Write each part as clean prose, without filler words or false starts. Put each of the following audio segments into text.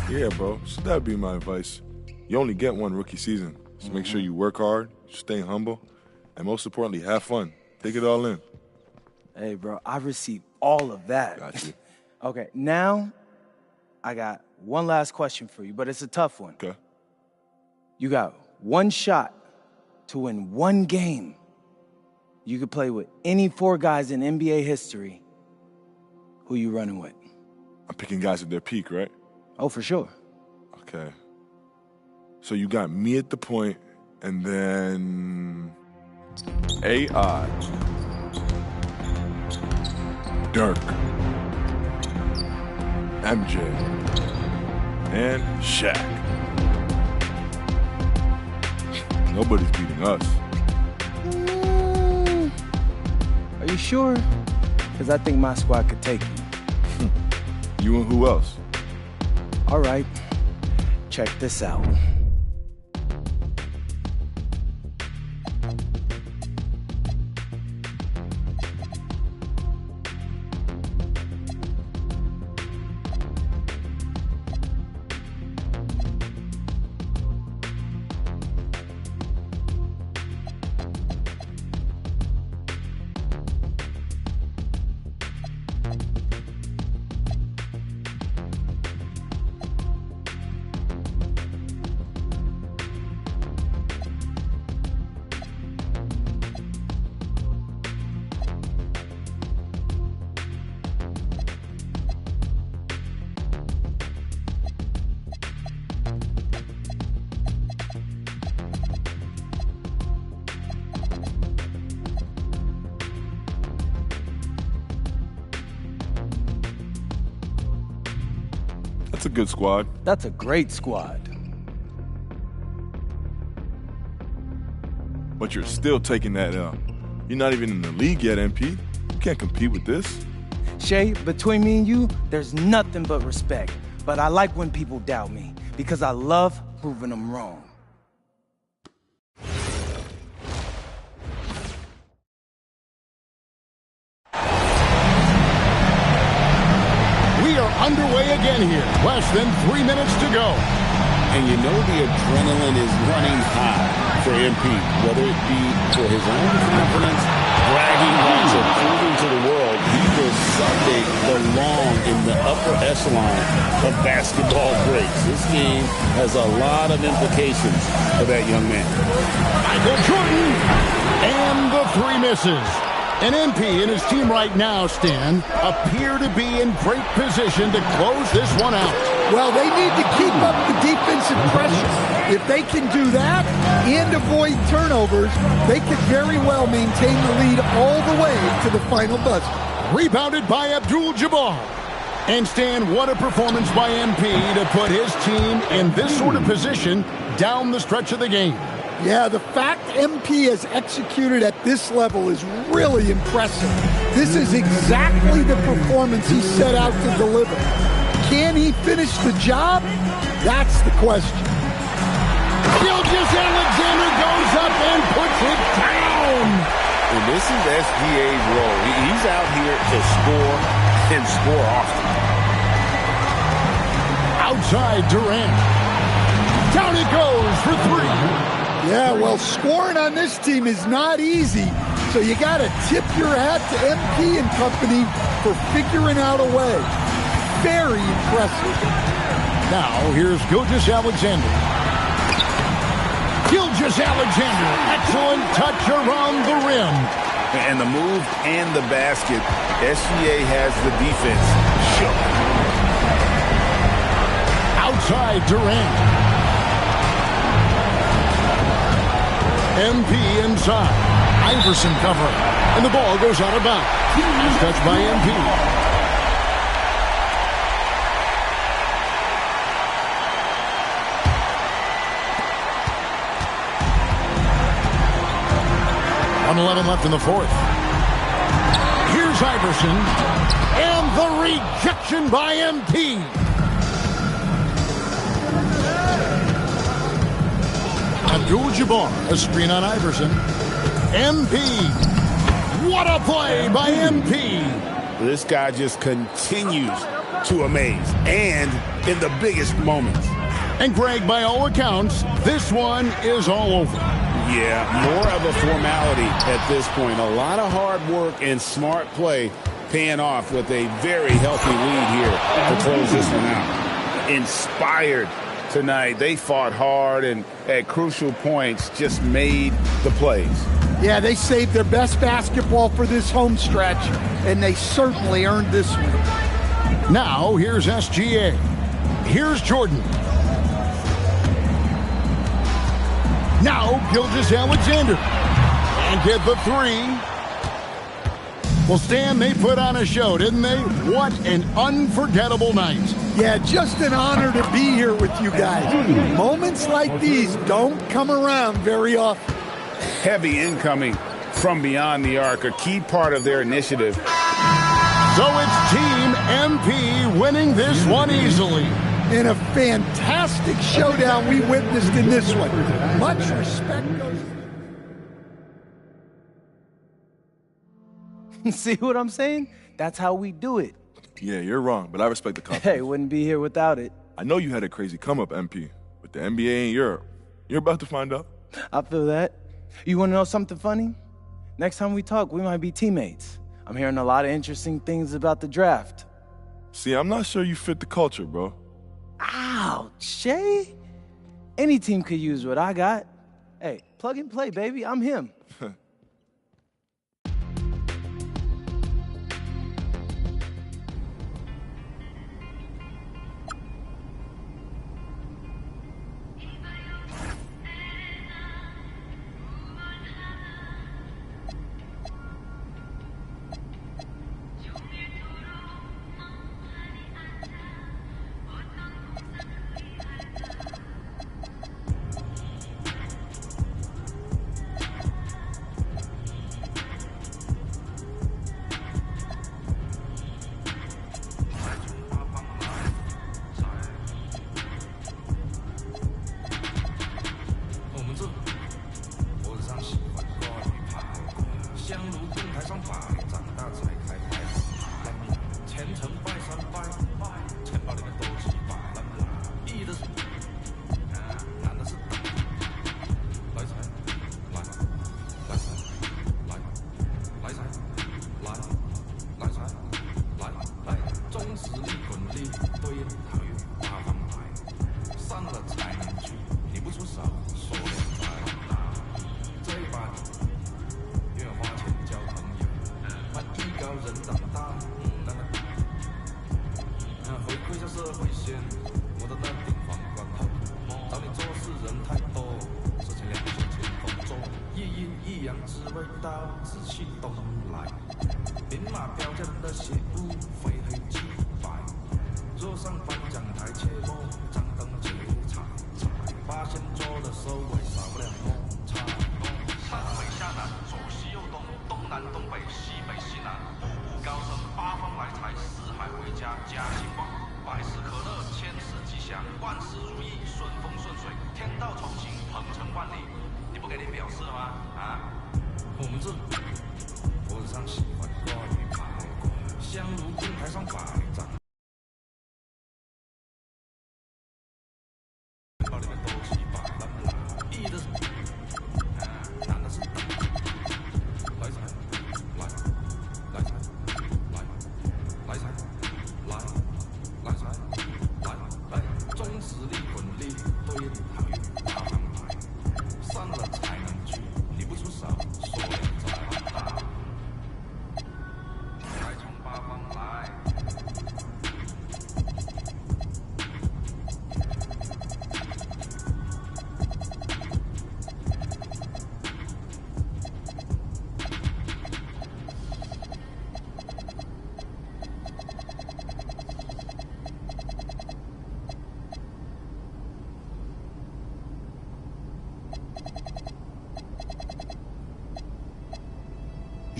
Yeah, bro. So that'd be my advice. You only get one rookie season. So make sure you work hard, stay humble, and most importantly, have fun. Take it all in. Hey, bro, I received all of that. Got you. Okay, now I got one last question for you, but it's a tough one. Okay. You got one shot to win one game. You could play with any 4 guys in NBA history. Who you running with? I'm picking guys at their peak, right? Oh, for sure. Okay. So you got me at the point, and then AI, Dirk, MJ, and Shaq. Nobody's beating us. Are you sure? Because I think my squad could take you. You and who else? All right, check this out. That's a good squad. That's a great squad. But you're still taking that L. You're not even in the league yet, MP. You can't compete with this. Shay, between me and you, there's nothing but respect. But I like when people doubt me because I love proving them wrong. We are underway again here. Less than 3 minutes to go. And you know the adrenaline is running high for MP, whether it be for his own confidence, bragging rights, or proving to the world he will someday belong in the upper echelon of basketball greats. This game has a lot of implications for that young man. Michael Jordan, and the 3 misses. And MP and his team right now, Stan, appear to be in great position to close this one out. Well, they need to keep up the defensive pressure. If they can do that and avoid turnovers, they could very well maintain the lead all the way to the final buzzer. Rebounded by Abdul-Jabbar. And Stan, what a performance by MP to put his team in this sort of position down the stretch of the game. Yeah, the fact MP has executed at this level is really impressive. This is exactly the performance he set out to deliver. Can he finish the job? That's the question. Gilgeous-Alexander goes up and puts it down. And this is SGA's role. He's out here to score and score often. Outside Durant. Down it goes for 3. Yeah, well, scoring on this team is not easy, so you got to tip your hat to MP and company for figuring out a way. Very impressive. Now, here's Gilgeous-Alexander. Gilgeous-Alexander, excellent touch around the rim. And the move and the basket, SGA has the defense shook. Outside Durant. MP inside. Iverson covering. And the ball goes out of bounds. Touched by MP. On 11 left in the 4th. Here's Iverson. And the rejection by MP. Abdul-Jabbar, a screen on Iverson. MP. What a play by MP. This guy just continues to amaze, and in the biggest moments. And Greg, by all accounts, this one is all over. Yeah, more of a formality at this point. A lot of hard work and smart play paying off with a very healthy lead here to close this one out. Inspired tonight. They fought hard and at crucial points just made the plays. Yeah, they saved their best basketball for this home stretch, and they certainly earned this one. Now, here's SGA. Here's Jordan. Now, Gilgeous-Alexander. And get the three. Well, Stan, they put on a show, didn't they? What an unforgettable night. Yeah, just an honor to be here with you guys. Moments like these don't come around very often. Heavy incoming from beyond the arc, a key part of their initiative. So it's Team MP winning this one easily. In a fantastic showdown we witnessed in this one. Much respect goes. See what I'm saying? That's how we do it. Yeah, you're wrong, but I respect the confidence. Hey, wouldn't be here without it. I know you had a crazy come-up, MP, with the NBA in Europe. You're about to find out. I feel that. You want to know something funny? Next time we talk, we might be teammates. I'm hearing a lot of interesting things about the draft. See, I'm not sure you fit the culture, bro. Ouch, Shay. Any team could use what I got. Hey, plug and play, baby. I'm him.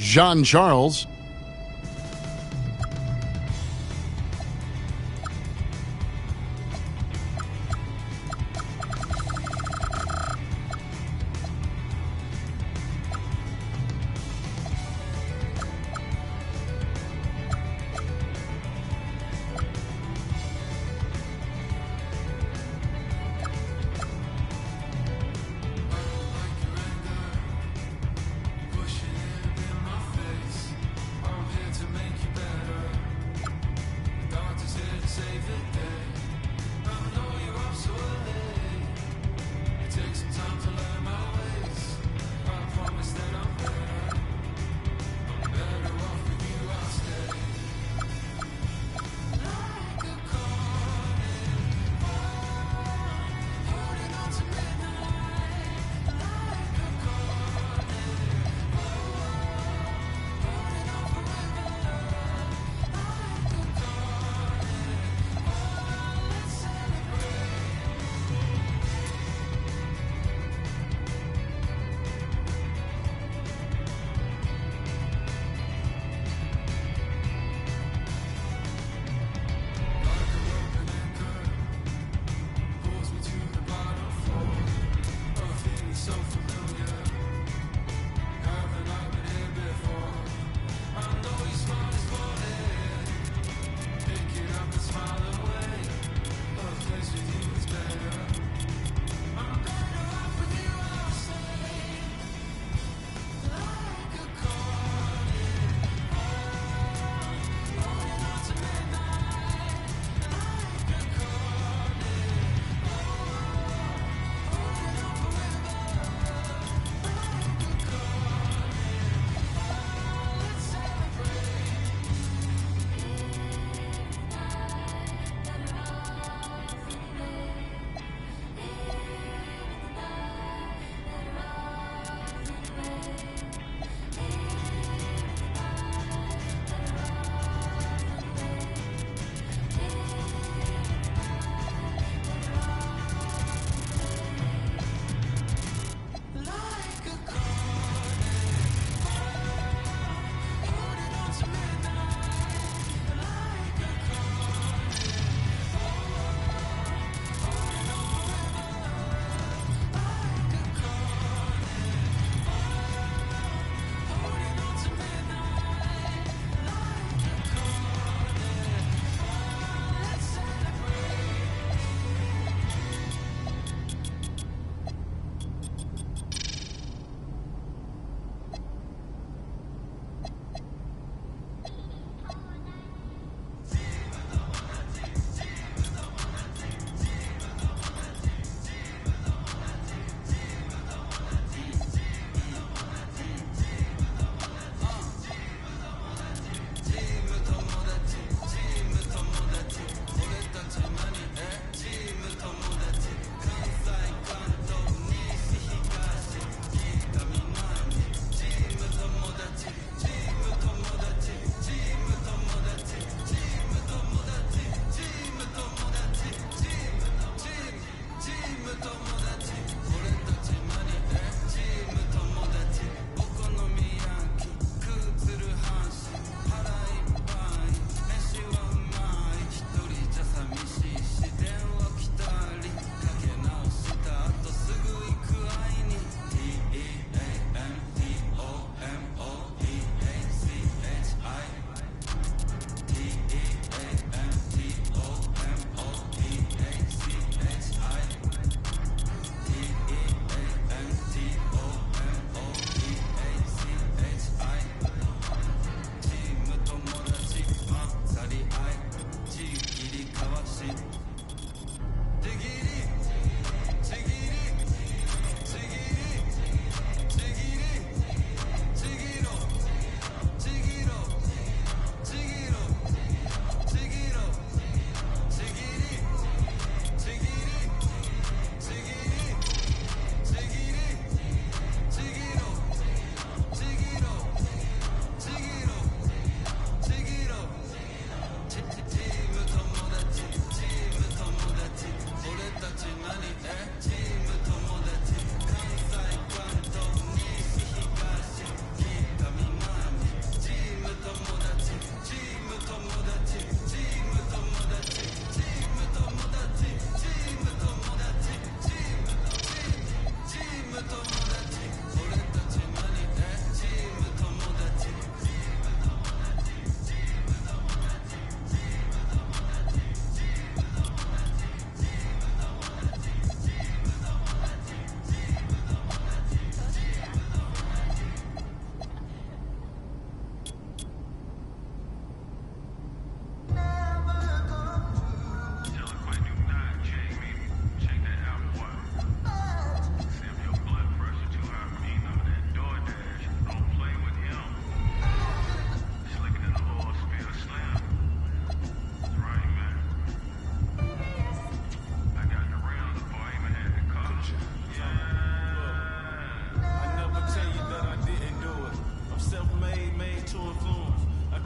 Jean-Charles.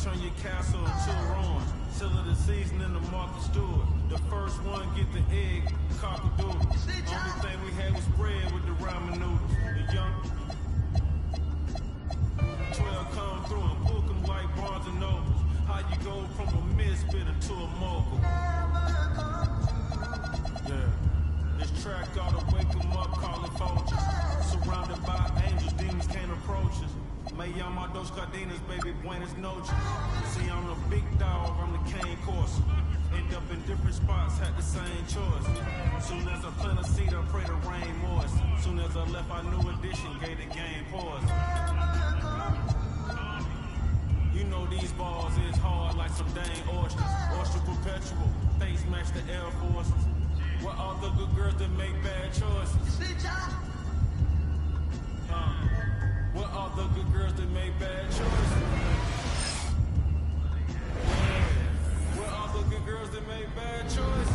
turn your castle into ruins. Still of the season in the Martha Stewart. The first one get the egg, cock-a-doodle. Only thing we had was bread with the ramen noodles. The young 12 come through and book them like Barnes and Nobles. How you go from a misfit into a mogul? Yeah, this track ought to wake them up, call it vultures. Surrounded by angels, demons can't approach us. Me llama dos cadenas, baby, buenas noches. See, I'm the big dog, I'm the cane course. End up in different spots, had the same choice. Soon as I plant a seed, I pray the rain moist. Soon as I left, I knew addition, gave the game pause. You know these balls is hard like some dang oysters. Oyster perpetual, they smash the Air Forces. What all the good girls that make bad choices? What all the good girls that make bad choices? What all the good girls that make bad choices?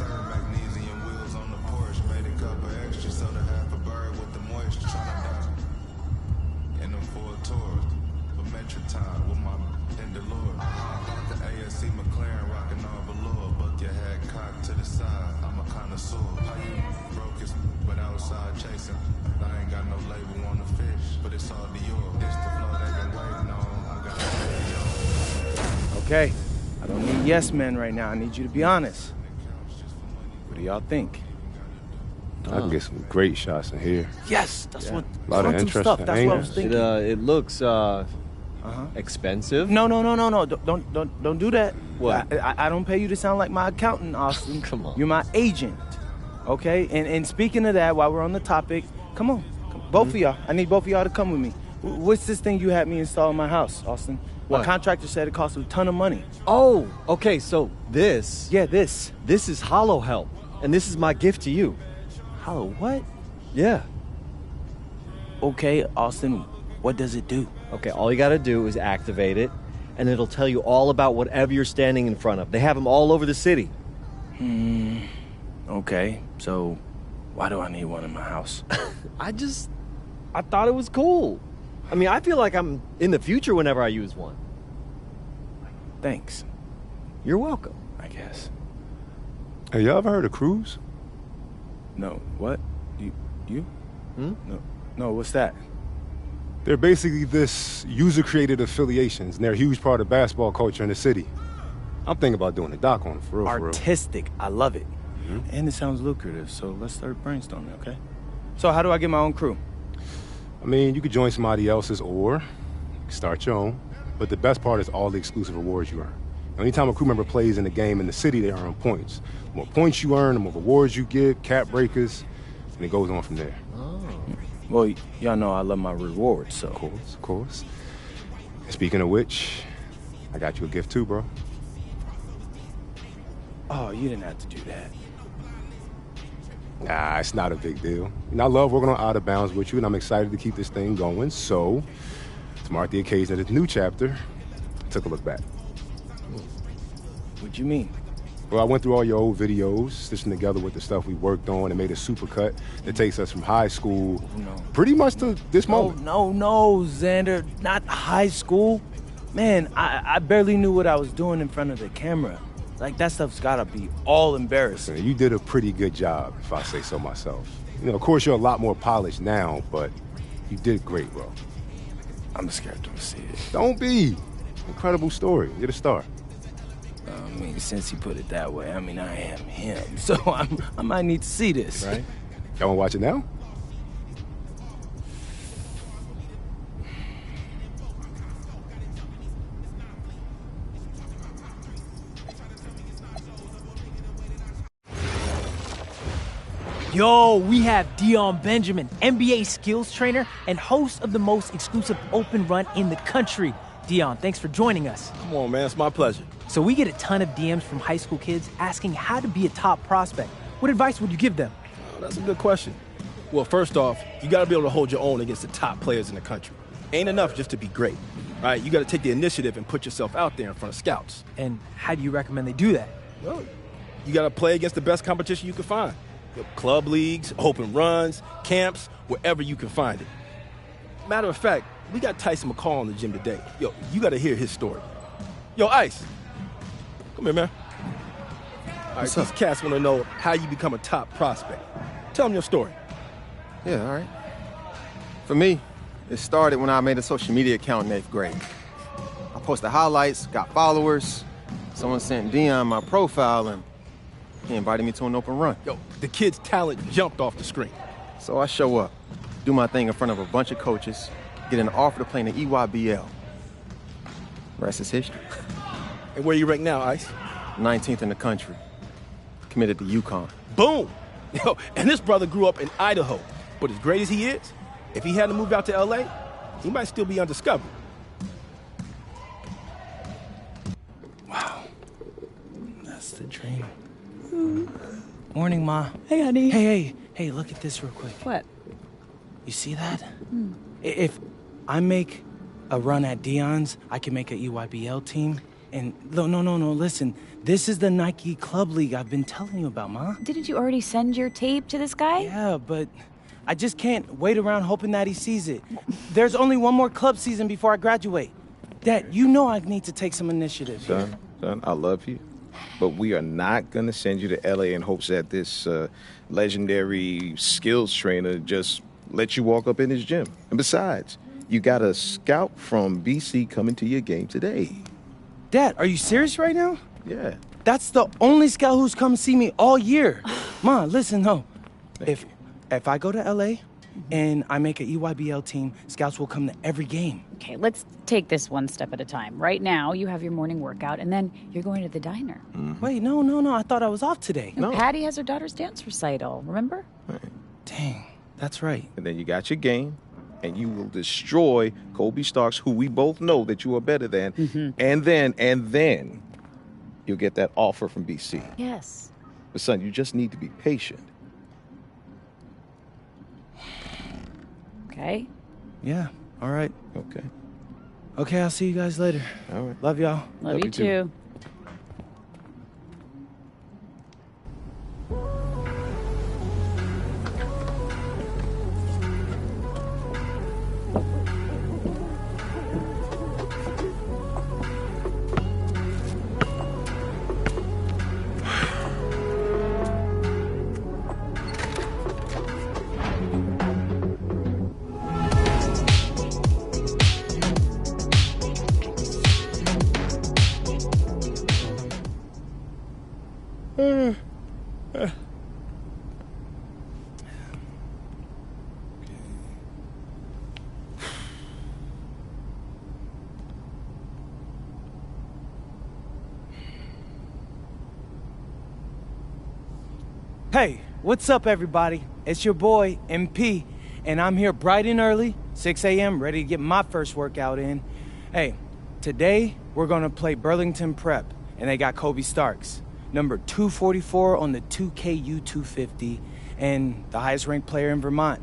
Magnesium wheels on the Porsche. Made a couple extra so to have a bird with the moisture. Tryna die in them full tours. For Metro time with my DeLorean. Bought the ASC McLaren rocking all velour. Buck your head cocked to the side. I'm a connoisseur. How you broke it, but outside chasing. I ain't got no label on the fish, but it's all Dior. This the flow they been waiting on. I got a Okay, I don't need yes men right now. I need you to be honest. What do y'all think? I can get some great shots in here. Yes, that's what. A lot of quantum interesting stuff. That's what I was angles. thinking. It looks expensive. No. Don't do that. What? I don't pay you to sound like my accountant, Austin. Come on. You're my agent. Okay? And speaking of that, while we're on the topic, come on. Both of y'all. I need both of y'all to come with me. What's this thing you had me install in my house, Austin? What? My contractor said it cost a ton of money. Oh, okay, so this. Yeah, this. This is Hollow Help, and this is my gift to you. Hollow what? Yeah. Okay, Austin, what does it do? Okay, all you gotta do is activate it, and it'll tell you all about whatever you're standing in front of. They have them all over the city. Okay, so why do I need one in my house? I thought it was cool. I mean, I feel like I'm in the future whenever I use one. Thanks, You're welcome. I guess. Have y'all ever heard of Cruise? No, what? You? No, what's that? They're basically this user-created affiliations, and they're a huge part of basketball culture in the city. I'm thinking about doing a doc on it, for real, Artistic, I love it. And it sounds lucrative, so let's start brainstorming, okay? So how do I get my own crew? I mean, you could join somebody else's or start your own, but the best part is all the exclusive rewards you earn. Anytime a crew member plays in a game in the city, they earn points. The more points you earn, the more rewards you get, cap breakers, and it goes on from there. Well, y'all know I love my rewards, so. Of course. Speaking of which, I got you a gift too, bro. Oh, you didn't have to do that. Nah, it's not a big deal. And I love working on Out of Bounds with you, and I'm excited to keep this thing going. So, to mark the occasion of this new chapter, I took a look back. What you mean? Well, I went through all your old videos, stitching together with the stuff we worked on, and made a supercut that takes us from high school pretty much to this moment. No, Xander, not high school. Man, I barely knew what I was doing in front of the camera. Like, that stuff's gotta be all embarrassing. You did a pretty good job, if I say so myself. You know, of course, you're a lot more polished now, but you did great, bro. I'm scared to see it. Don't be. Incredible story. You're the star. I mean, since you put it that way, I mean, I am him. So I might need to see this. Right? Y'all wanna watch it now? Yo, we have Dion Benjamin, NBA skills trainer and host of the most exclusive open run in the country. Dion, thanks for joining us. Come on, man. It's my pleasure. So we get a ton of DMs from high school kids asking how to be a top prospect. What advice would you give them? Oh, that's a good question. Well, first off, you got to be able to hold your own against the top players in the country. Ain't enough just to be great. All right, you got to take the initiative and put yourself out there in front of scouts. And how do you recommend they do that? Well, you got to play against the best competition you can find. Club leagues, open runs, camps, wherever you can find it. Matter of fact, we got Tyson McCall in the gym today. Yo, you got to hear his story. Yo, Ice, come here, man. All right, these cats want to know how you become a top prospect. Tell them your story. Yeah, all right. For me, it started when I made a social media account in 8th grade. I posted highlights, got followers. Someone sent Dion my profile, and he invited me to an open run. Yo, the kid's talent jumped off the screen. So I show up, do my thing in front of a bunch of coaches, get an offer to play in the EYBL. Rest is history. And where you rank now, Ice? 19th in the country. Committed to UConn. Boom! Yo, and this brother grew up in Idaho. But as great as he is, if he hadn't moved out to LA, he might still be undiscovered. Wow. That's the dream. Morning, Ma. Hey, honey. Hey, look at this real quick. What? You see that? If I make a run at Dion's, I can make an EYBL team. And no, listen. This is the Nike Club League I've been telling you about, Ma. Didn't you already send your tape to this guy? Yeah, but I just can't wait around hoping that he sees it. There's only one more club season before I graduate. Dad, you know I need to take some initiative. Son, I love you. But we are not going to send you to L.A. in hopes that this legendary skills trainer just let you walk up in his gym. And besides, you got a scout from BC coming to your game today. Dad, are you serious right now? Yeah. That's the only scout who's come see me all year. Ma, listen, no. If I go to L.A. and I make an EYBL team, scouts will come to every game. Okay, let's take this one step at a time. Right now, you have your morning workout, and then you're going to the diner. Wait, no. I thought I was off today. No. Patty has her daughter's dance recital, remember? Right. Dang, that's right. And then you got your game, and you will destroy Kobe Starks, who we both know that you are better than. And then you'll get that offer from BC. Yes. But son, you just need to be patient. Okay. Yeah, all right. Okay. Okay, I'll see you guys later. All right. Love y'all. Love you too. Hey, what's up, everybody? It's your boy, MP, and I'm here bright and early, 6 a.m., ready to get my first workout in. Hey, today we're gonna play Burlington Prep, and they got Kobe Starks, number 244 on the 2KU 250, and the highest ranked player in Vermont.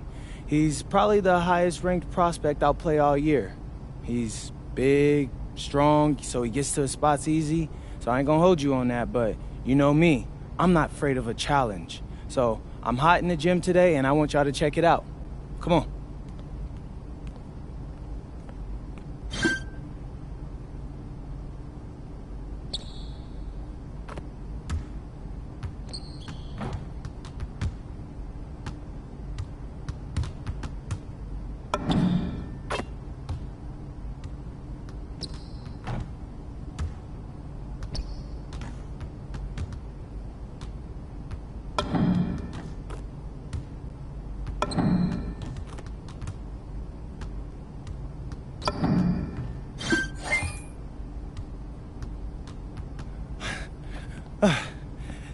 He's probably the highest ranked prospect I'll play all year. He's big, strong, so he gets to his spots easy, so I ain't gonna hold you on that, but you know me. I'm not afraid of a challenge. So I'm hot in the gym today, and I want y'all to check it out. Come on.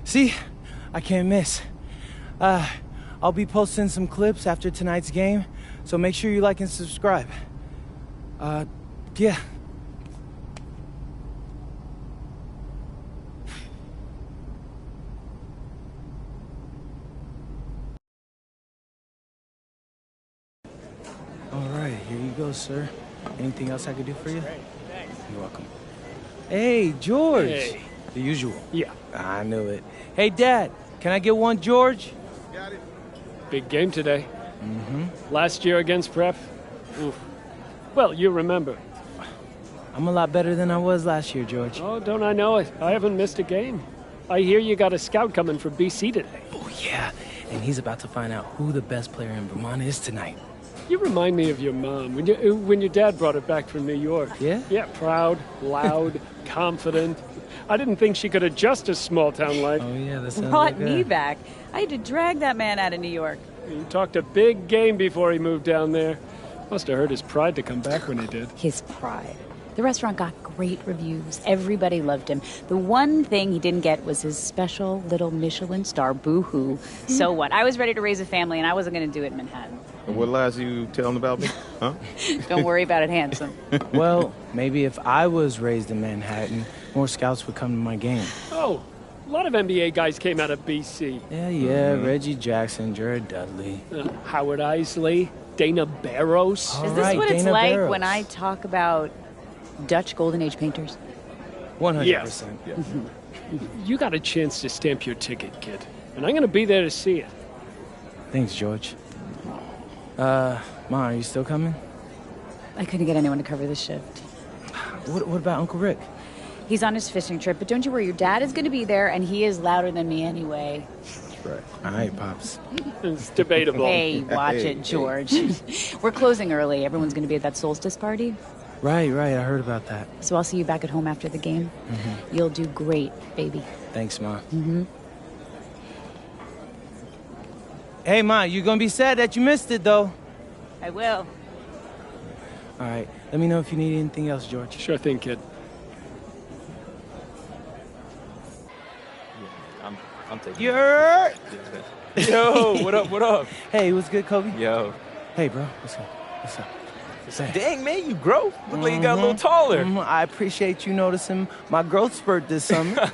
See, I can't miss. I'll be posting some clips after tonight's game, so make sure you like and subscribe. Yeah. All right, here you go, sir. Anything else I could do for you? Great, thanks. You're welcome. Hey, George. Hey. The usual. Yeah. I knew it. Hey, Dad, can I get one, George? Got it. Big game today. Last year against Prep. Oof. Well, you remember. I'm a lot better than I was last year, George. Oh, don't I know it? I haven't missed a game. I hear you got a scout coming from BC today. Oh, yeah. And he's about to find out who the best player in Vermont is tonight. You remind me of your mom when your dad brought her back from New York. Yeah? Yeah, proud, loud, confident. I didn't think she could adjust to small-town life. Oh, yeah, that sounds Brought like me that. back. I had to drag that man out of New York. He talked a big game before he moved down there. Must have hurt his pride to come back when he did. His pride. The restaurant got great reviews. Everybody loved him. The one thing he didn't get was his special little Michelin star, boo-hoo. So what? I was ready to raise a family, and I wasn't going to do it in Manhattan. And what lies are you telling about me? Huh? Don't worry about it, handsome. Well, maybe if I was raised in Manhattan, more scouts would come to my game. Oh, a lot of NBA guys came out of BC. Yeah, Reggie Jackson, Jared Dudley. Howard Isley, Dana Barros. Is this what it's like when I talk about Dutch Golden Age painters? 100%. Yes. You got a chance to stamp your ticket, kid. And I'm going to be there to see it. Thanks, George. Ma, are you still coming? I couldn't get anyone to cover the shift. What about Uncle Rick? He's on his fishing trip, but don't you worry, your dad is going to be there, and he is louder than me anyway. That's right. All right, Pops. It's debatable. Hey, watch it, George. We're closing early. Everyone's going to be at that solstice party. Right, I heard about that. So I'll see you back at home after the game. Mm-hmm. You'll do great, baby. Thanks, Ma. Mm-hmm. Hey, Ma, you're going to be sad that you missed it, though. I will. All right. Let me know if you need anything else, George. Sure thing, kid. I'm taking You're... Yo, what up? Hey, what's good, Kobe? Yo. Hey, bro. What's up? Dang, man, you grow. Look like you got a little taller. I appreciate you noticing my growth spurt this summer.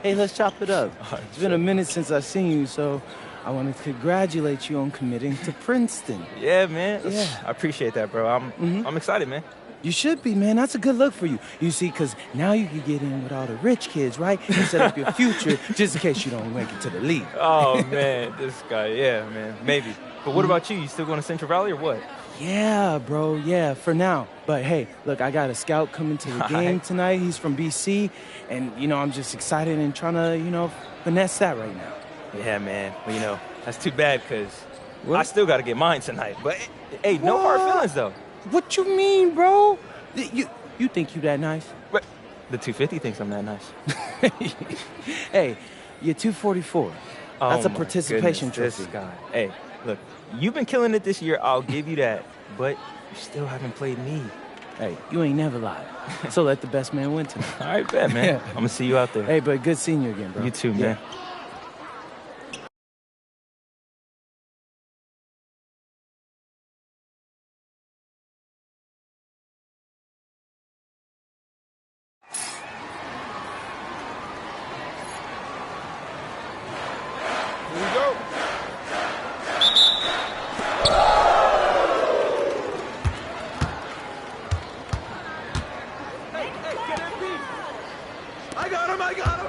Hey, let's chop it up. It's been a minute since I've seen you, so I want to congratulate you on committing to Princeton. Yeah, man. Yeah. I appreciate that, bro. I'm excited, man. You should be, man. That's a good look for you. You see, because now you can get in with all the rich kids, right? And set up your future just in case you don't make it to the league. Oh, man, this guy. Yeah, man, maybe. But what about you? You still going to Central Valley or what? Yeah, bro. Yeah, for now. But hey, look, I got a scout coming to the game tonight. He's from BC. And, I'm just excited and trying to, finesse that right now. Yeah, man. Well, that's too bad because I still got to get mine tonight. But, hey, no hard feelings, though. What you mean, bro? You think you that nice? But the 250 thinks I'm that nice. Hey, you're 244. That's a participation goodness, trophy. This guy. Hey, look, you've been killing it this year. I'll give you that. But you still haven't played me. Hey, you ain't never lied. So let the best man win tonight. All right, bet, man. I'm going to see you out there. Hey, but good seeing you again, bro. You too, man. I got him!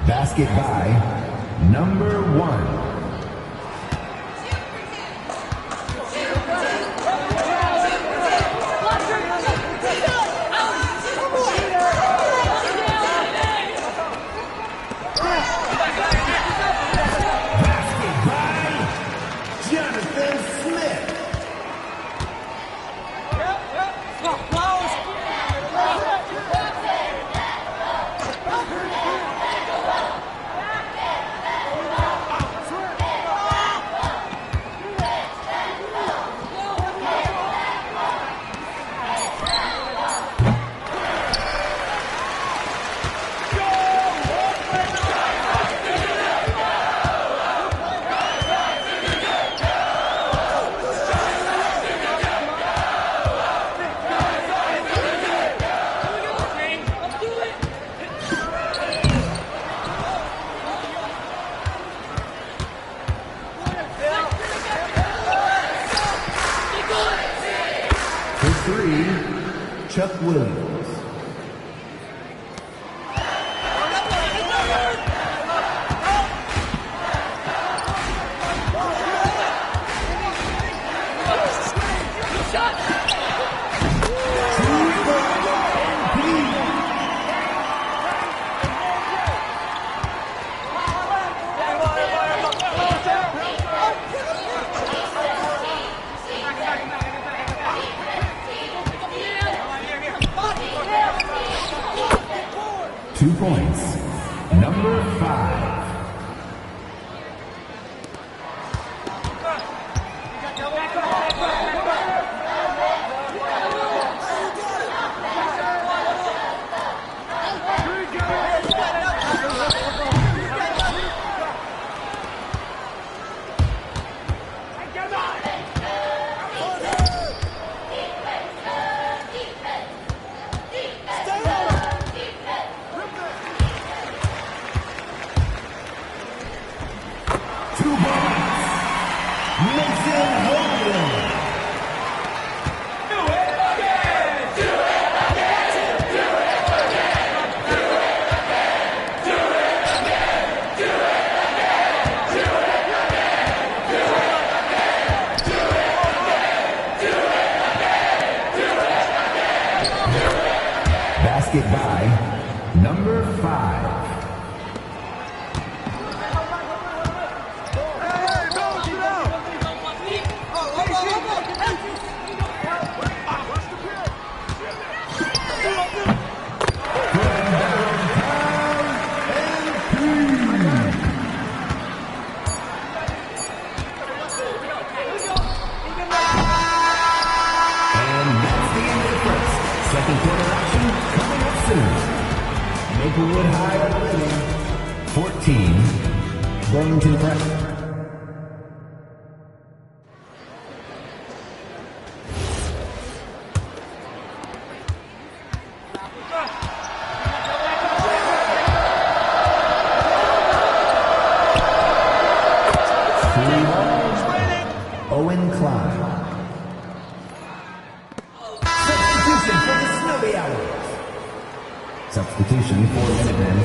Basket by number 1. Chuck Williams. Basket by number 5. Maplewood High are winning 14, Burlington Prep. Owen Klein. Substitution for the Snowy Owls. Substitution for Minutemen.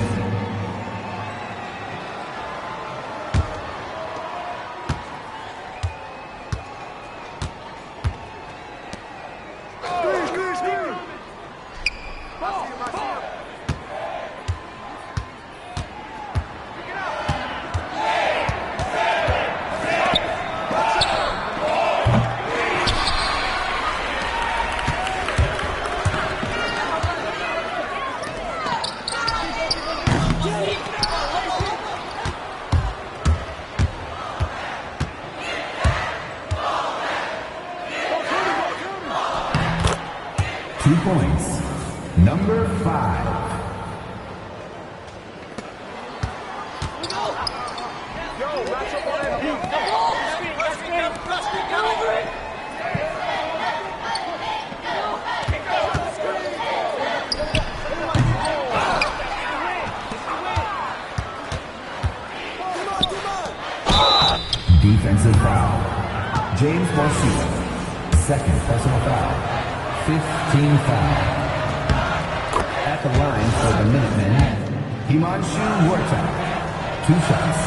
Number 5. Defensive foul. James Marcia. Second personal foul. 15 foul. At the line for the Minutemen, Himanshu Warta. 2 shots.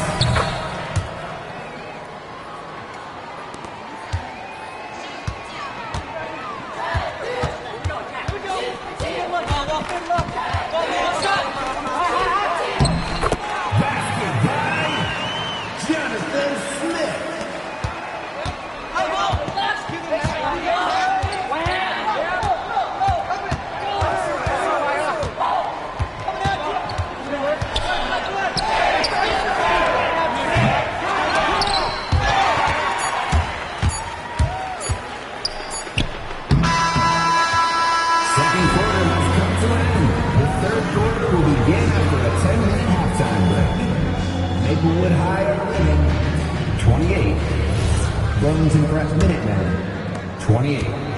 break will begin after a 10-minute halftime break. Maplewood High are leading 28. Burlington Prep Minutemen 28.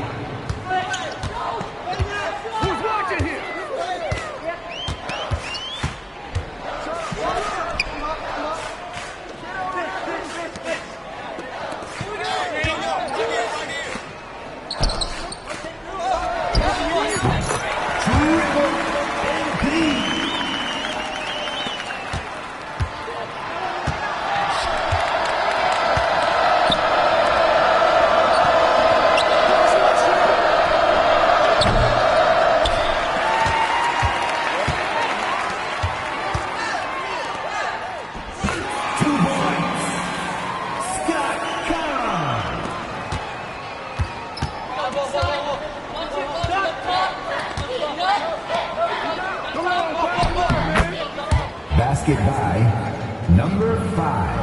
Basket by number 5.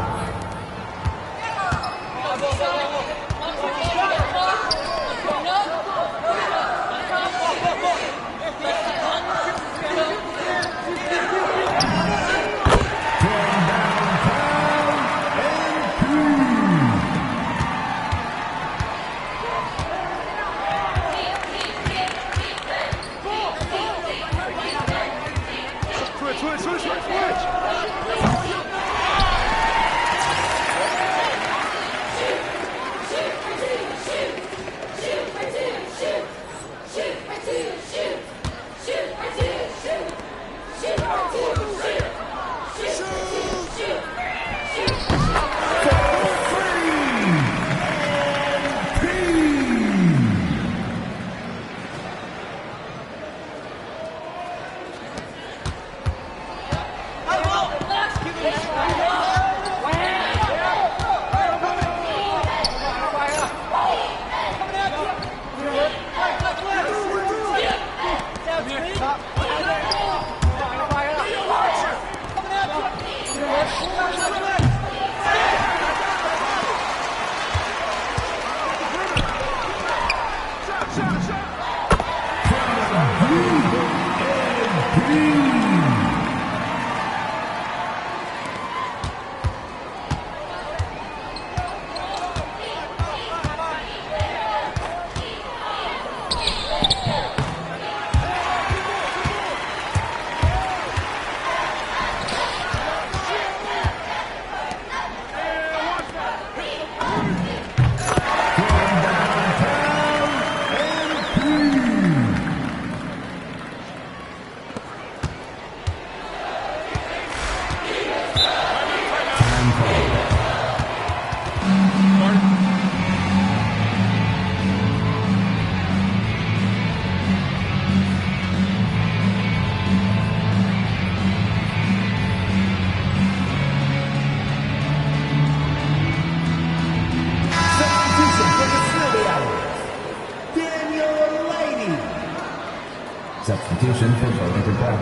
Substitution for Burlington Prep.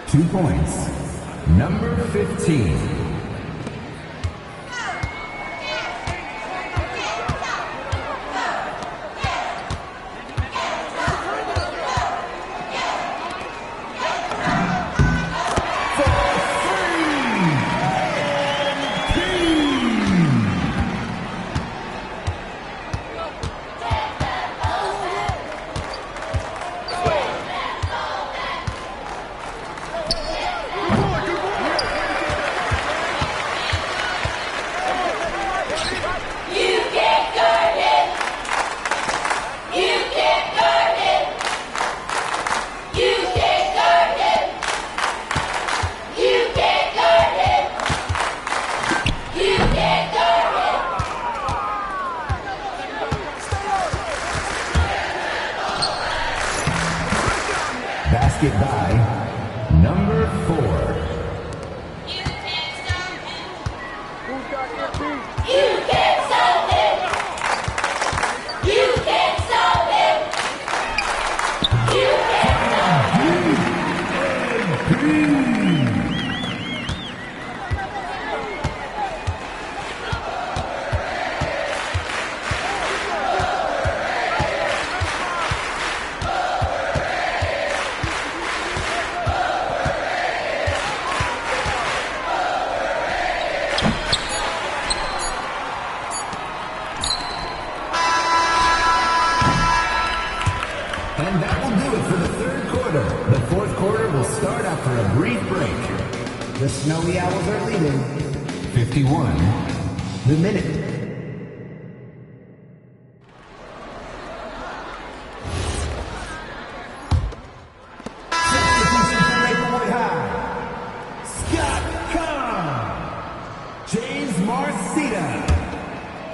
Two points. Number 15. Basket by number 4. You can't stop him. You can't stop him. You can't stop him. You can't stop him. And that will do it for the third quarter. The fourth quarter will start after a brief break. The Snowy Owls are leading 51 the minute.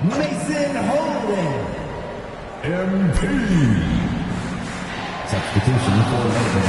Mason Holden. MP. Substitution for Laban.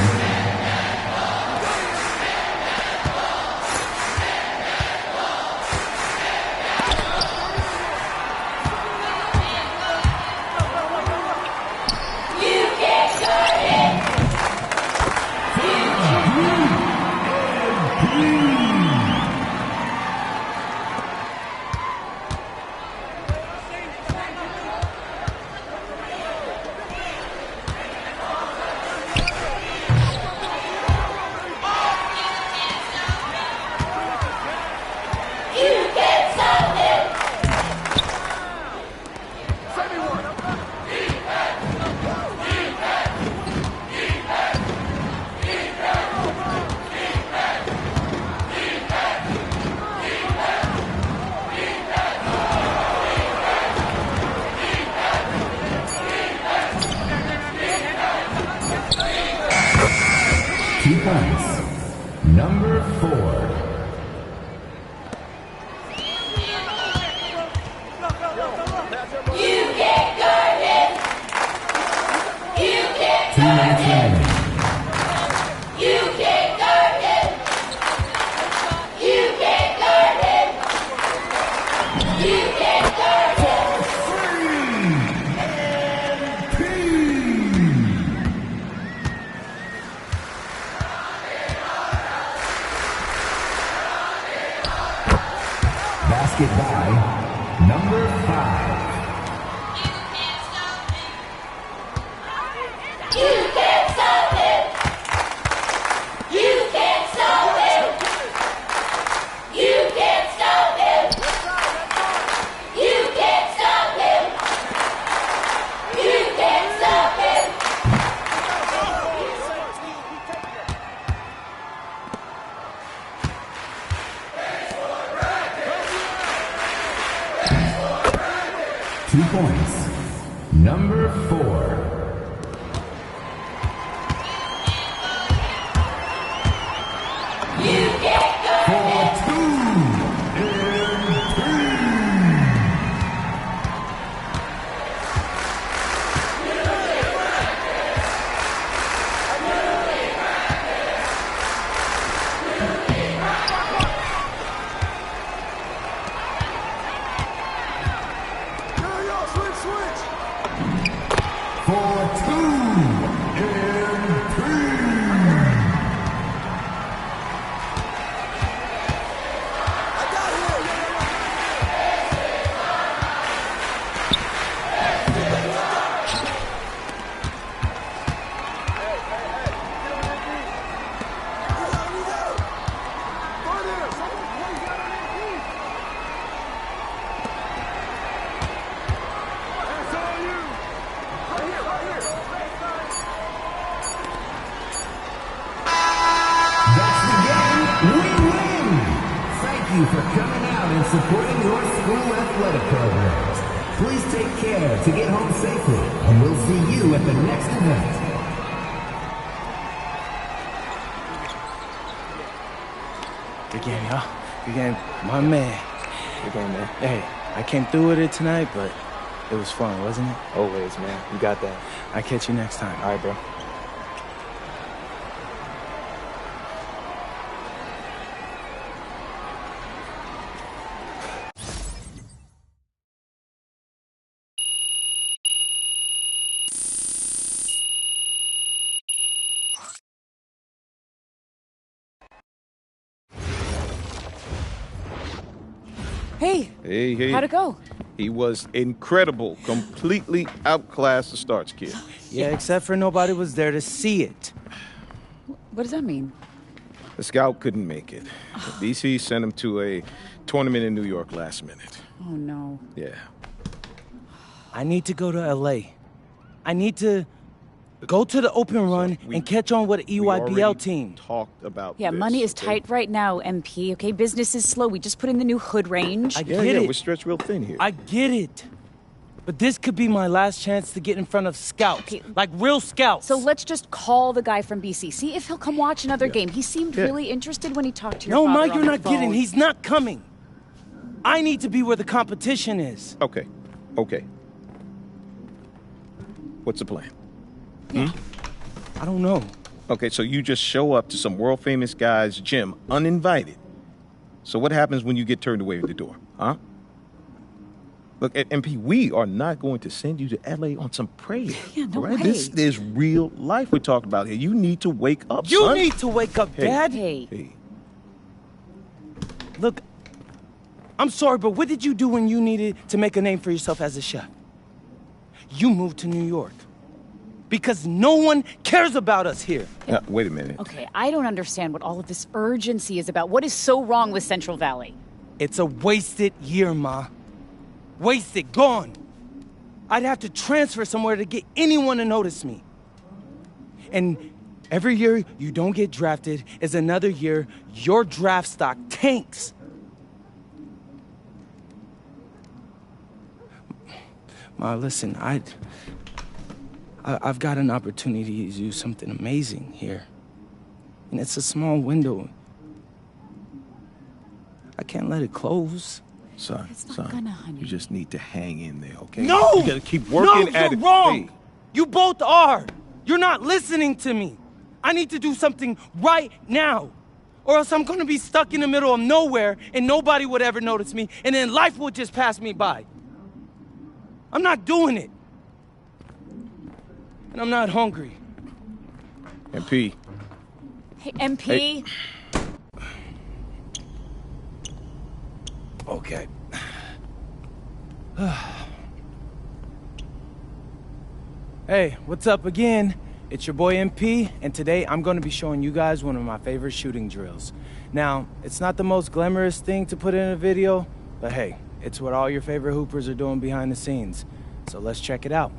Number 4. You can't guard it. You can't 2 minutes remaining. You can't guard it. You can't guard it. You can't guard it. Basket by number 5. You can't stop it. You can't stop it. You can't stop it. You can't stop it. You can't stop it. 2 points. Number 4. You can't guard it. Thank you for coming out and supporting your school athletic programs. Please take care to get home safely, and we'll see you at the next event. Good game, y'all. Good game. My man. Good game, man. Hey, I came through with it tonight, but it was fun, wasn't it? Always, man. You got that. I'll catch you next time. All right, bro. Hey. Hey. How'd it go? He was incredible. Completely outclassed the Starch kid. Yeah, except for nobody was there to see it. What does that mean? The scout couldn't make it. DC sent him to a tournament in New York last minute. Oh, no. Yeah. I need to go to L.A. I need to Go to the open run and catch on with the EYBL team. Talked about Yeah, this, money is okay? tight right now, MP. Okay, business is slow. We just put in the new hood range. I get it. We're stretched real thin here. I get it. But this could be my last chance to get in front of scouts. Okay. Like real scouts. So let's just call the guy from BC. See if he'll come watch another game. He seemed really interested when he talked to your No, father Ma, on you're the not phone. getting. He's not coming. I need to be where the competition is. Okay. What's the plan? I don't know. Okay, so you just show up to some world-famous guy's gym uninvited. So what happens when you get turned away at the door, huh? Look, at MP, we are not going to send you to LA on some prayer. Yeah, no right? way. This is real life we're talking about here. You need to wake up, You son. need to wake up, Hey. Dad. Hey. Look, I'm sorry, but what did you do when you needed to make a name for yourself as a chef? You moved to New York. Because no one cares about us here. Wait a minute. Okay, I don't understand what all of this urgency is about. What is so wrong with Central Valley? It's a wasted year, Ma. Wasted, gone. I'd have to transfer somewhere to get anyone to notice me. And every year you don't get drafted is another year your draft stock tanks. Ma, listen, I've got an opportunity to do something amazing here. And it's a small window. I can't let it close. Son, gonna, honey. you just need to hang in there, okay? No! You gotta keep working no, at you're it. wrong! Hey, You both are! You're not listening to me! I need to do something right now! Or else I'm gonna be stuck in the middle of nowhere and nobody would ever notice me, and then life will just pass me by. I'm not doing it. And I'm not hungry. MP. Hey, MP. Okay. Hey, what's up again? It's your boy MP, and today I'm going to be showing you guys one of my favorite shooting drills. Now, it's not the most glamorous thing to put in a video, but hey, it's what all your favorite hoopers are doing behind the scenes. So let's check it out.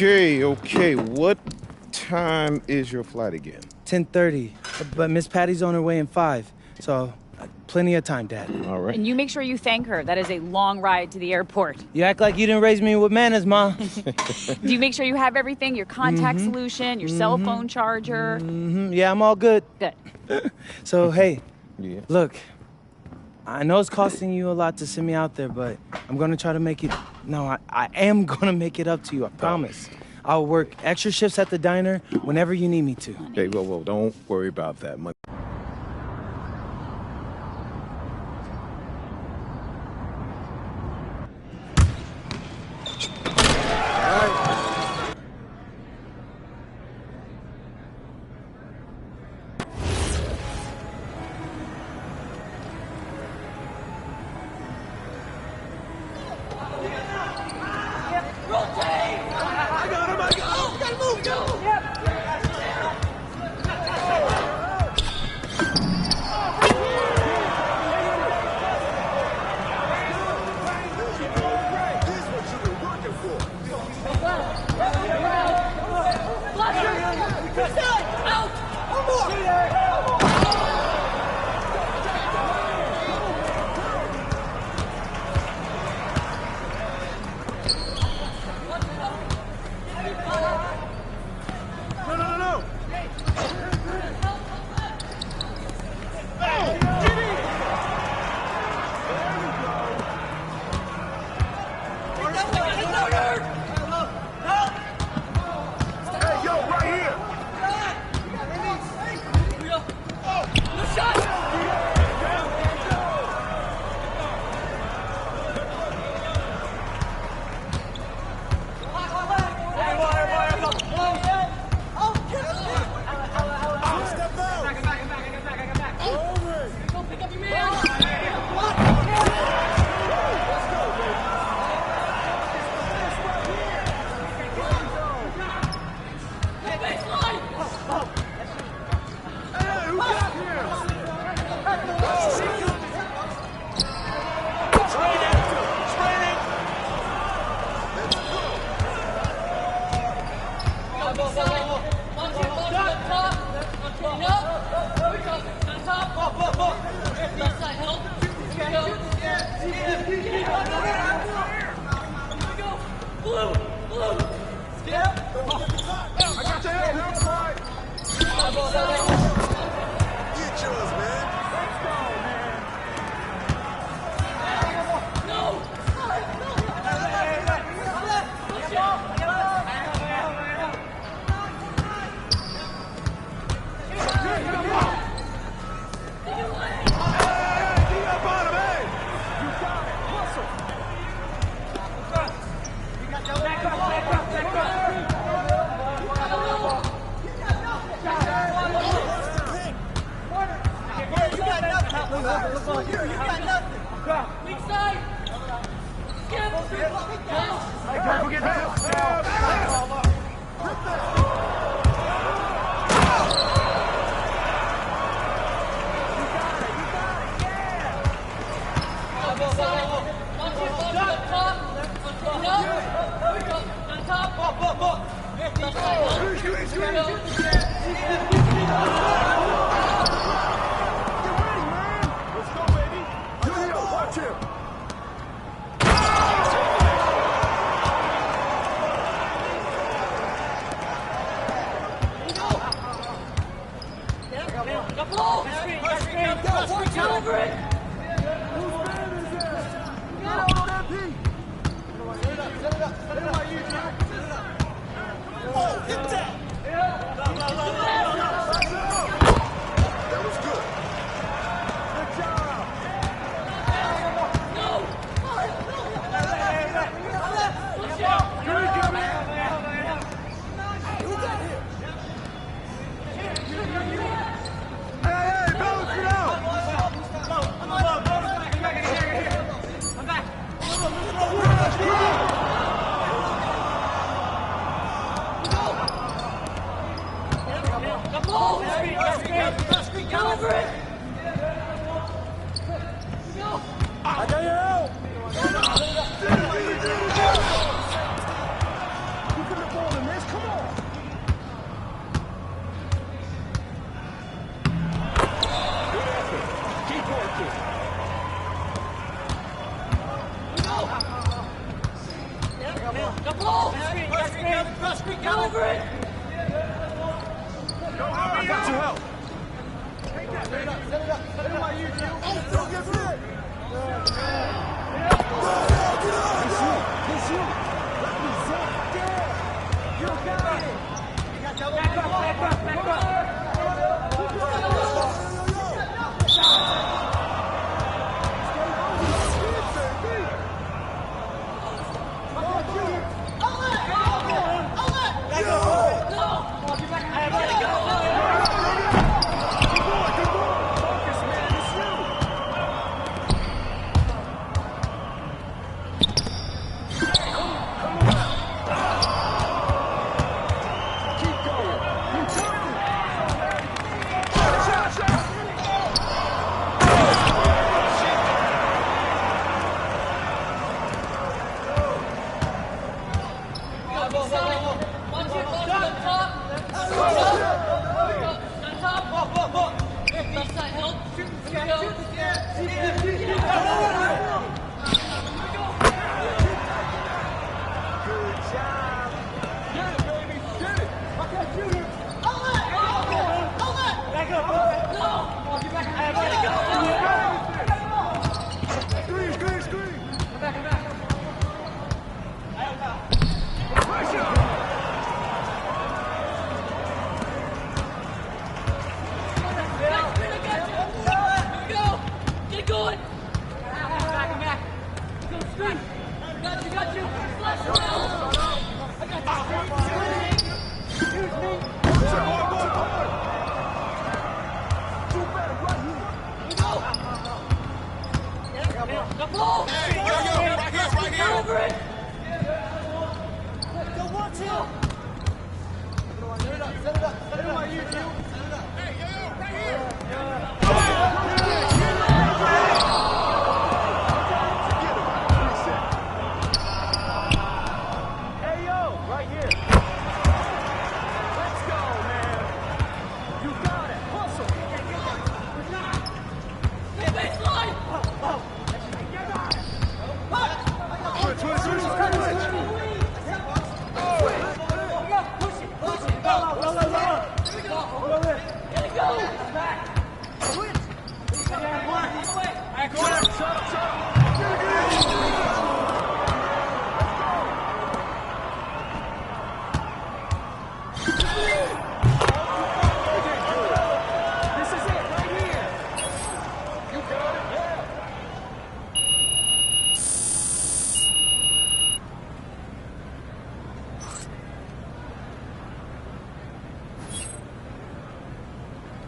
Okay. What time is your flight again? 10:30, but Miss Patty's on her way in 5, so plenty of time, Dad. All right. And you make sure you thank her. That is a long ride to the airport. You act like you didn't raise me with manners, Ma. Do you make sure you have everything? Your contact solution, your cell phone charger? Yeah, I'm all good. Good. So, hey, Yeah. look, I know it's costing you a lot to send me out there, but I'm going to try to make it... No, I am going to make it up to you, I promise. I'll work extra shifts at the diner whenever you need me to. Hey, whoa, don't worry about that.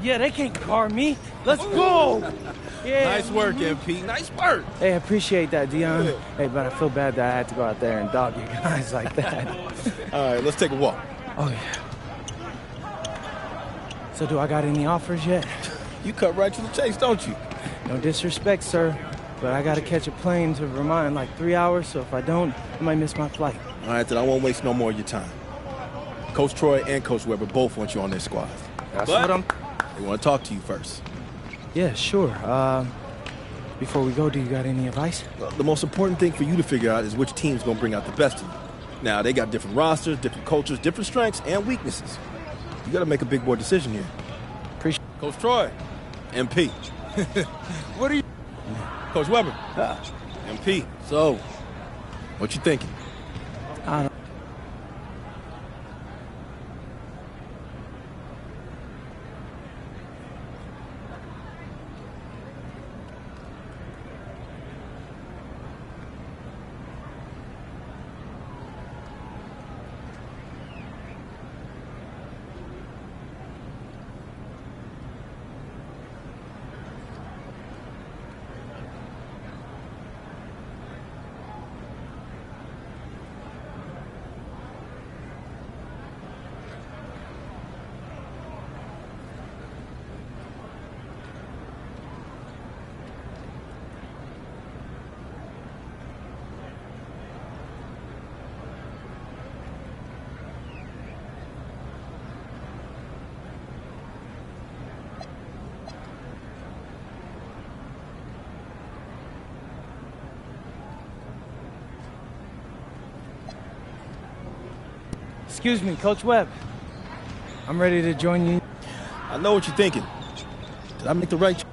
Yeah, they can't guard me. Let's go! Yeah. Nice work, MP. Nice work. Hey, I appreciate that, Dion. Hey, but I feel bad that I had to go out there and dog you guys like that. All right, let's take a walk. Oh, yeah. So do I got any offers yet? You cut right to the chase, don't you? No disrespect, sir, but I got to catch a plane to Vermont in like 3 hours, so if I don't, I might miss my flight. All right, then I won't waste no more of your time. Coach Troy and Coach Weber both want you on their squad. That's what I'm... They want to talk to you first. Yeah, sure. Before we go, do you got any advice? Well, the most important thing for you to figure out is which team's going to bring out the best of you. Now, they got different rosters, different cultures, different strengths, and weaknesses. You got to make a big boy decision here. Appreciate Coach Troy, MP. What are you... Coach Weber, MP. So, what you thinking? I don't... Excuse me, Coach Webb. I'm ready to join you. I know what you're thinking. Did I make the right choice?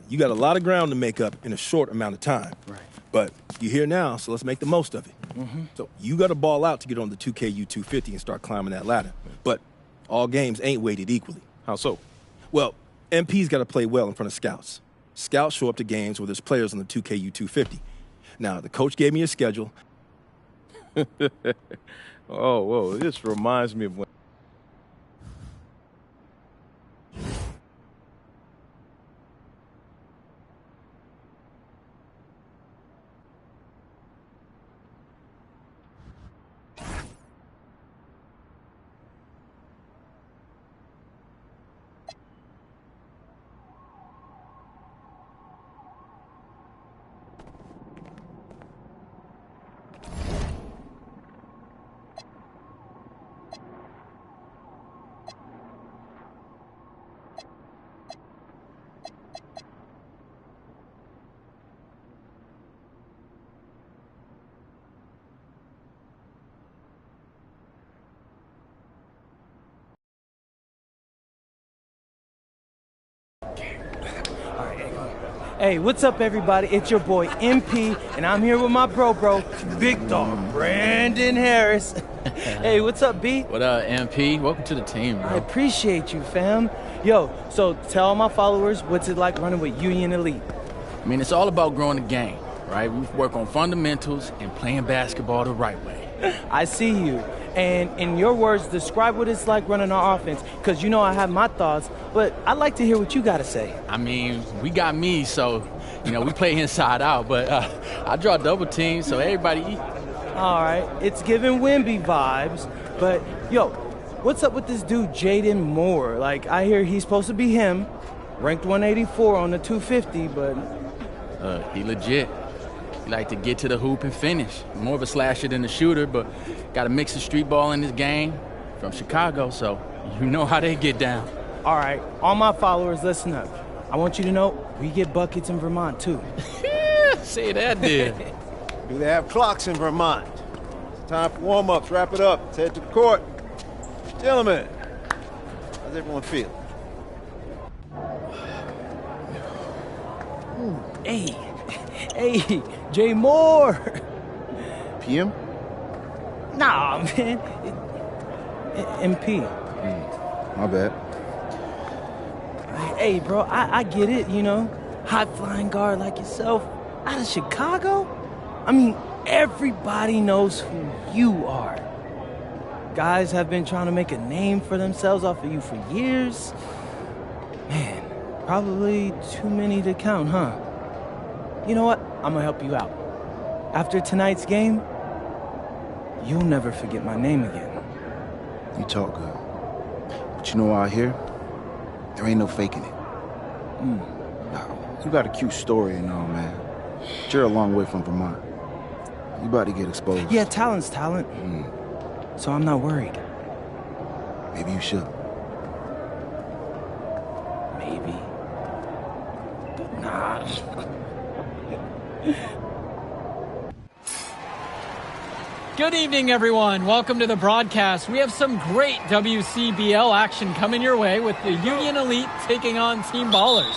You got a lot of ground to make up in a short amount of time. Right. But you're here now, so let's make the most of it. Mm-hmm. So you got to ball out to get on the 2KU 250 and start climbing that ladder. But all games ain't weighted equally. How so? Well, MP's got to play well in front of scouts. Scouts show up to games where there's players on the 2KU 250. Now, the coach gave me a schedule. Oh, whoa, this reminds me of when... Hey, what's up, everybody? It's your boy MP, and I'm here with my bro, big dog Brandon Harris. Hey, what's up, B? What up, MP? Welcome to the team, bro. I appreciate you, fam. Yo, so tell all my followers, what's it like running with Union Elite? I mean, it's all about growing the game, right? We work on fundamentals and playing basketball the right way. I see you. And in your words, describe what it's like running our offense, because you know I have my thoughts, but I'd like to hear what you got to say. I mean, we got me, so, we play inside out, but I draw double teams, so everybody eat. All right, it's giving Wemby vibes, but, yo, what's up with this dude, Jaden Moore? Like, I hear he's supposed to be him, ranked 184 on the 250, but... He legit. He like to get to the hoop and finish. More of a slasher than a shooter, but got a mix of street ball in his game from Chicago, so you know how they get down. All right, all my followers, listen up. I want you to know we get buckets in Vermont, too. Say that, dude. Do they have clocks in Vermont? It's time for warm-ups. Wrap it up. Let's head to the court. Gentlemen, how's everyone feel? Hey, Jay Moore. PM? Nah, man. MP. My bad. Hey, bro, I get it, high-flying guard like yourself out of Chicago. I mean, everybody knows who you are. Guys have been trying to make a name for themselves off of you for years. Man, probably too many to count, huh? You know what? I'm gonna help you out. After tonight's game, you'll never forget my name again. You talk good. But you know out here, there ain't no faking it. Now, you got a cute story and all, man. But you're a long way from Vermont. You about to get exposed. Yeah, talent's talent. So I'm not worried. Maybe you should. Maybe. Nah. Good evening, everyone. Welcome to the broadcast. We have some great WCBL action coming your way with the Union Elite taking on Team Ballers.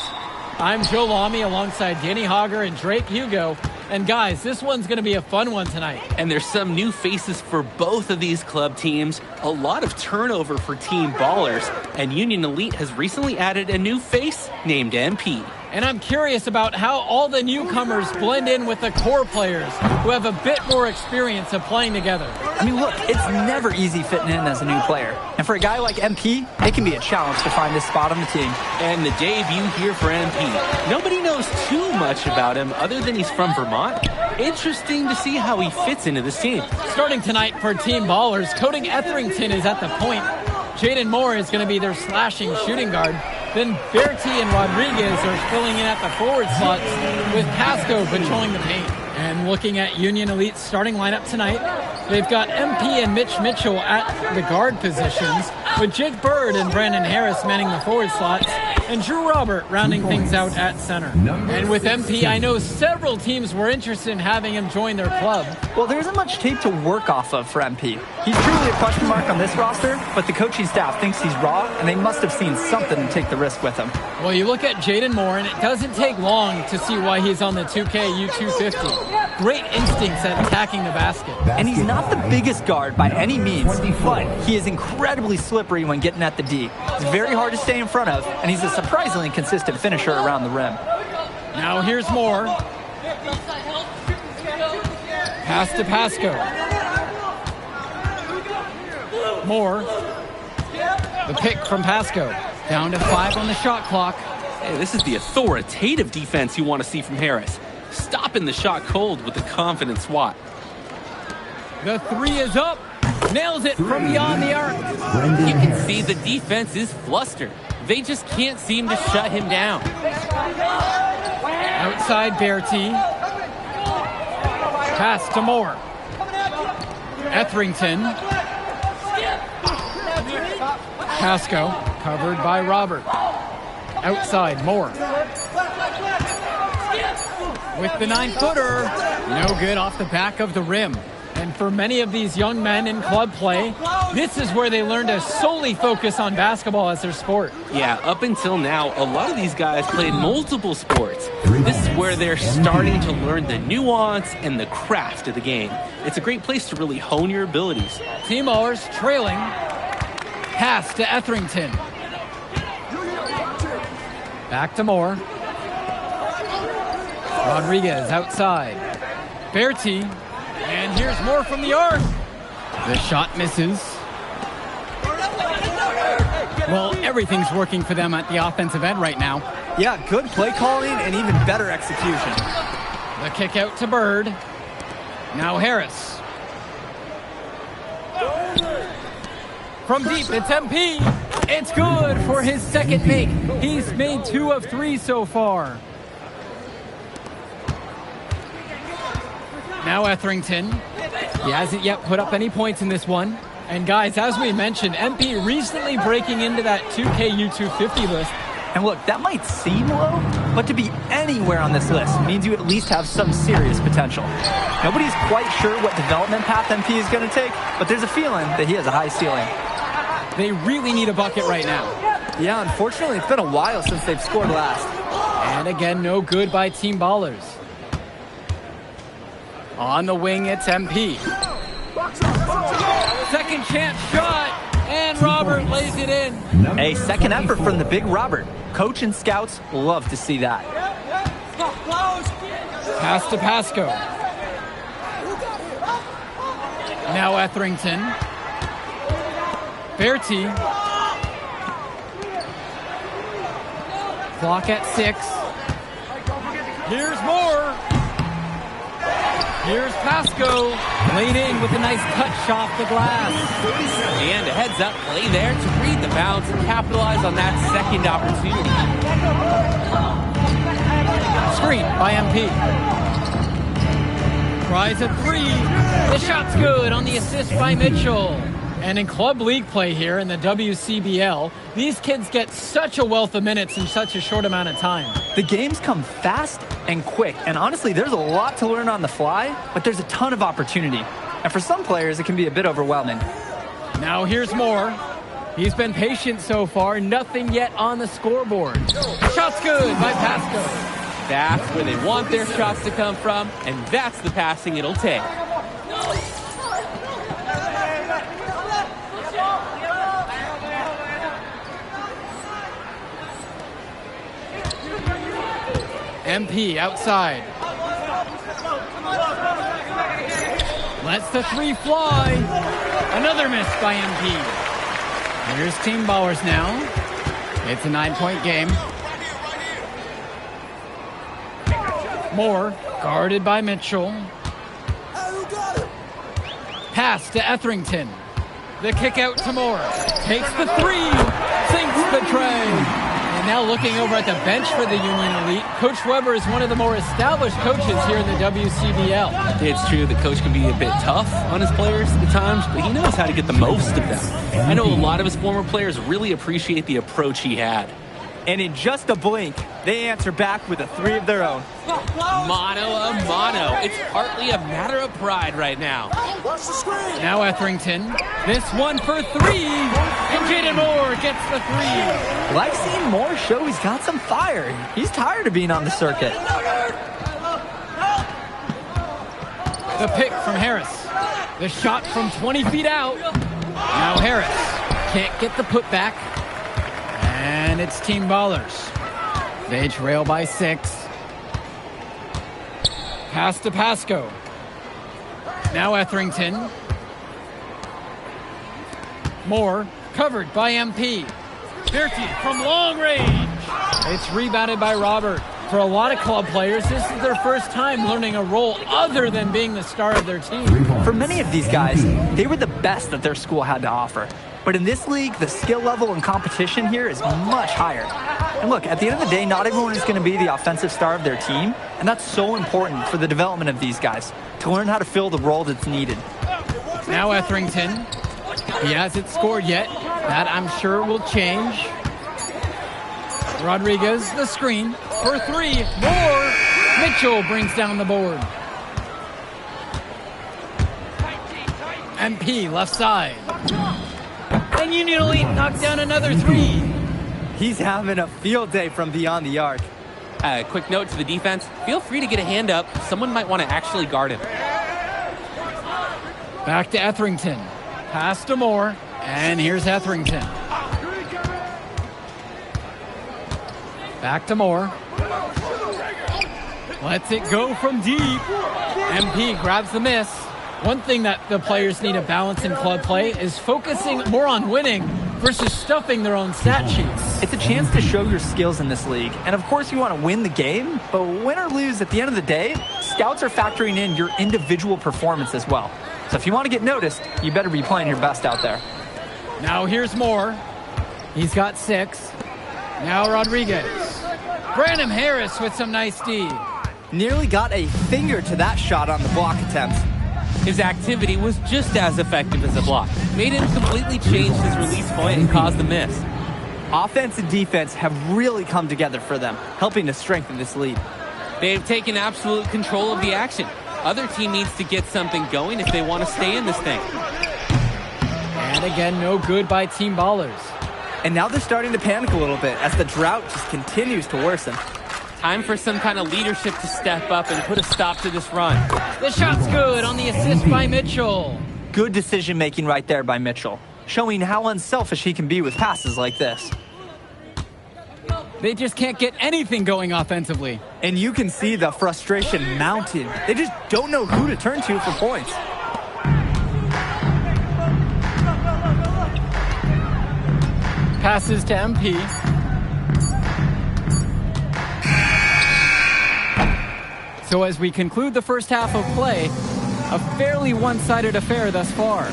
I'm Joe Lamy alongside Danny Hogger and Drake Hugo. And guys, this one's going to be a fun one tonight. And there's some new faces for both of these club teams. A lot of turnover for Team Ballers. And Union Elite has recently added a new face named MP. And I'm curious about how all the newcomers blend in with the core players who have a bit more experience of playing together. I mean, look, it's never easy fitting in as a new player. And for a guy like MP, it can be a challenge to find his spot on the team. And the debut here for MP. Nobody knows too much about him other than he's from Vermont. Interesting to see how he fits into this team. Starting tonight for Team Ballers, Cody Etherington is at the point. Jaden Moore is going to be their slashing shooting guard. Then Berti and Rodriguez are filling in at the forward slots with Pasco patrolling the paint. And looking at Union Elite's starting lineup tonight, they've got MP and Mitch Mitchell at the guard positions, with Jake Bird and Brandon Harris manning the forward slots. and Drew Robert rounding things out at center. And with MP, I know several teams were interested in having him join their club. Well, there isn't much tape to work off of for MP. He's truly a question mark on this roster, but the coaching staff thinks he's raw, and they must have seen something to take the risk with him. Well, you look at Jaden Moore, and it doesn't take long to see why he's on the 2K U250. Great instincts at attacking the basket. And he's not the biggest guard by any means, but he is incredibly slippery when getting at the D. It's very hard to stay in front of, and he's a surprisingly consistent finisher around the rim. Now here's Moore. Pass to Pasco. Moore. The pick from Pasco. Down to 5 on the shot clock. Hey, this is the authoritative defense you want to see from Harris. Stopping the shot cold with a confident swat. The 3 is up. Nails it from beyond the arc. You can see the defense is flustered. They just can't seem to shut him down. Outside Berti. Pass to Moore. Etherington. Pasco, covered by Robert. Outside, Moore. With the 9-footer, no good off the back of the rim. And for many of these young men in club play, this is where they learn to solely focus on basketball as their sport. Yeah, up until now, a lot of these guys played multiple sports. This is where they're starting to learn the nuance and the craft of the game. It's a great place to really hone your abilities. Team Ballers trailing. Pass to Etherington. Back to Moore. Rodriguez outside. Berti. And here's Moore from the arc. The shot misses. Well, everything's working for them at the offensive end right now. Yeah, good play calling and even better execution. The kick out to Bird. Now Harris. From deep, it's MP. It's good for his second make. He's made 2 of 3 so far. Now Etherington. He hasn't yet put up any points in this one. And guys, as we mentioned, MP recently breaking into that 2K U250 list. And look, that might seem low, but to be anywhere on this list means you at least have some serious potential. Nobody's quite sure what development path MP is going to take, but there's a feeling that he has a high ceiling. They really need a bucket right now. Yeah, unfortunately, it's been a while since they've scored last. And again, no good by Team Ballers. On the wing, it's MP. Second chance shot, and Robert lays it in. A second effort from the big Robert. Coach and scouts love to see that. Pass to Pasco. Now Etherington. Berti. Clock at 6. Here's Moore. Here's Pasco. Laid in with a nice touch off the glass. And a heads up play there to read the bounce and capitalize on that second opportunity. Screen by MP. Tries a 3. The shot's good on the assist by Mitchell. And in club league play here in the WCBL, these kids get such a wealth of minutes in such a short amount of time. The games come fast and quick, and honestly, there's a lot to learn on the fly, but there's a ton of opportunity. And for some players, it can be a bit overwhelming. Now here's Moore. He's been patient so far, nothing yet on the scoreboard. Shot's good by Pasco. That's where they want their shots to come from, and that's the passing it'll take. MP outside. Lets the 3 fly. Another miss by MP. Here's Team Ballers now. It's a 9-point game. Moore, guarded by Mitchell. Pass to Etherington. The kick out to Moore. Takes the 3. Sinks the tray. And now looking over at the bench for the Union Elite, Coach Weber is one of the more established coaches here in the WCBL. It's true the coach can be a bit tough on his players at times, but he knows how to get the most of them. I know a lot of his former players really appreciate the approach he had. And in just a blink, they answer back with a 3 of their own. Mano a mano. It's partly a matter of pride right now. Now Etherington. This one for 3. And Jaden Moore gets the 3. Like seeing Moore show he's got some fire. He's tired of being on the circuit. The pick from Harris. The shot from 20 feet out. Now Harris can't get the putback. And it's Team Ballers. They trail by 6. Pass to Pasco. Now Etherington. Moore covered by MP. Bertie from long range. It's rebounded by Robert. For a lot of club players, this is their first time learning a role other than being the star of their team. For many of these guys, they were the best that their school had to offer. But in this league, the skill level and competition here is much higher. And look, at the end of the day, not everyone is going to be the offensive star of their team, and that's so important for the development of these guys, to learn how to fill the role that's needed. Now Etherington. He hasn't scored yet. That, I'm sure, will change. Rodriguez, the screen for 3. Moore. Mitchell brings down the board. MP, left side. And Union Elite knocked down another 3. He's having a field day from beyond the arc. Quick note to the defense. Feel free to get a hand up. Someone might want to actually guard him. Back to Etherington. Pass to Moore. And here's Etherington. Back to Moore. Lets it go from deep. MP grabs the miss. One thing that the players need to balance in club play is focusing more on winning versus stuffing their own stat sheets. It's a chance to show your skills in this league. And of course you want to win the game, but win or lose, at the end of the day, scouts are factoring in your individual performance as well. So if you want to get noticed, you better be playing your best out there. Now here's Moore. He's got 6. Now Rodriguez. Brandon Harris with some nice D. Nearly got a finger to that shot on the block attempt. His activity was just as effective as a block. Made him completely change his release point and caused the miss. Offense and defense have really come together for them, helping to strengthen this lead. They've taken absolute control of the action. Other team needs to get something going if they want to stay in this thing. And again, no good by Team Ballers. And now they're starting to panic a little bit as the drought just continues to worsen. Time for some kind of leadership to step up and put a stop to this run. The shot's good on the assist by Mitchell. Good decision making right there by Mitchell, showing how unselfish he can be with passes like this. They just can't get anything going offensively. And you can see the frustration mounting. They just don't know who to turn to for points. Passes to MP. So as we conclude the first half of play, a fairly one-sided affair thus far.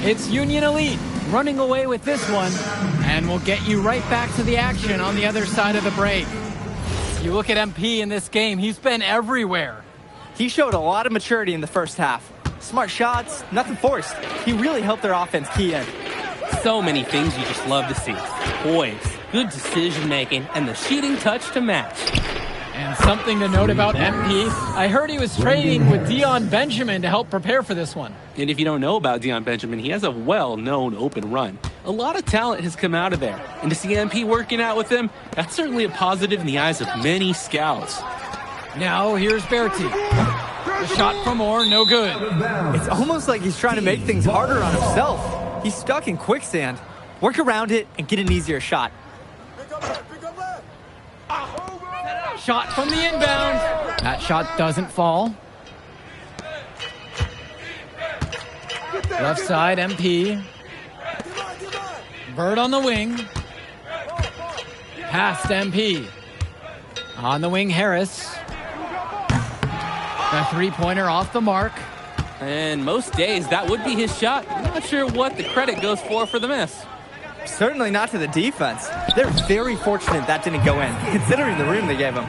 It's Union Elite running away with this one, and we'll get you right back to the action on the other side of the break. You look at MP in this game, he's been everywhere. He showed a lot of maturity in the first half. Smart shots, nothing forced. He really helped their offense key in. So many things you just love to see. Poise, good decision-making, and the shooting touch to match. And something to note about MP, I heard he was training with Dion Benjamin to help prepare for this one. And if you don't know about Dion Benjamin, he has a well-known open run. A lot of talent has come out of there. And to see MP working out with him, that's certainly a positive in the eyes of many scouts. Now here's Bertie. The shot from Moore, no good. It's almost like he's trying to make things harder on himself. He's stuck in quicksand. Work around it and get an easier shot. Shot from the inbound. That shot doesn't fall. Left side, MP. Bird on the wing. Pass to MP. On the wing, Harris. The three-pointer off the mark. And most days, that would be his shot. I'm not sure what the credit goes for the miss. Certainly not to the defense. They're very fortunate that didn't go in, considering the room they gave him.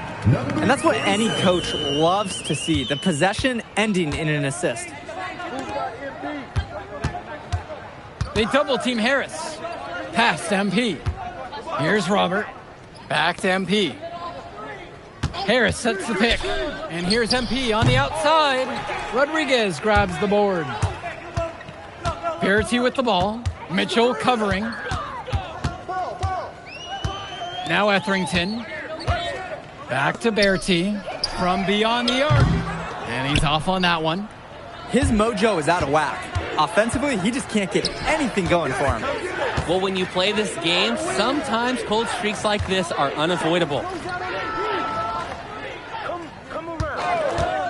And that's what any coach loves to see, the possession ending in an assist. They double-team Harris. Pass to MP. Here's Robert. Back to MP. Harris sets the pick. And here's MP on the outside. Rodriguez grabs the board. Verity with the ball. Mitchell covering. Now Etherington. Back to Verity from beyond the arc. And he's off on that one. His mojo is out of whack. Offensively, he just can't get anything going for him. Well, when you play this game, sometimes cold streaks like this are unavoidable.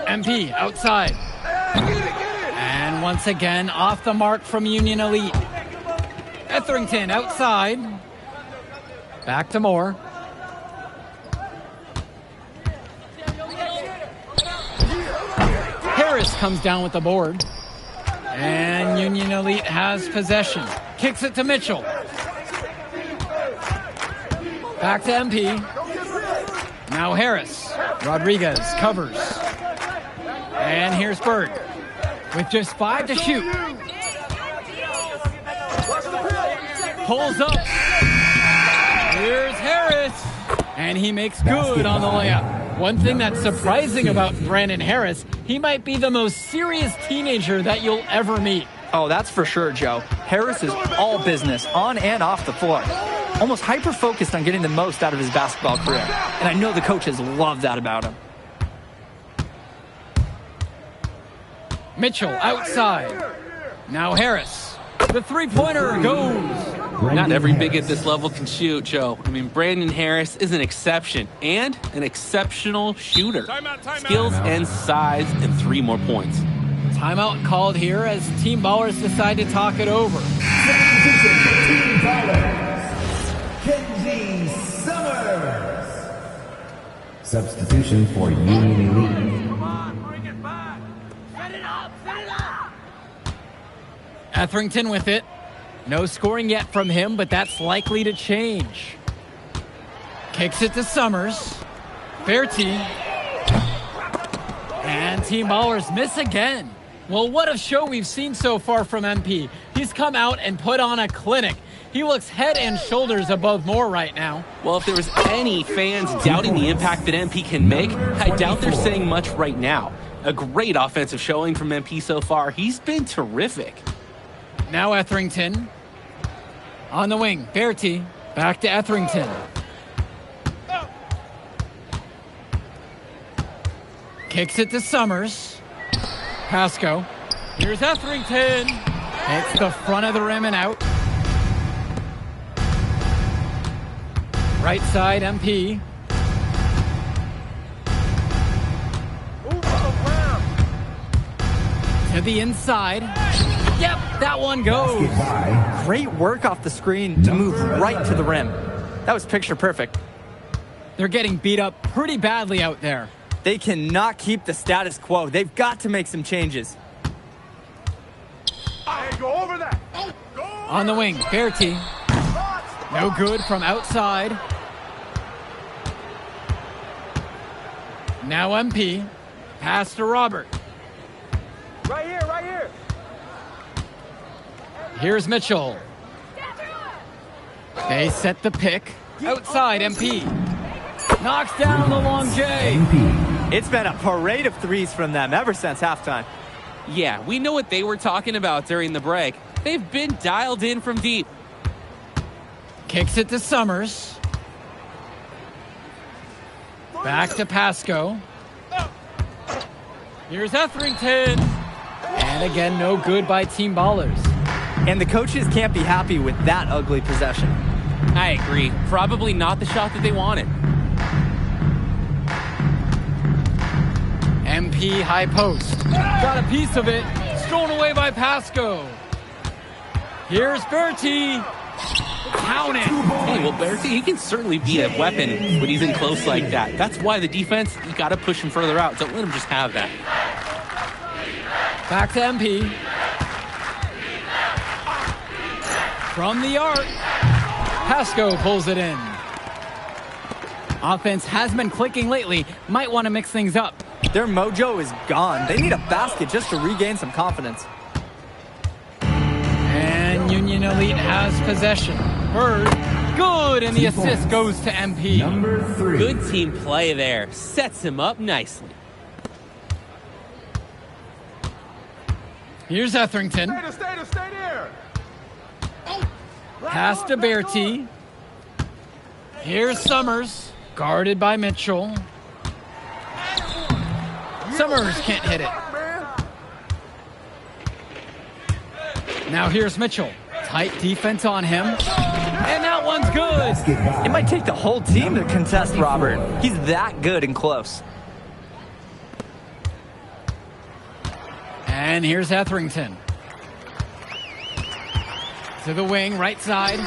MP outside. And once again, off the mark from Union Elite. Etherington outside. Back to Moore. Harris comes down with the board. And Union Elite has possession. Kicks it to Mitchell. Back to MP. Now Harris. Rodriguez covers. And here's Bird with just 5 to shoot. Pulls up. Here's Harris. And he makes good on the layup. One thing that's surprising about Brandon Harris, he might be the most serious teenager that you'll ever meet. Oh, that's for sure, Joe. Harris is all business, on and off the floor. Almost hyper-focused on getting the most out of his basketball career. And I know the coaches love that about him. Mitchell outside. Now Harris. The three-pointer goes. Not every big at this level can shoot, Joe. I mean, Brandon Harris is an exception and an exceptional shooter. Skills and size and 3 more points. Timeout called here as Team Ballers decide to talk it over. Kenji Summers. Substitution for Union Elite. Etherington with it. No scoring yet from him, but that's likely to change. Kicks it to Summers. Verity. And Team Ballers miss again. Well, what a show we've seen so far from MP. He's come out and put on a clinic. He looks head and shoulders above Moore right now. Well, if there was any fans doubting the impact that MP can make, I doubt they're saying much right now. A great offensive showing from MP so far. He's been terrific. Now Etherington. On the wing, Verity. Back to Etherington. Kicks it to Summers. Pasco. Here's Etherington. Hits the front of the rim and out. Right side, MP. To the inside. Yep, that one goes. Great work off the screen to move right to the rim. That was picture perfect. They're getting beat up pretty badly out there. They cannot keep the status quo. They've got to make some changes. Go over that. On the wing, Verity. No good from outside. Now MP. Pass to Robert. Right here, right here. Here's Mitchell. They set the pick. Outside, MP. Knocks down the long J. It's been a parade of threes from them ever since halftime. Yeah, we know what they were talking about during the break. They've been dialed in from deep. Kicks it to Summers. Back to Pasco. Here's Etherington. And again, no good by Team Ballers. And the coaches can't be happy with that ugly possession. I agree. Probably not the shot that they wanted. MP high post. Got a piece of it. Stolen away by Pasco. Here's Verity. Count it. Hey, well, Verity, he can certainly be a weapon when he's in close like that. That's why the defense, you got to push him further out. Don't let him just have that. Back to MP. From the arc. Pasco pulls it in. Offense has been clicking lately. Might want to mix things up. Their mojo is gone. They need a basket just to regain some confidence. And Union Elite has possession. Bird good, and the assist goes to MP. Number 3. Good team play there. Sets him up nicely. Here's Etherington. Stay there. Pass to Bertie. Here's Summers, guarded by Mitchell. Summers can't hit it. Now here's Mitchell. Tight defense on him. And that one's good. It might take the whole team to contest Robert. He's that good and close. And here's Etherington. To the wing, right side.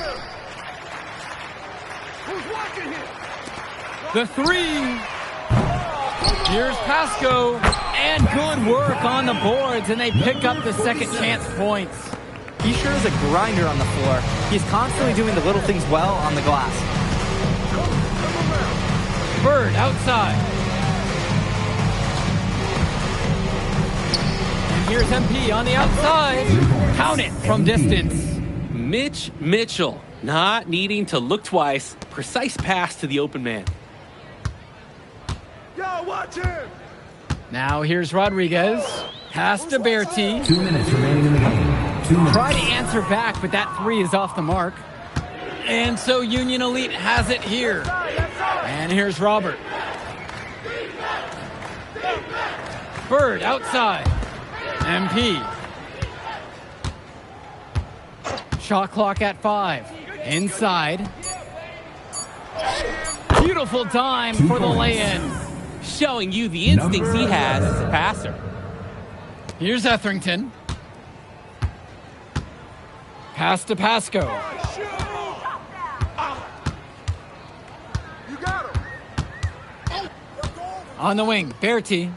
The three. Here's Pasco. And good work on the boards, and they pick up the second chance points. He sure is a grinder on the floor. He's constantly doing the little things well on the glass. Bird outside. And here's MP on the outside. Count it from distance. Mitch Mitchell, not needing to look twice. Precise pass to the open man. Yo, watch him. Now here's Rodriguez. Pass to Bertie. 2 minutes remaining in the game. 2 minutes. Try to answer back, but that three is off the mark. And so Union Elite has it here. And here's Robert. Bird outside. MP. Shot clock at 5. Inside. Beautiful time for the lay-in. Showing you the instincts he has as a passer. Here's Etherington. Pass to Pasco. On the wing, Bertie.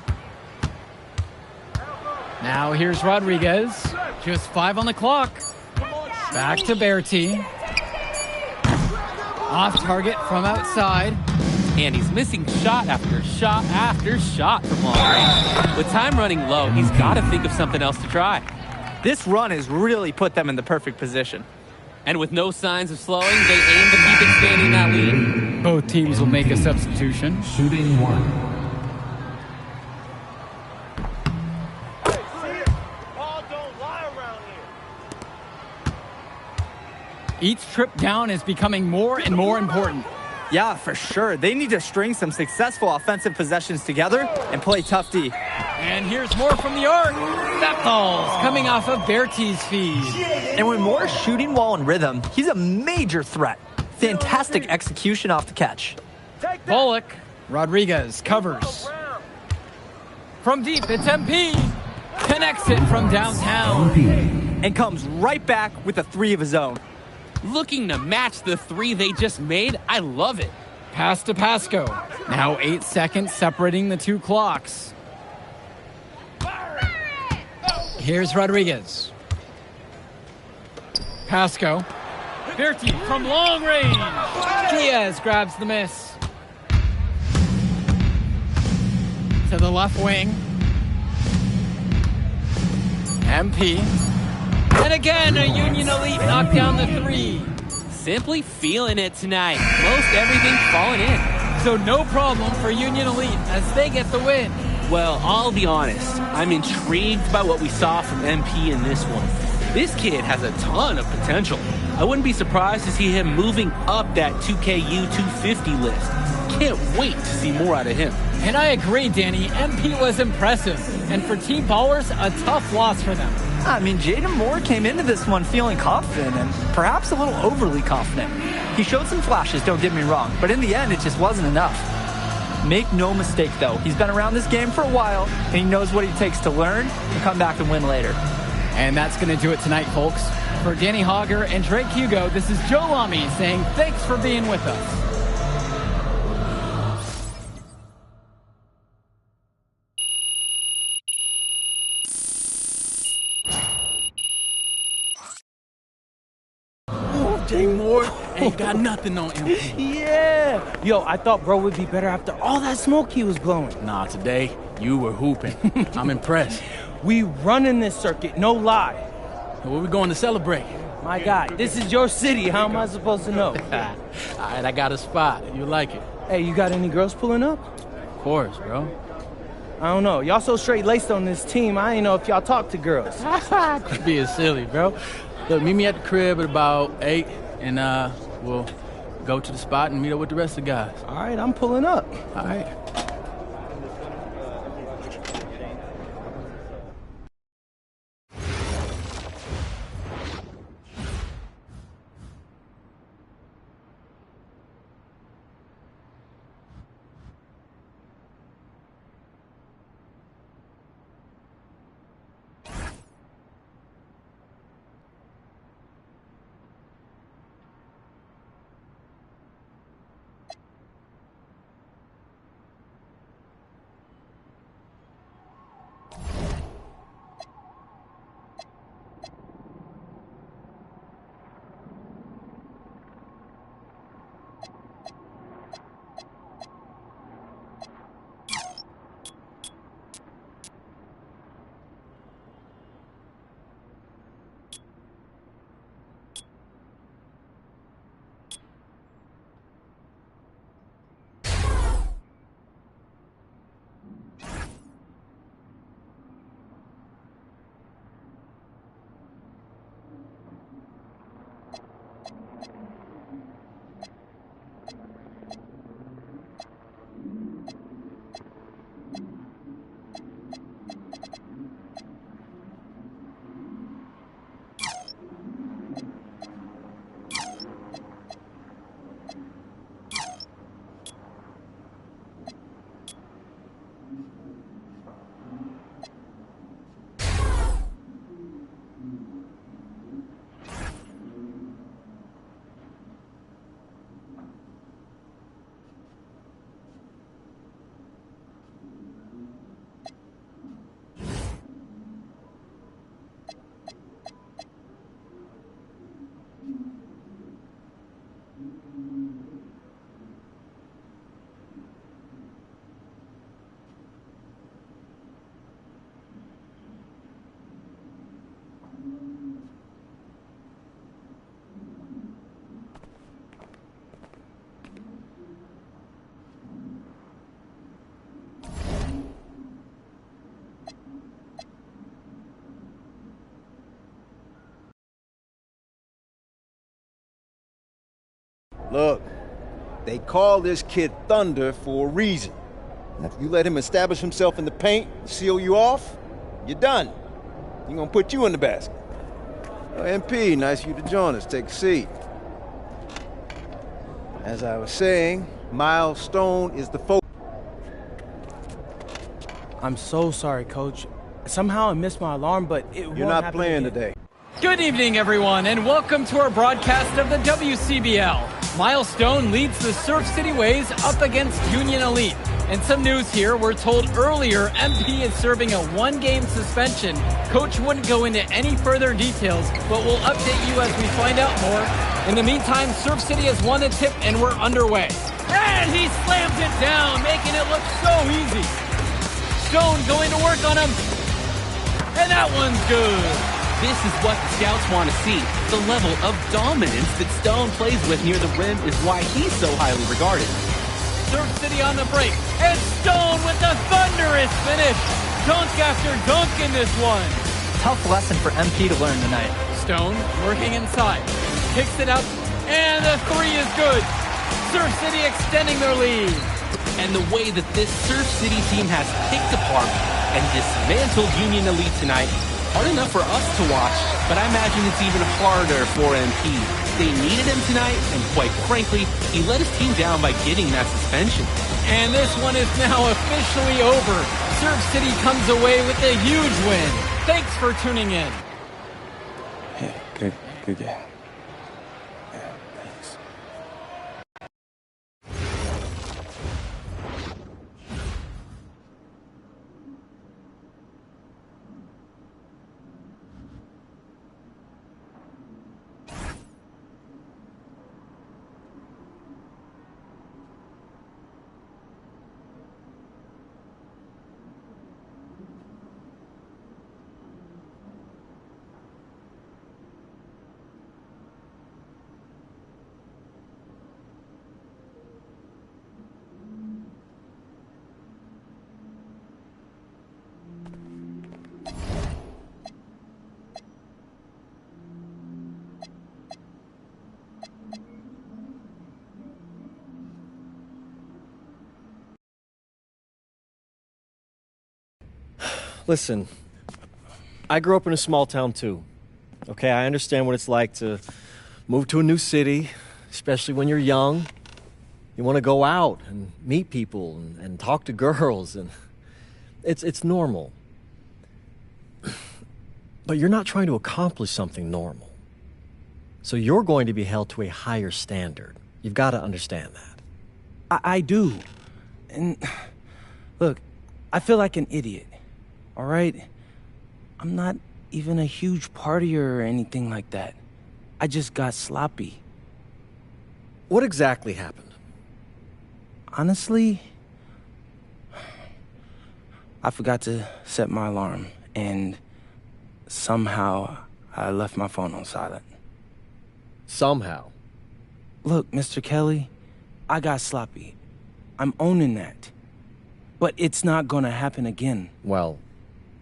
Now here's Rodriguez. Just 5 on the clock. Back to Bertie. Off target from outside. And he's missing shot after shot after shot from long range. With time running low, he's got to think of something else to try. This run has really put them in the perfect position. And with no signs of slowing, they aim to keep expanding that lead. Both teams will make a substitution. Shooting 1. Each trip down is becoming more and more important. Yeah, for sure. They need to string some successful offensive possessions together and play tough D. And here's more from the arc. That ball's coming off of Bertie's feed. And when Moore's shooting while in rhythm, he's a major threat. Fantastic execution off the catch. Bullock. Rodriguez covers. From deep, it's MP. Connects it from downtown. And comes right back with a 3 of his own. Looking to match the 3 they just made. I love it. Pass to Pasco. Now 8 seconds separating the 2 clocks. Here's Rodriguez. Pasco. Bertie from long range. Diaz grabs the miss. To the left wing. MP. And again, a Union Elite knocked down the 3. Simply feeling it tonight. Most everything falling in. So no problem for Union Elite as they get the win. Well, I'll be honest. I'm intrigued by what we saw from MP in this one. This kid has a ton of potential. I wouldn't be surprised to see him moving up that 2KU 250 list. Can't wait to see more out of him. And I agree, Danny. MP was impressive. And for Team Ballers, a tough loss for them. I mean, Jaden Moore came into this one feeling confident and perhaps a little overly confident. He showed some flashes, don't get me wrong, but in the end, it just wasn't enough. Make no mistake, though, he's been around this game for a while, and he knows what it takes to learn and come back and win later. And that's going to do it tonight, folks. For Danny Hogger and Drake Hugo, this is Joe Lamy saying thanks for being with us. Jay Moore ain't got nothing on him. Yeah. Yo, I thought bro would be better after all that smoke he was blowing. Nah, today, you were hooping. I'm impressed. We running this circuit, no lie. Where we going to celebrate? My guy, this is your city. How am I supposed to know? All right, I got a spot. You like it? Hey, you got any girls pulling up? Of course, bro. I don't know. Y'all so straight-laced on this team, I ain't know if y'all talk to girls. Quit being silly, bro. Look, meet me at the crib at about 8, and we'll go to the spot and meet up with the rest of the guys. All right, I'm pulling up. All right. Look, they call this kid Thunder for a reason. Now, if you let him establish himself in the paint, seal you off, you're done. He's gonna put you in the basket. Oh, MP, nice of you to join us. Take a seat. As I was saying, Miles Stone is the focus. I'm so sorry, Coach. Somehow I missed my alarm, but You're not playing today. Good evening, everyone, and welcome to our broadcast of the WCBL. Miles Stone leads the Surf City Waves up against Union Elite. And some news here, we're told earlier MP is serving a one-game suspension. Coach wouldn't go into any further details, but we'll update you as we find out more. In the meantime, Surf City has won the tip and we're underway. And he slams it down, making it look so easy. Stone going to work on him. And that one's good. This is what the scouts want to see. The level of dominance that Stone plays with near the rim is why he's so highly regarded. Surf City on the break, and Stone with the thunderous finish. Dunk after dunk in this one. Tough lesson for MP to learn tonight. Stone working inside, kicks it up, and the three is good. Surf City extending their lead. And the way that this Surf City team has picked apart and dismantled Union Elite tonight, hard enough for us to watch, but I imagine it's even harder for MP. They needed him tonight, and quite frankly, he let his team down by getting that suspension. And this one is now officially over. Surf City comes away with a huge win. Thanks for tuning in. Hey, good game. Listen, I grew up in a small town too. Okay, I understand what it's like to move to a new city, especially when you're young. You want to go out and meet people and talk to girls, and it's normal. But you're not trying to accomplish something normal. So you're going to be held to a higher standard. You've got to understand that. I do. And look, I feel like an idiot, all right? I'm not even a huge partier or anything like that. I just got sloppy. What exactly happened? Honestly, I forgot to set my alarm, and somehow I left my phone on silent. Somehow? Look, Mr. Kelly, I got sloppy. I'm owning that. But it's not gonna happen again. Well,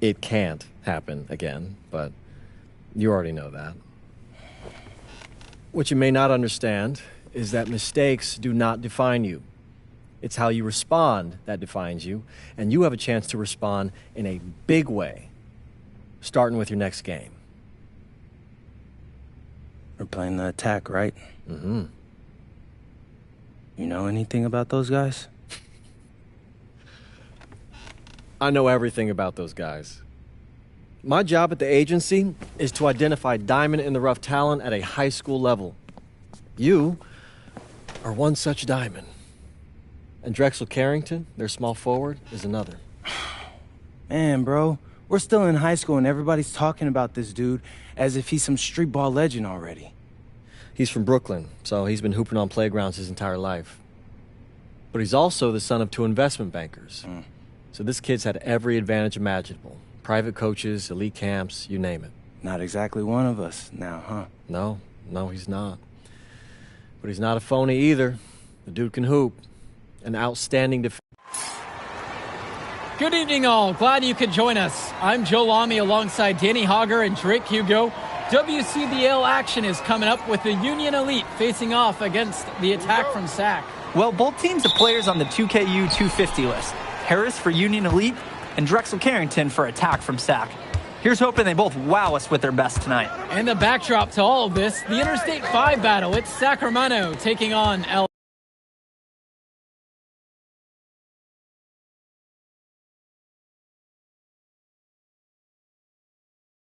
it can't happen again, but you already know that. What you may not understand is that mistakes do not define you. It's how you respond that defines you, and you have a chance to respond in a big way, starting with your next game. We're playing the Attack, right? Mm-hmm. You know anything about those guys? I know everything about those guys. My job at the agency is to identify diamond-in-the-rough talent at a high school level. You are one such diamond. And Drexel Carrington, their small forward, is another. Man, bro, we're still in high school and everybody's talking about this dude as if he's some street ball legend already. He's from Brooklyn, so he's been hooping on playgrounds his entire life. But he's also the son of 2 investment bankers. So this kid's had every advantage imaginable. Private coaches, elite camps, you name it. Not exactly one of us now, huh? No, he's not. But he's not a phony either. The dude can hoop. An outstanding defense. Good evening, all. Glad you could join us. I'm Joe Lamy alongside Danny Hogger and Drake Hugo. WCBL action is coming up with the Union Elite facing off against the Attack from SAC. Well, both teams have players on the 2KU 250 list. Harris for Union Elite and Drexel Carrington for Attack from SAC. Here's hoping they both wow us with their best tonight. And the backdrop to all of this, the Interstate 5 battle. It's Sacramento taking on LA.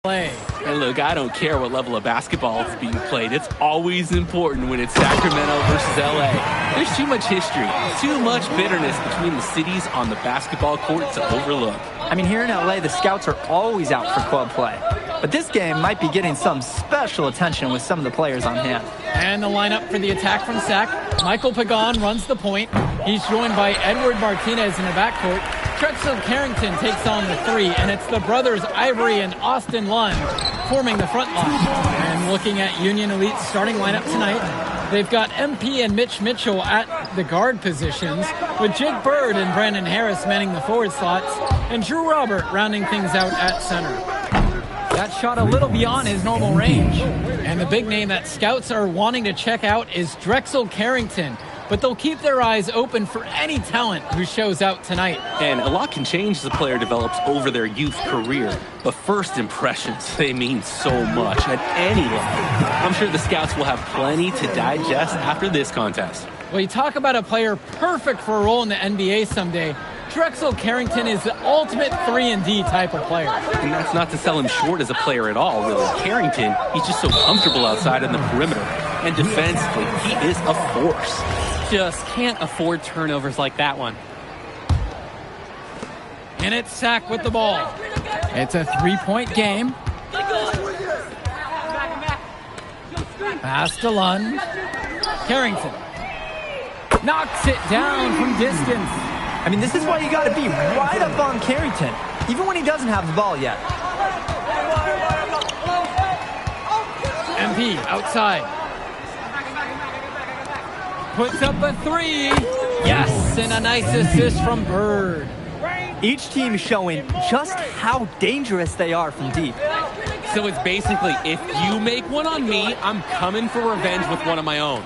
And look, I don't care what level of basketball is being played. It's always important when it's Sacramento versus LA. There's too much history, too much bitterness between the cities on the basketball court to overlook. I mean, here in LA, the scouts are always out for club play. But this game might be getting some special attention with some of the players on hand. And the lineup for the Attack from SAC. Michael Pagan runs the point. He's joined by Edward Martinez in the backcourt. Drexel Carrington takes on the 3, and it's the brothers Ivory and Austin Lund forming the front line. And looking at Union Elite's starting lineup tonight, they've got MP and Mitch Mitchell at the guard positions, with Jake Bird and Brandon Harris manning the forward slots, and Drew Robert rounding things out at center. That shot a little beyond his normal range. And the big name that scouts are wanting to check out is Drexel Carrington, but they'll keep their eyes open for any talent who shows out tonight. And a lot can change as a player develops over their youth career, but first impressions, they mean so much at any level. I'm sure the scouts will have plenty to digest after this contest. Well, you talk about a player perfect for a role in the NBA someday. Drexel Carrington is the ultimate 3-and-D type of player. And that's not to sell him short as a player at all, really. Carrington, he's just so comfortable outside in the perimeter. And defensively, he is a force. Just can't afford turnovers like that one. And it's SAC with the ball. It's a 3-point game. Pass to Lund. Carrington knocks it down from distance. I mean, this is why you got to be right up on Carrington, even when he doesn't have the ball yet. MP outside. Puts up a 3. Yes, and a nice assist from Bird. Each team is showing just how dangerous they are from deep. So it's basically, if you make one on me, I'm coming for revenge with one of my own.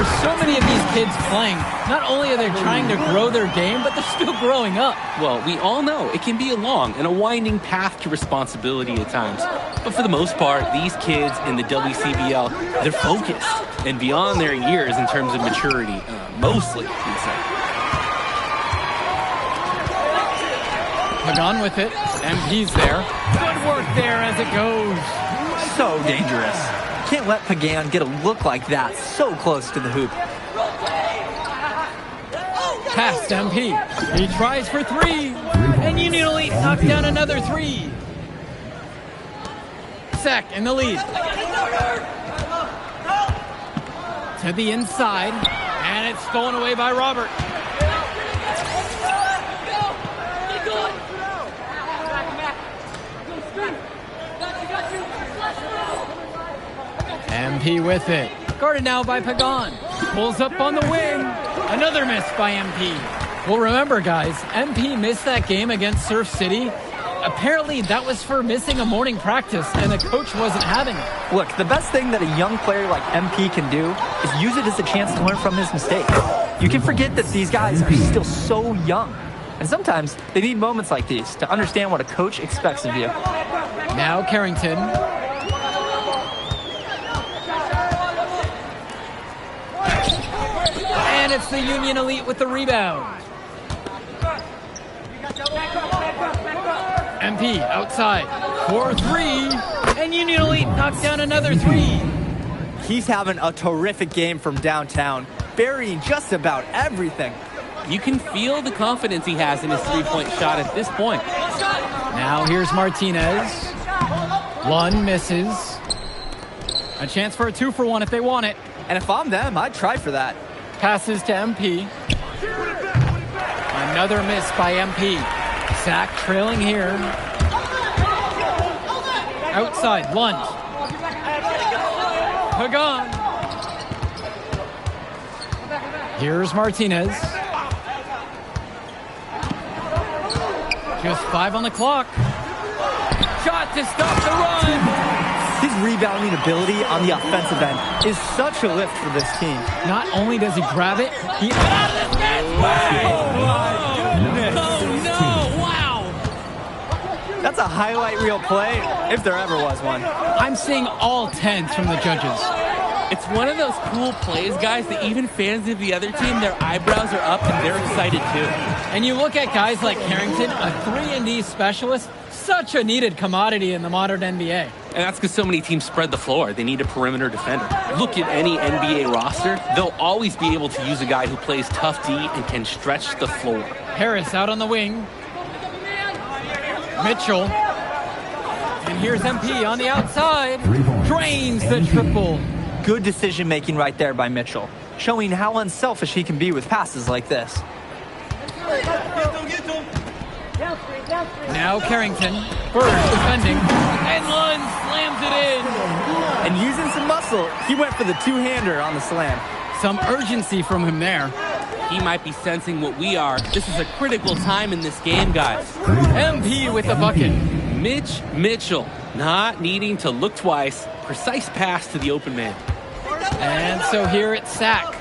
There's so many of these kids playing. Not only are they trying to grow their game, but they're still growing up. Well, we all know it can be a long and a winding path to responsibility at times. But for the most part, these kids in the WCBL, they're focused and beyond their years in terms of maturity, mostly, you'd say. Pagan with it. MP's there. Good work there as it goes. So dangerous. Can't let Pagan get a look like that so close to the hoop. Past MP. He tries for three. And Union Elite knocks down another three. Sack in the lead. To the inside. And it's stolen away by Robert. MP with it. Guarded now by Pagan. Pulls up on the wing. Another miss by MP. Well, remember, guys, MP missed that game against Surf City. Apparently, that was for missing a morning practice, and the coach wasn't having it. Look, the best thing that a young player like MP can do is use it as a chance to learn from his mistakes. You can forget that these guys are still so young. And sometimes they need moments like these to understand what a coach expects of you. Now Carrington. And it's the Union Elite with the rebound. MP outside for three. And Union Elite knocks down another three. He's having a terrific game from downtown, burying just about everything. You can feel the confidence he has in his three-point shot at this point. Now here's Martinez. One misses. A chance for a 2-for-1 if they want it. And if I'm them, I'd try for that. Passes to MP. Another miss by MP. Sack trailing here. Outside, Lund. Pagan. Here's Martinez. Just 5 on the clock. Shot to stop the run. His rebounding ability on the offensive end is such a lift for this team. Not only does he grab it, he... Oh, no, wow. That's a highlight reel play, if there ever was one. I'm seeing all 10s from the judges. It's one of those cool plays, guys, that even fans of the other team, their eyebrows are up and they're excited too. And you look at guys like Carrington, a 3-and-D specialist, such a needed commodity in the modern NBA. And that's because so many teams spread the floor. They need a perimeter defender. Look at any NBA roster. They'll always be able to use a guy who plays tough D and can stretch the floor. Harris out on the wing. Mitchell. And here's MP on the outside. Drains the triple. Good decision-making right there by Mitchell, showing how unselfish he can be with passes like this. Now Carrington, Bird defending, and Lund slams it in. And using some muscle, he went for the two-hander on the slam. Some urgency from him there. He might be sensing what we are. This is a critical time in this game, guys. MP with the bucket. Mitch Mitchell, not needing to look twice. Precise pass to the open man. And so here it's Sack,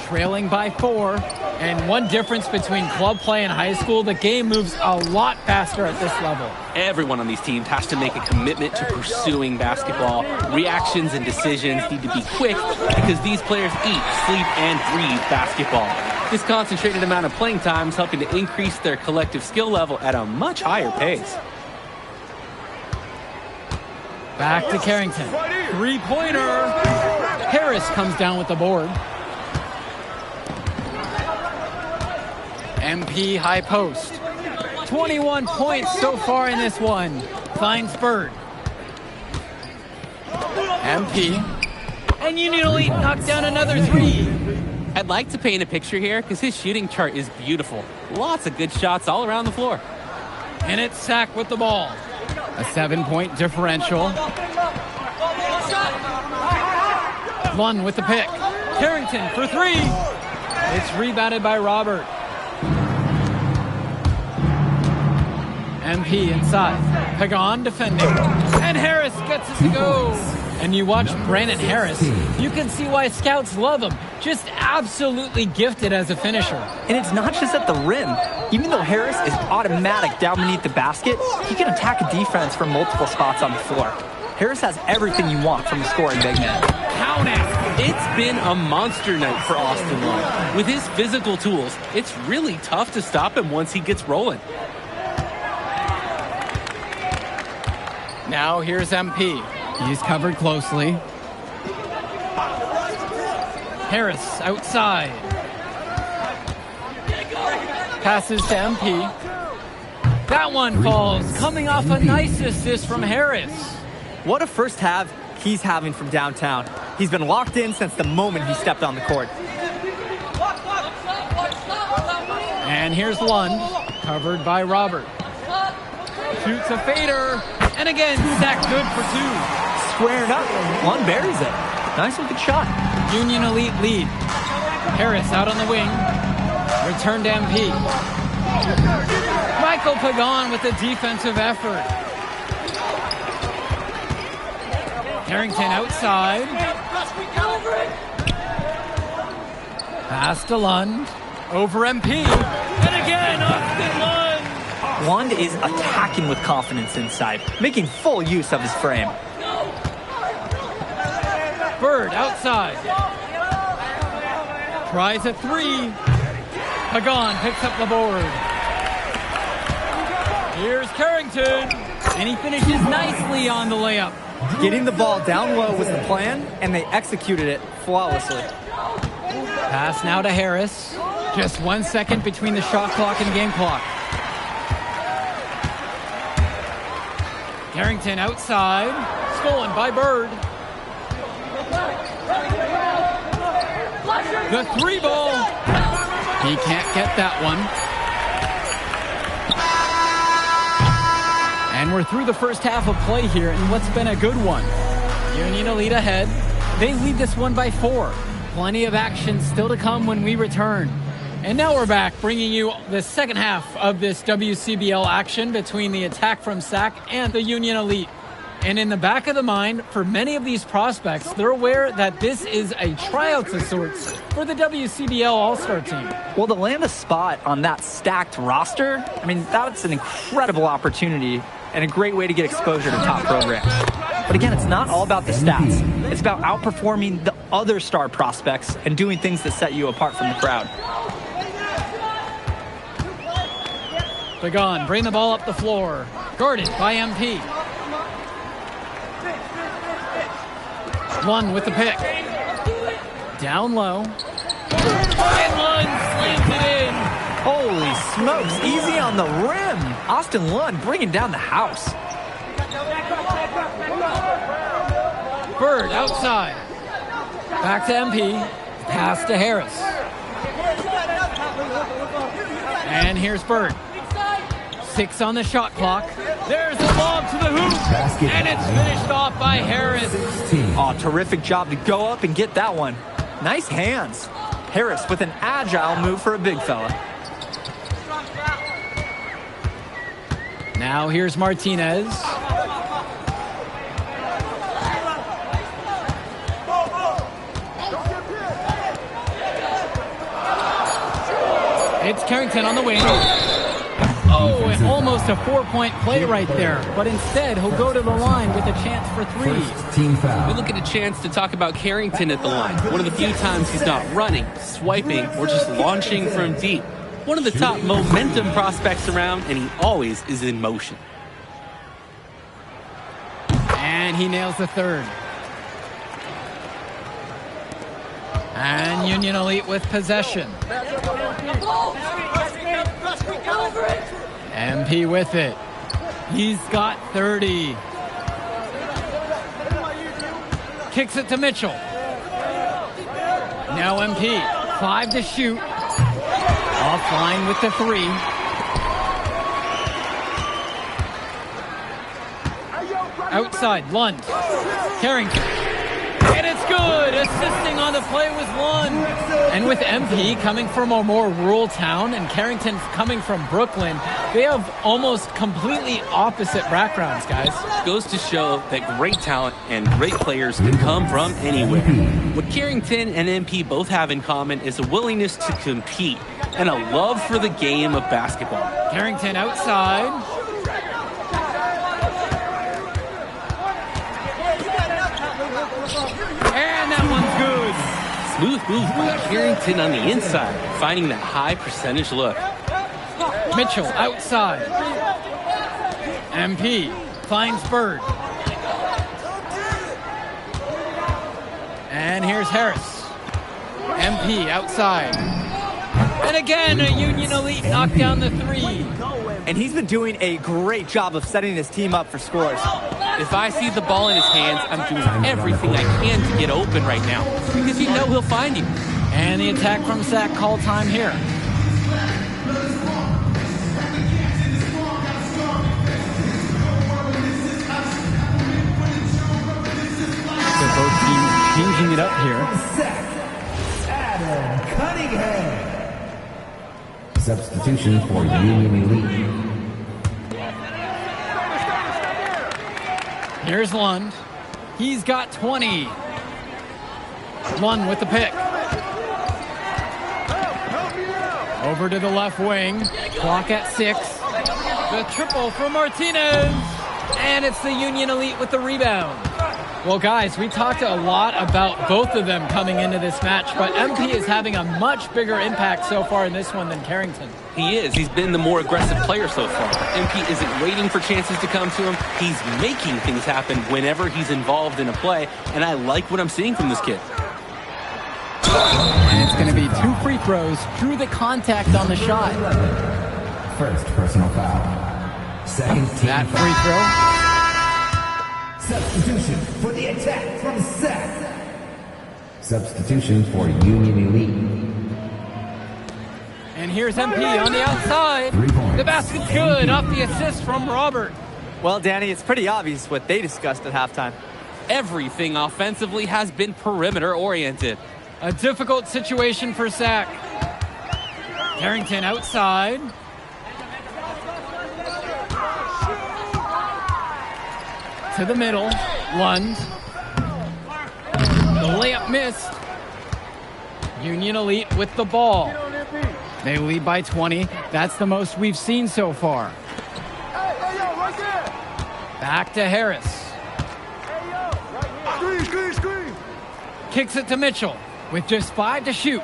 trailing by 4. And one difference between club play and high school, the game moves a lot faster at this level. Everyone on these teams has to make a commitment to pursuing basketball. Reactions and decisions need to be quick because these players eat, sleep, and breathe basketball. This concentrated amount of playing time is helping to increase their collective skill level at a much higher pace. Back to Carrington. Three-pointer. Harris comes down with the board. MP high post. 21 points so far in this one. Finds Bird. MP. And Union Elite knocks down another 3. I'd like to paint a picture here because his shooting chart is beautiful. Lots of good shots all around the floor. And it's Sack with the ball. A 7-point differential. Lund with the pick. Carrington for 3. It's rebounded by Robert. MP inside. Pagan defending. And Harris gets it to go. And you watch Brandon Harris, you can see why scouts love him. Just absolutely gifted as a finisher. And it's not just at the rim. Even though Harris is automatic down beneath the basket, he can attack a defense from multiple spots on the floor. Harris has everything you want from a scoring big man. Count it! It's been a monster night for Austin Lund. With his physical tools, it's really tough to stop him once he gets rolling. Now here's MP. He's covered closely. Harris outside. Passes to MP. That one falls, coming off a nice assist from Harris. What a first half he's having from downtown. He's been locked in since the moment he stepped on the court. And here's Lund, covered by Robert. Shoots a fader, and again, stacked good for two. Squared up, Lund buries it. Nice looking shot. Union Elite lead. Harris out on the wing. Return to MP. Michael Pagan with a defensive effort. Carrington outside. Pass to Lund. Over MP. And again, Austin Lund. Lund is attacking with confidence inside, making full use of his frame. Bird outside. Tries a three. Pagan picks up the board. Here's Carrington. And he finishes nicely on the layup. Getting the ball down low was the plan, and they executed it flawlessly. Pass now to Harris. Just 1 second between the shot clock and game clock. Carrington outside. Stolen by Bird. The three ball. He can't get that one. And we're through the first half of play here in what's been a good one. Union Elite ahead. They lead this one by 4. Plenty of action still to come when we return. And now we're back, bringing you the second half of this WCBL action between the attack from SAC and the Union Elite. And in the back of the mind, for many of these prospects, they're aware that this is a tryout of sorts for the WCBL All-Star team. Well, to land a spot on that stacked roster, I mean, that's an incredible opportunity and a great way to get exposure to top programs. But again, it's not all about the stats. It's about outperforming the other star prospects and doing things that set you apart from the crowd. Pagan, bring the ball up the floor. Guarded by MP. Lund with the pick. Down low. And Lund slams it in. Holy smokes, easy on the rim. Austin Lund bringing down the house. Bird outside. Back to MP. Pass to Harris. And here's Bird. 6 on the shot clock. There's the lob to the hoop. And it's finished off by Harris. Oh, terrific job to go up and get that one. Nice hands. Harris with an agile move for a big fella. Now here's Martinez. It's Carrington on the wing. Oh, almost a 4-point play right there. But instead, he'll go to the line with a chance for 3. We look at a chance to talk about Carrington at the line. One of the few times he's not running, swiping, or just launching from deep. One of the top momentum prospects around, and he always is in motion. And he nails the third. And Union Elite with possession. MP with it. He's got 30. Kicks it to Mitchell. Now MP. 5 to shoot. Offline with the 3. Outside, Lund. Carrington. And it's good. Assisting on the play was Lund. And with MP coming from a more rural town and Carrington coming from Brooklyn, They have almost completely opposite backgrounds, guys. Goes to show that great talent and great players can come from anywhere. What Carrington and MP both have in common is a willingness to compete and a love for the game of basketball. Carrington outside. And that one's good. Smooth move by Carrington on the inside, finding that high percentage look. Mitchell outside. MP finds Bird. And here's Harris. MP outside. And again, a Union Elite knocked down the three. And he's been doing a great job of setting his team up for scores. If I see the ball in his hands, I'm doing everything I can to get open right now, because you know he'll find you. And the attack from Sac call time here. So both teams changing it up here. Adam Cunningham. Substitution for Union Elite. Here's Lund. He's got 20. Lund with the pick. Over to the left wing. Clock at 6. The triple from Martinez. And it's the Union Elite with the rebound. Well, guys, we talked a lot about both of them coming into this match, but MP is having a much bigger impact so far in this one than Carrington. He is. He's been the more aggressive player so far. MP isn't waiting for chances to come to him. He's making things happen whenever he's involved in a play, and I like what I'm seeing from this kid. And it's going to be 2 free throws through the contact on the shot. First personal foul. Second team that free throw. Substitution for the attack from Sac. Substitution for Union Elite. And here's MP on the outside. The basket's good off the assist from Robert. Well, Danny, it's pretty obvious what they discussed at halftime. Everything offensively has been perimeter oriented. A difficult situation for Sac. Carrington outside. To the middle. Lund. The layup missed. Union Elite with the ball. They lead by 20. That's the most we've seen so far. Back to Harris. Kicks it to Mitchell with just 5 to shoot.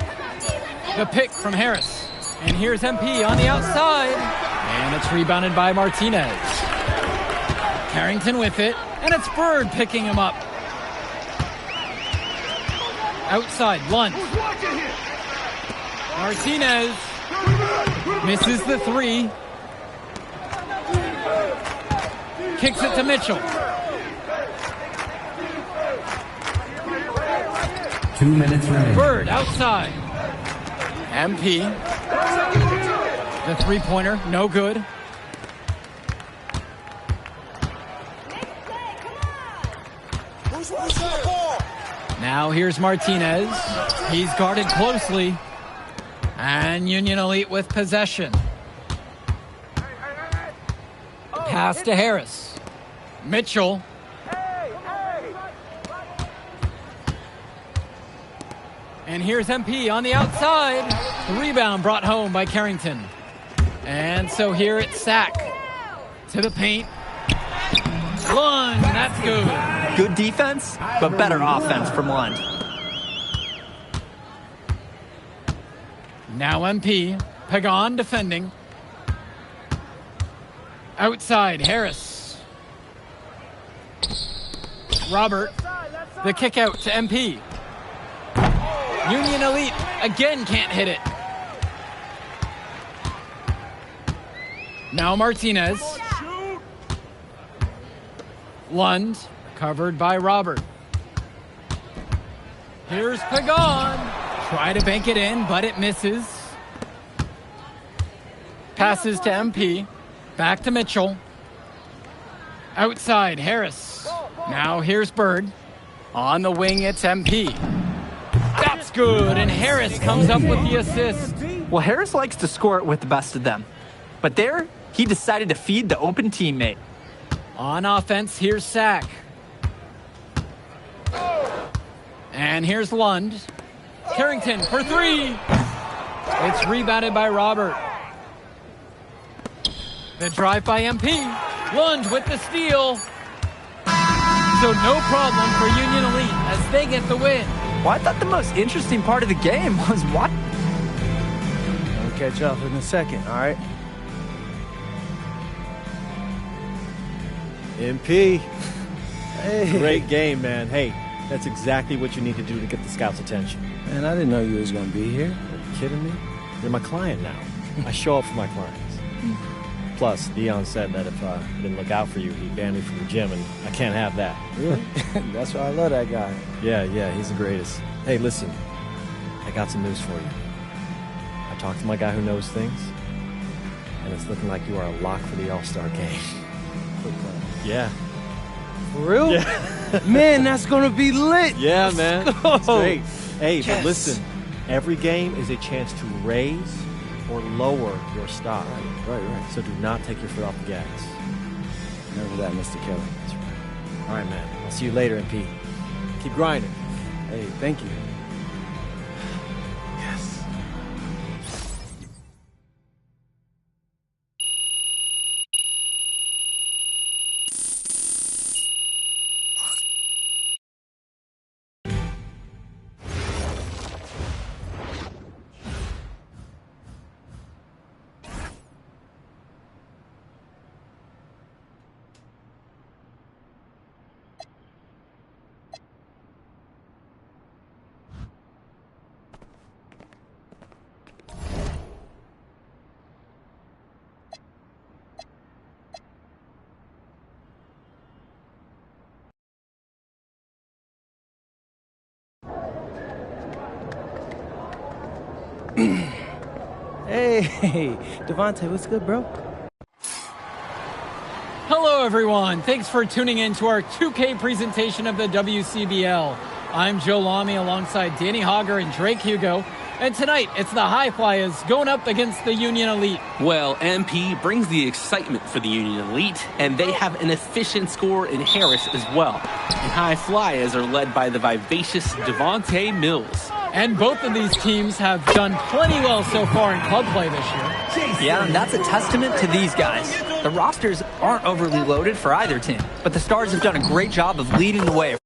The pick from Harris. And here's MP on the outside. And it's rebounded by Martinez. Carrington with it. And it's Bird picking him up. Outside, Lund. Martinez misses the 3. Kicks it to Mitchell. 2 minutes remaining. Bird outside. MP. The 3-pointer, no good. Now here's Martinez. He's guarded closely. And Union Elite with possession. Pass to Harris. Mitchell. And here's MP on the outside. The rebound brought home by Carrington. And so here it's Sac. To the paint. Lund, that's good. Good defense, but better offense from Lund. Now MP. Pagan defending. Outside, Harris. Robert. The kick out to MP. Union Elite again can't hit it. Now Martinez. Lund, covered by Robert. Here's Pagan. Try to bank it in, but it misses. Passes to MP. Back to Mitchell. Outside, Harris. Now here's Bird. On the wing, it's MP. That's good, and Harris comes up with the assist. Well, Harris likes to score it with the best of them. But there, He decided to feed the open teammate. On offense, here's Sack. And here's Lund. Carrington for three. It's rebounded by Robert. The drive by MP. Lund with the steal. So no problem for Union Elite as they get the win. Well, I thought the most interesting part of the game was what? I'll catch up in a second, all right? MP. Hey. Great game, man. Hey, that's exactly what you need to do to get the scouts' attention. Man, I didn't know you was going to be here. Are you kidding me? You're my client now. I show up for my clients. Plus, Dion said that if I didn't look out for you, he'd ban me from the gym, and I can't have that. Really? That's why I love that guy. Yeah, he's the greatest. Hey, listen, I got some news for you. I talked to my guy who knows things, and it's looking like you are a lock for the All-Star game. Yeah. For real? Yeah. Man, that's going to be lit. Yeah, man. It's great. Hey, Yes. but listen, every game is a chance to raise or lower your stock. Right. So do not take your foot off the gas. Remember that, Mr. Kelly. That's right. All right, man. I'll see you later, MP. Keep grinding. Hey, thank you. Yes. Hey, Devontae, what's good, bro? Hello, everyone. Thanks for tuning in to our 2K presentation of the WCBL. I'm Joe Lamy alongside Danny Hogger and Drake Hugo. And tonight, it's the High Flyers going up against the Union Elite. Well, MP brings the excitement for the Union Elite, and they have an efficient scorer in Harris as well. And High Flyers are led by the vivacious Devontae Mills. And both of these teams have done plenty well so far in club play this year. Yeah, and that's a testament to these guys. The rosters aren't overly loaded for either team, but the Stars have done a great job of leading the way.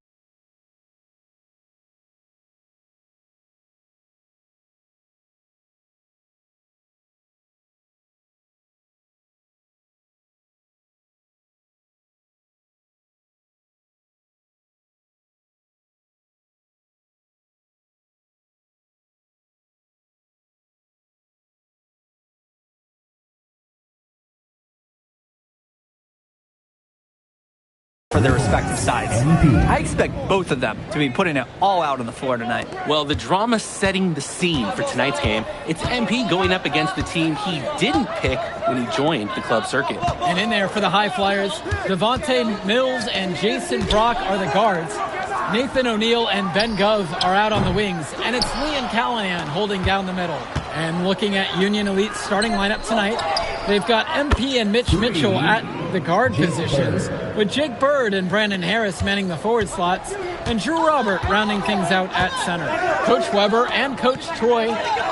For their respective sides. I expect both of them to be putting it all out on the floor tonight. Well, the drama setting the scene for tonight's game. It's MP going up against the team he didn't pick when he joined the club circuit. And in there for the High Flyers, Devontae Mills and Jason Brock are the guards. Nathan O'Neill and Ben Gove are out on the wings, and it's Liam Callahan holding down the middle. And looking at Union Elite's starting lineup tonight, they've got MP and Mitch Mitchell at the guard positions, with Jake Bird and Brandon Harris manning the forward slots, and Drew Robert rounding things out at center. Coach Weber and Coach Troy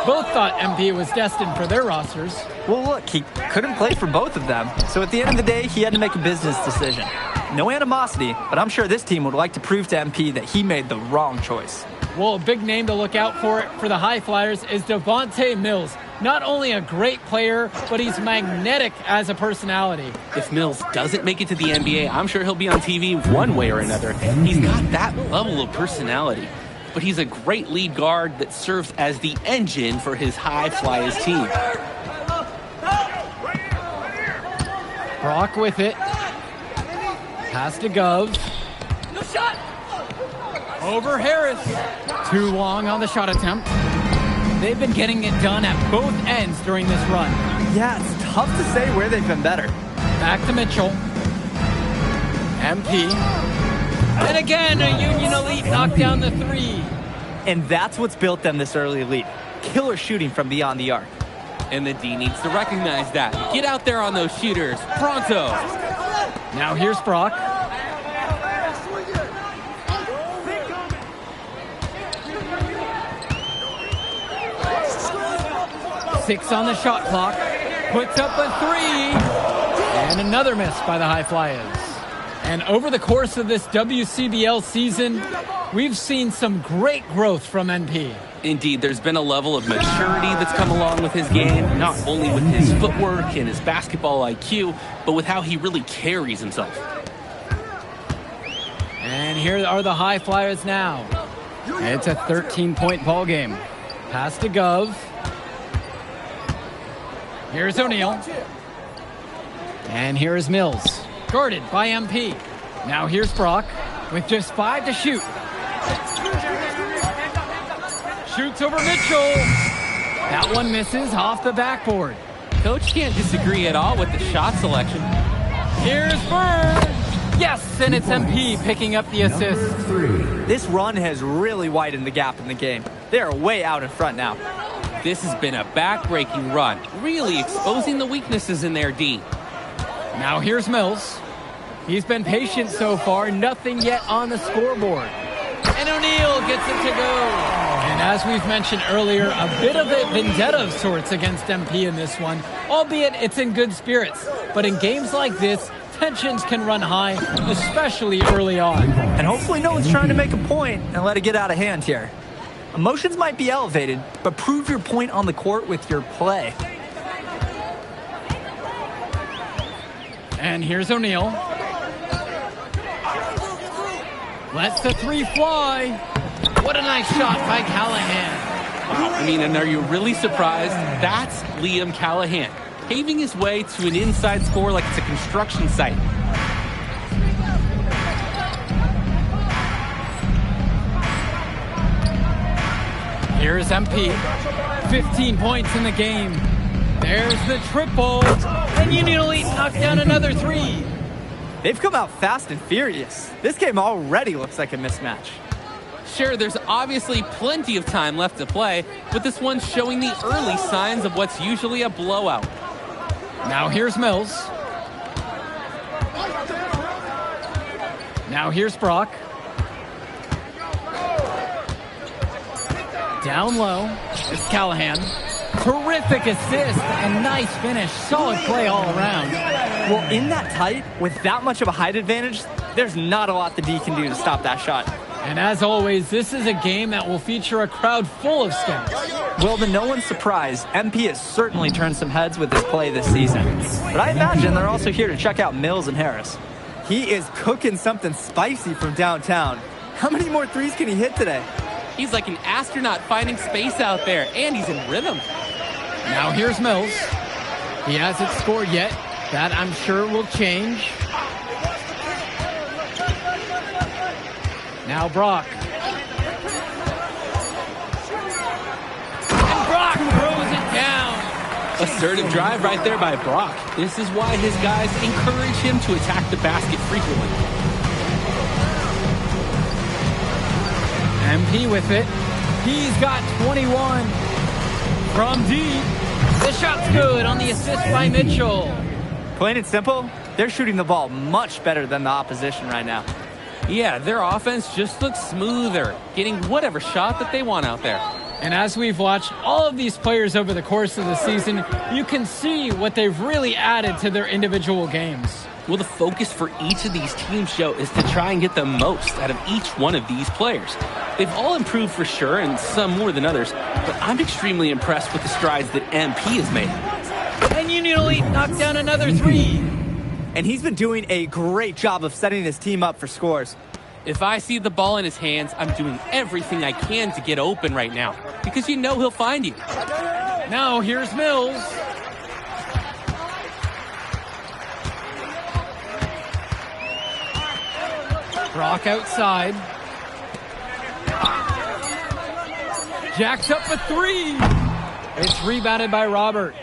both thought MP was destined for their rosters. Well, look, he couldn't play for both of them, so at the end of the day, he had to make a business decision. No animosity, but I'm sure this team would like to prove to MP that he made the wrong choice. Well, a big name to look out for the High Flyers is Devontae Mills. Not only a great player, but he's magnetic as a personality. If Mills doesn't make it to the NBA, I'm sure he'll be on TV one way or another. He's got that level of personality. But he's a great lead guard that serves as the engine for his High Flyers team. Brock with it. Pass to Gove. No shot! Over Harris. Too long on the shot attempt. They've been getting it done at both ends during this run. Yeah, it's tough to say where they've been better. Back to Mitchell. MP. And again, a Union Elite knocked down the three. And that's what's built them this early lead. Killer shooting from beyond the arc. And the D needs to recognize that. Get out there on those shooters. Pronto. Now here's Brock. Six on the shot clock. Puts up a three. And another miss by the High Flyers. And over the course of this WCBL season, we've seen some great growth from NP. Indeed, there's been a level of maturity that's come along with his game, not only with his footwork and his basketball IQ, but with how he really carries himself. And here are the High Flyers now. It's a 13-point ball game. Pass to Gov. Here's O'Neal. And here is Mills. Guarded by MP. Now here's Brock with just 5 to shoot. Shoots over Mitchell. That one misses off the backboard. Coach can't disagree at all with the shot selection. Here's Bird. Yes, and it's MP picking up the assist. This run has really widened the gap in the game. They are way out in front now. This has been a back-breaking run, really exposing the weaknesses in their D. Now here's Mills. He's been patient so far, nothing yet on the scoreboard. And O'Neal gets it to go. And as we've mentioned earlier, a bit of a vendetta of sorts against MP in this one, albeit it's in good spirits. But in games like this, tensions can run high, especially early on. And hopefully no one's trying to make a point and let it get out of hand here. Emotions might be elevated, but prove your point on the court with your play. And here's O'Neal. Lets the three fly. What a nice shot by Callahan. I mean, and are you really surprised? That's Liam Callahan, paving his way to an inside score like it's a construction site. Here's MP. 15 points in the game. There's the triple. And Union Elite knocked down another three. They've come out fast and furious. This game already looks like a mismatch. Sure, there's obviously plenty of time left to play, but this one's showing the early signs of what's usually a blowout. Now here's Mills. Now here's Brock. Down low, it's Callahan. Terrific assist and nice finish. Solid play all around. Well, in that tight, with that much of a height advantage, there's not a lot the D can do to stop that shot. And as always, this is a game that will feature a crowd full of scouts. Well, to no one's surprise, MP has certainly turned some heads with his play this season. But I imagine they're also here to check out Mills and Harris. He is cooking something spicy from downtown. How many more threes can he hit today? He's like an astronaut finding space out there, and he's in rhythm. Now here's Mills. He hasn't scored yet. That, I'm sure, will change. Now Brock. And Brock throws it down. Assertive drive right there by Brock. This is why his guys encourage him to attack the basket frequently. MP with it. He's got 21. From deep. The shot's good on the assist by Mitchell. Plain and simple, they're shooting the ball much better than the opposition right now. Yeah, their offense just looks smoother, getting whatever shot that they want out there. And as we've watched all of these players over the course of the season, you can see what they've really added to their individual games. Well, the focus for each of these teams, Joe, is to try and get the most out of each one of these players. They've all improved for sure, and some more than others, but I'm extremely impressed with the strides that MP has made. And Union Elite knocked down another three. And he's been doing a great job of setting his team up for scores. If I see the ball in his hands, I'm doing everything I can to get open right now, because you know he'll find you. Now here's Mills. Brock outside. Jacks up a three. It's rebounded by Robert.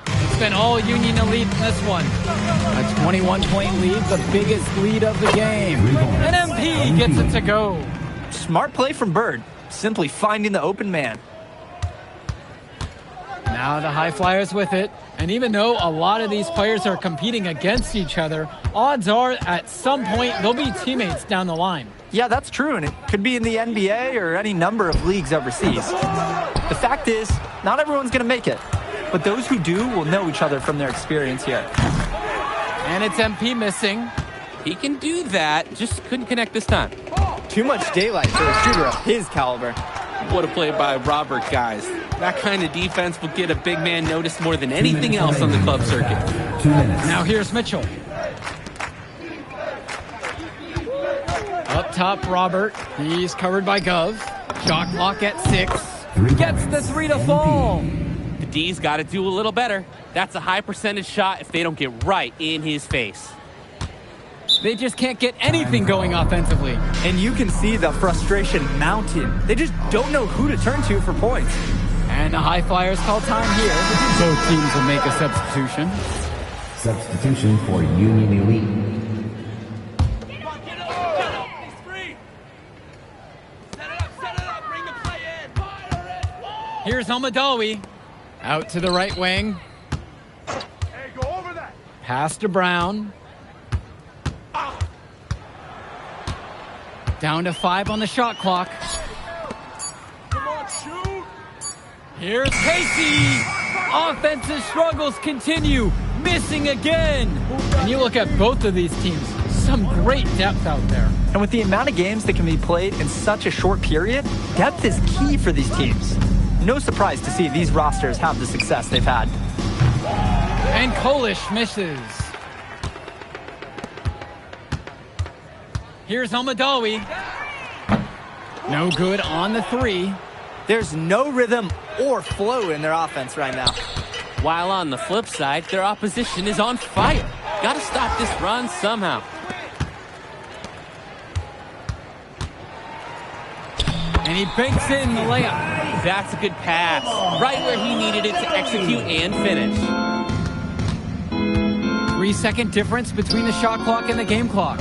It's been all Union Elite in this one. A 21-point lead, the biggest lead of the game. And MP gets it to go. Smart play from Bird, simply finding the open man. Now the High Flyers with it. And even though a lot of these players are competing against each other, odds are at some point they'll be teammates down the line. Yeah, that's true, and it could be in the NBA or any number of leagues overseas. The fact is, not everyone's going to make it, but those who do will know each other from their experience here. And it's MP missing. He can do that, just couldn't connect this time. Too much daylight for a shooter of his caliber. What a play by Robert, guys. That kind of defense will get a big man noticed more than anything else on the club circuit. 2 minutes. Now here's Mitchell. Up top, Robert. He's covered by Gov. Shot clock at 6. Gets the 3 to fall. The D's got to do a little better. That's a high percentage shot if they don't get right in his face. They just can't get anything going offensively. And you can see the frustration mounting. They just don't know who to turn to for points. And the High Flyers call time here. Both teams will make a substitution. Substitution for Union Elite. Here's Almadawi. Out to the right wing. Pass to Brown. Down to 5 on the shot clock. Come on, shoot! Here's Casey. Offensive struggles continue. Missing again. And you look at both of these teams. Some great depth out there. And with the amount of games that can be played in such a short period, depth is key for these teams. No surprise to see these rosters have the success they've had. And Kolish misses. Here's Almadawi. No good on the 3. There's no rhythm or flow in their offense right now. While on the flip side, their opposition is on fire. Got to stop this run somehow. And he banks in the layup. That's a good pass. Right where he needed it to execute and finish. 3-second difference between the shot clock and the game clock.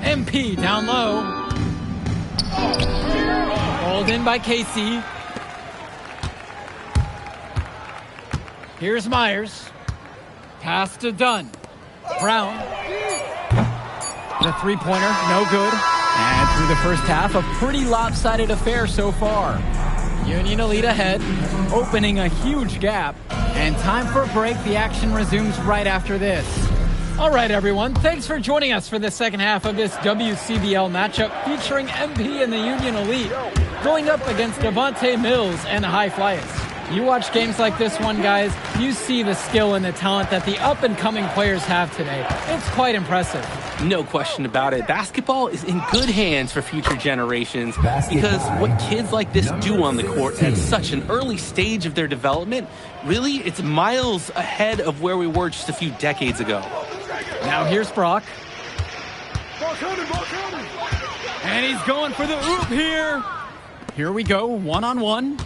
MP down low. Rolled in by Casey. Here's Myers. Pass to Dunn. Brown. The three-pointer, no good. And through the first half, a pretty lopsided affair so far. Union Elite ahead, opening a huge gap. And time for a break. The action resumes right after this. All right, everyone. Thanks for joining us for the second half of this WCBL matchup featuring MP and the Union Elite going up against Devontae Mills and the High Flyers. You watch games like this one, guys, you see the skill and the talent that the up-and-coming players have today. It's quite impressive. No question about it. Basketball is in good hands for future generations because what kids like this do on the court at such an early stage of their development, really, it's miles ahead of where we were just a few decades ago. Now here's Brock. And he's going for the oop here. Here we go, one-on-one.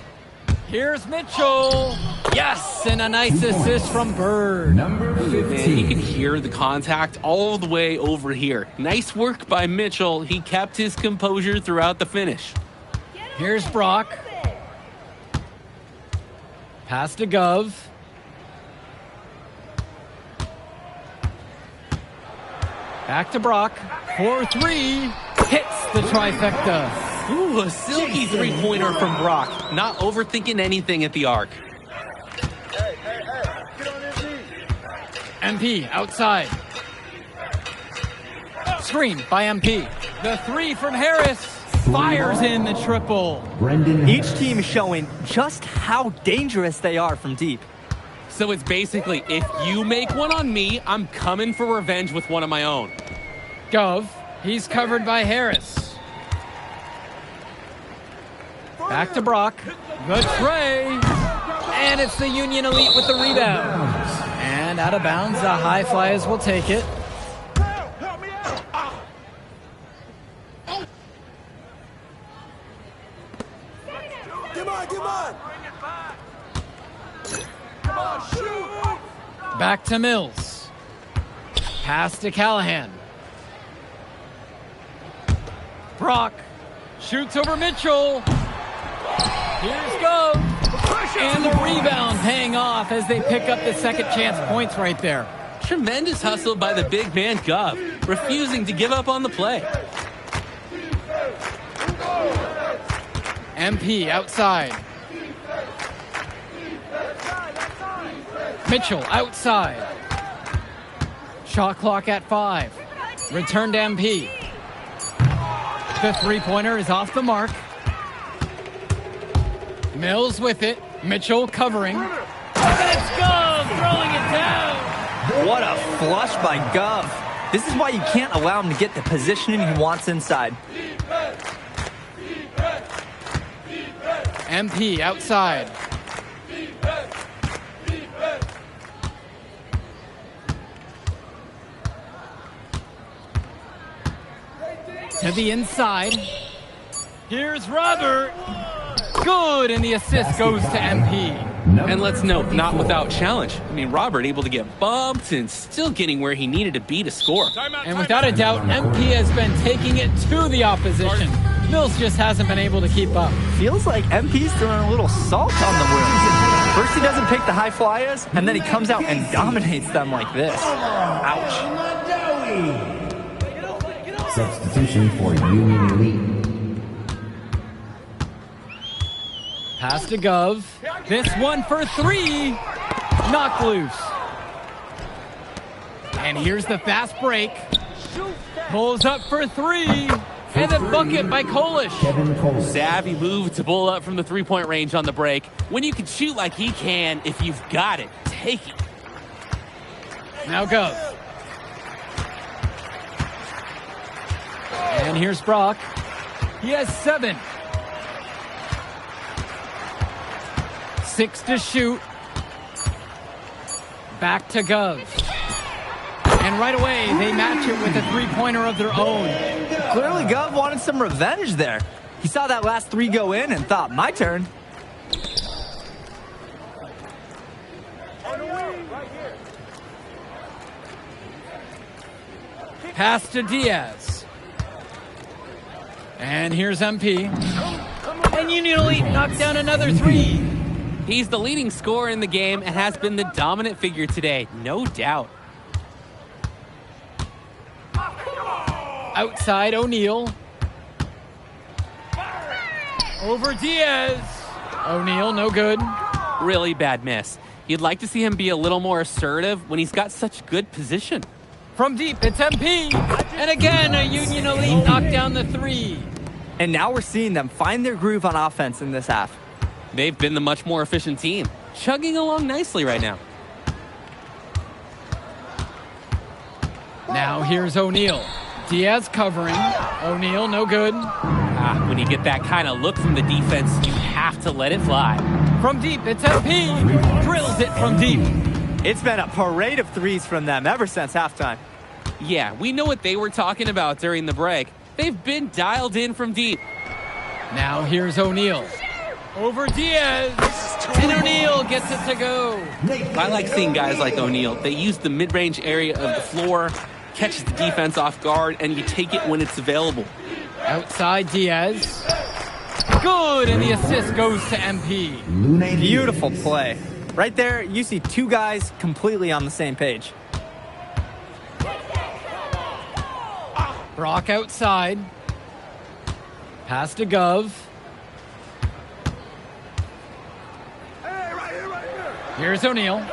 Here's Mitchell. Yes, and a nice assist from Bird. Number 15. Man, you can hear the contact all the way over here. Nice work by Mitchell. He kept his composure throughout the finish. Here's Brock. Pass to Gov. Back to Brock. 4-3. Hits the trifecta. Ooh, a silky three-pointer from Brock. Not overthinking anything at the arc. MP outside. Screen by MP. The 3 from Harris. Fires in the triple. Each team is showing just how dangerous they are from deep. So it's basically, if you make one on me, I'm coming for revenge with one of my own. Gov. He's covered by Harris. Back to Brock. The tray. And it's the Union Elite with the rebound. And out of bounds, the High Flyers will take it. Back to Mills. Pass to Callahan. Brock shoots over Mitchell. Here's Gove. And the rebound paying off as they pick up the second chance points right there. Tremendous hustle by the big man Gov, refusing to give up on the play. MP outside. Mitchell outside. Shot clock at 5. Return to MP. The three-pointer is off the mark. Mills with it. Mitchell covering. It's Gov throwing it down. What a flush by Gov. This is why you can't allow him to get the positioning he wants inside. MP outside. To the inside. Here's Robert. Good, and the assist goes to MP. And let's note, not without challenge. I mean, Robert able to get bumped and still getting where he needed to be to score. And without a doubt, MP has been taking it to the opposition. Mills just hasn't been able to keep up. Feels like MP's throwing a little salt on the wound. First he doesn't pick the high flyers, and then he comes out and dominates them like this. Ouch. Substitution for Union Elite. Pass to Gov. This one for 3. Knocked loose. And here's the fast break. Pulls up for 3. And a bucket by Kolish. Savvy move to pull up from the three-point range on the break. When you can shoot like he can, if you've got it, take it. Now Gov. And here's Brock. He has 7. 6 to shoot. Back to Gov. And right away, they match it with a three-pointer of their own. Clearly, Gov wanted some revenge there. He saw that last 3 go in and thought, my turn. Pass to Diaz. And here's MP. And Union Elite knocked down another 3. He's the leading scorer in the game and has been the dominant figure today, no doubt. Outside O'Neal. Over Diaz. O'Neal, no good. Really bad miss. You'd like to see him be a little more assertive when he's got such good position. From deep, it's MP. And again, a Union Elite knocked down the 3. And now we're seeing them find their groove on offense in this half. They've been the much more efficient team, chugging along nicely right now. Now here's O'Neal. Diaz covering. O'Neal, no good. When you get that kind of look from the defense, you have to let it fly. From deep, it's MP. Drills it from deep. It's been a parade of threes from them ever since halftime. Yeah, we know what they were talking about during the break. They've been dialed in from deep. Now here's O'Neal. Over Diaz. And O'Neal gets it to go. I like seeing guys like O'Neal. They use the mid-range area of the floor, catches the defense off guard, and you take it when it's available. Outside Diaz. Good, and the assist goes to MP. Beautiful play. Right there, you see 2 guys completely on the same page. Brock outside. Pass to Gov. Here's O'Neal.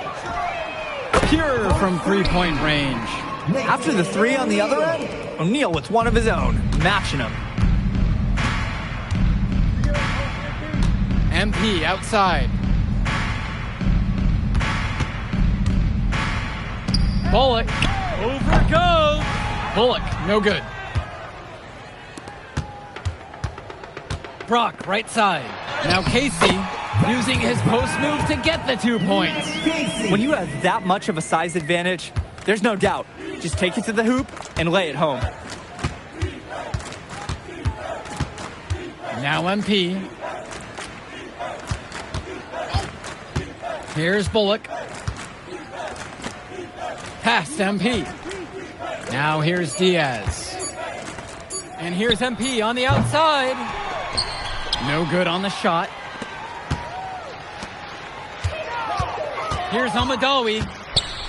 Pure from three-point range. After the 3 on the other end, O'Neal with one of his own, matching him. MP outside. Bullock over Gove. Bullock, no good. Brock, right side. Now Casey using his post move to get the 2 points. When you have that much of a size advantage, there's no doubt. Just take it to the hoop and lay it home. Now MP. Here's Bullock. Pass to MP. Now here's Diaz. And here's MP on the outside. No good on the shot. Here's Amadawi.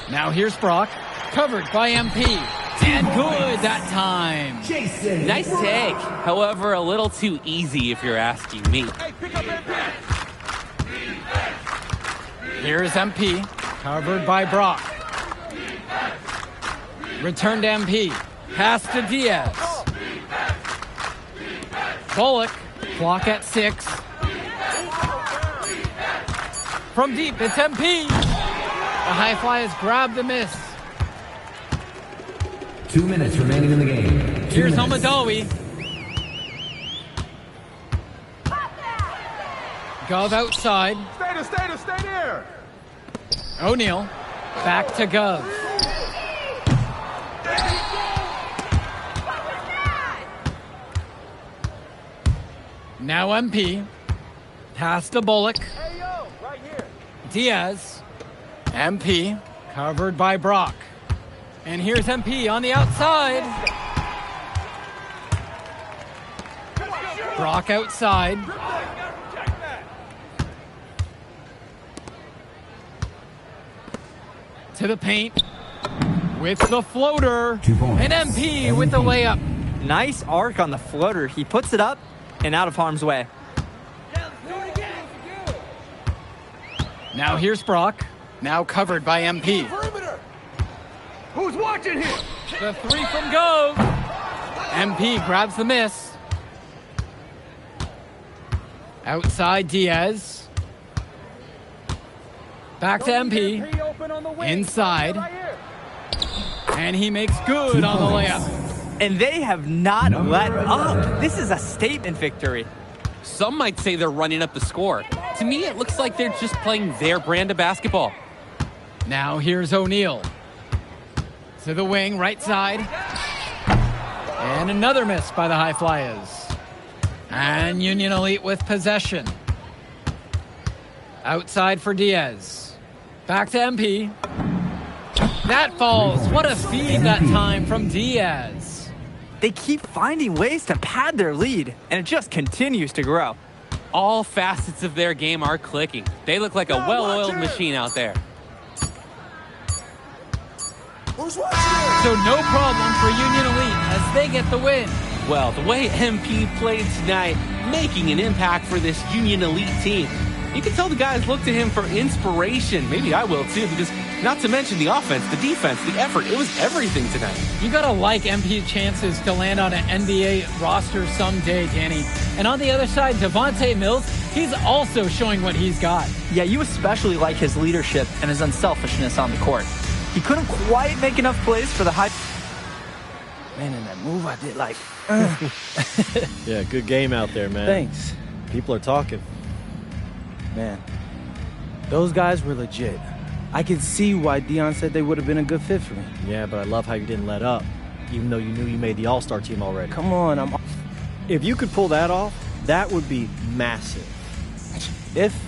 Now here's Brock. Covered by MP. And good that time. Nice take. However, a little too easy if you're asking me. Here's MP. Covered by Brock. Return to MP. Pass to Diaz. Bullock. Clock at 6. From deep, it's MP. The High Flyers grab the miss. 2 minutes remaining in the game. Here's Amadawi. Gov outside. Stay there. O'Neal. Back to Gov. Now MP. Pass to Bullock. Diaz. MP. Covered by Brock. And here's MP on the outside. Brock outside. To the paint. With the floater. 2 points. And MP with the layup. Nice arc on the floater. He puts it up and out of harm's way. Now here's Brock. Now covered by MP. Who's watching here? The 3 from Gove. MP grabs the miss. Outside Diaz. Back to MP. Inside. And he makes good on the layup. And they have not let up. This is a statement victory. Some might say they're running up the score. To me, it looks like they're just playing their brand of basketball. Now here's O'Neal. To the wing, right side. And another miss by the High Flyers. And Union Elite with possession. Outside for Diaz. Back to MP. That falls. What a feed that time from Diaz. They keep finding ways to pad their lead, and it just continues to grow. All facets of their game are clicking. They look like a well-oiled machine out there. So no problem for Union Elite as they get the win. Well, the way MP played tonight, making an impact for this Union Elite team. You can tell the guys look to him for inspiration. Maybe I will too, because not to mention the offense, the defense, the effort. It was everything tonight. You gotta like MP's chances to land on an NBA roster someday, Danny. And on the other side, Devontae Mills, he's also showing what he's got. Yeah, you especially like his leadership and his unselfishness on the court. He couldn't quite make enough plays for the high... Man, in that move I did like... Yeah, good game out there, man. Thanks. People are talking. Man, those guys were legit. I can see why Dion said they would have been a good fit for me. Yeah, but I love how you didn't let up, even though you knew you made the All-Star team already. Come on, If you could pull that off, that would be massive. If.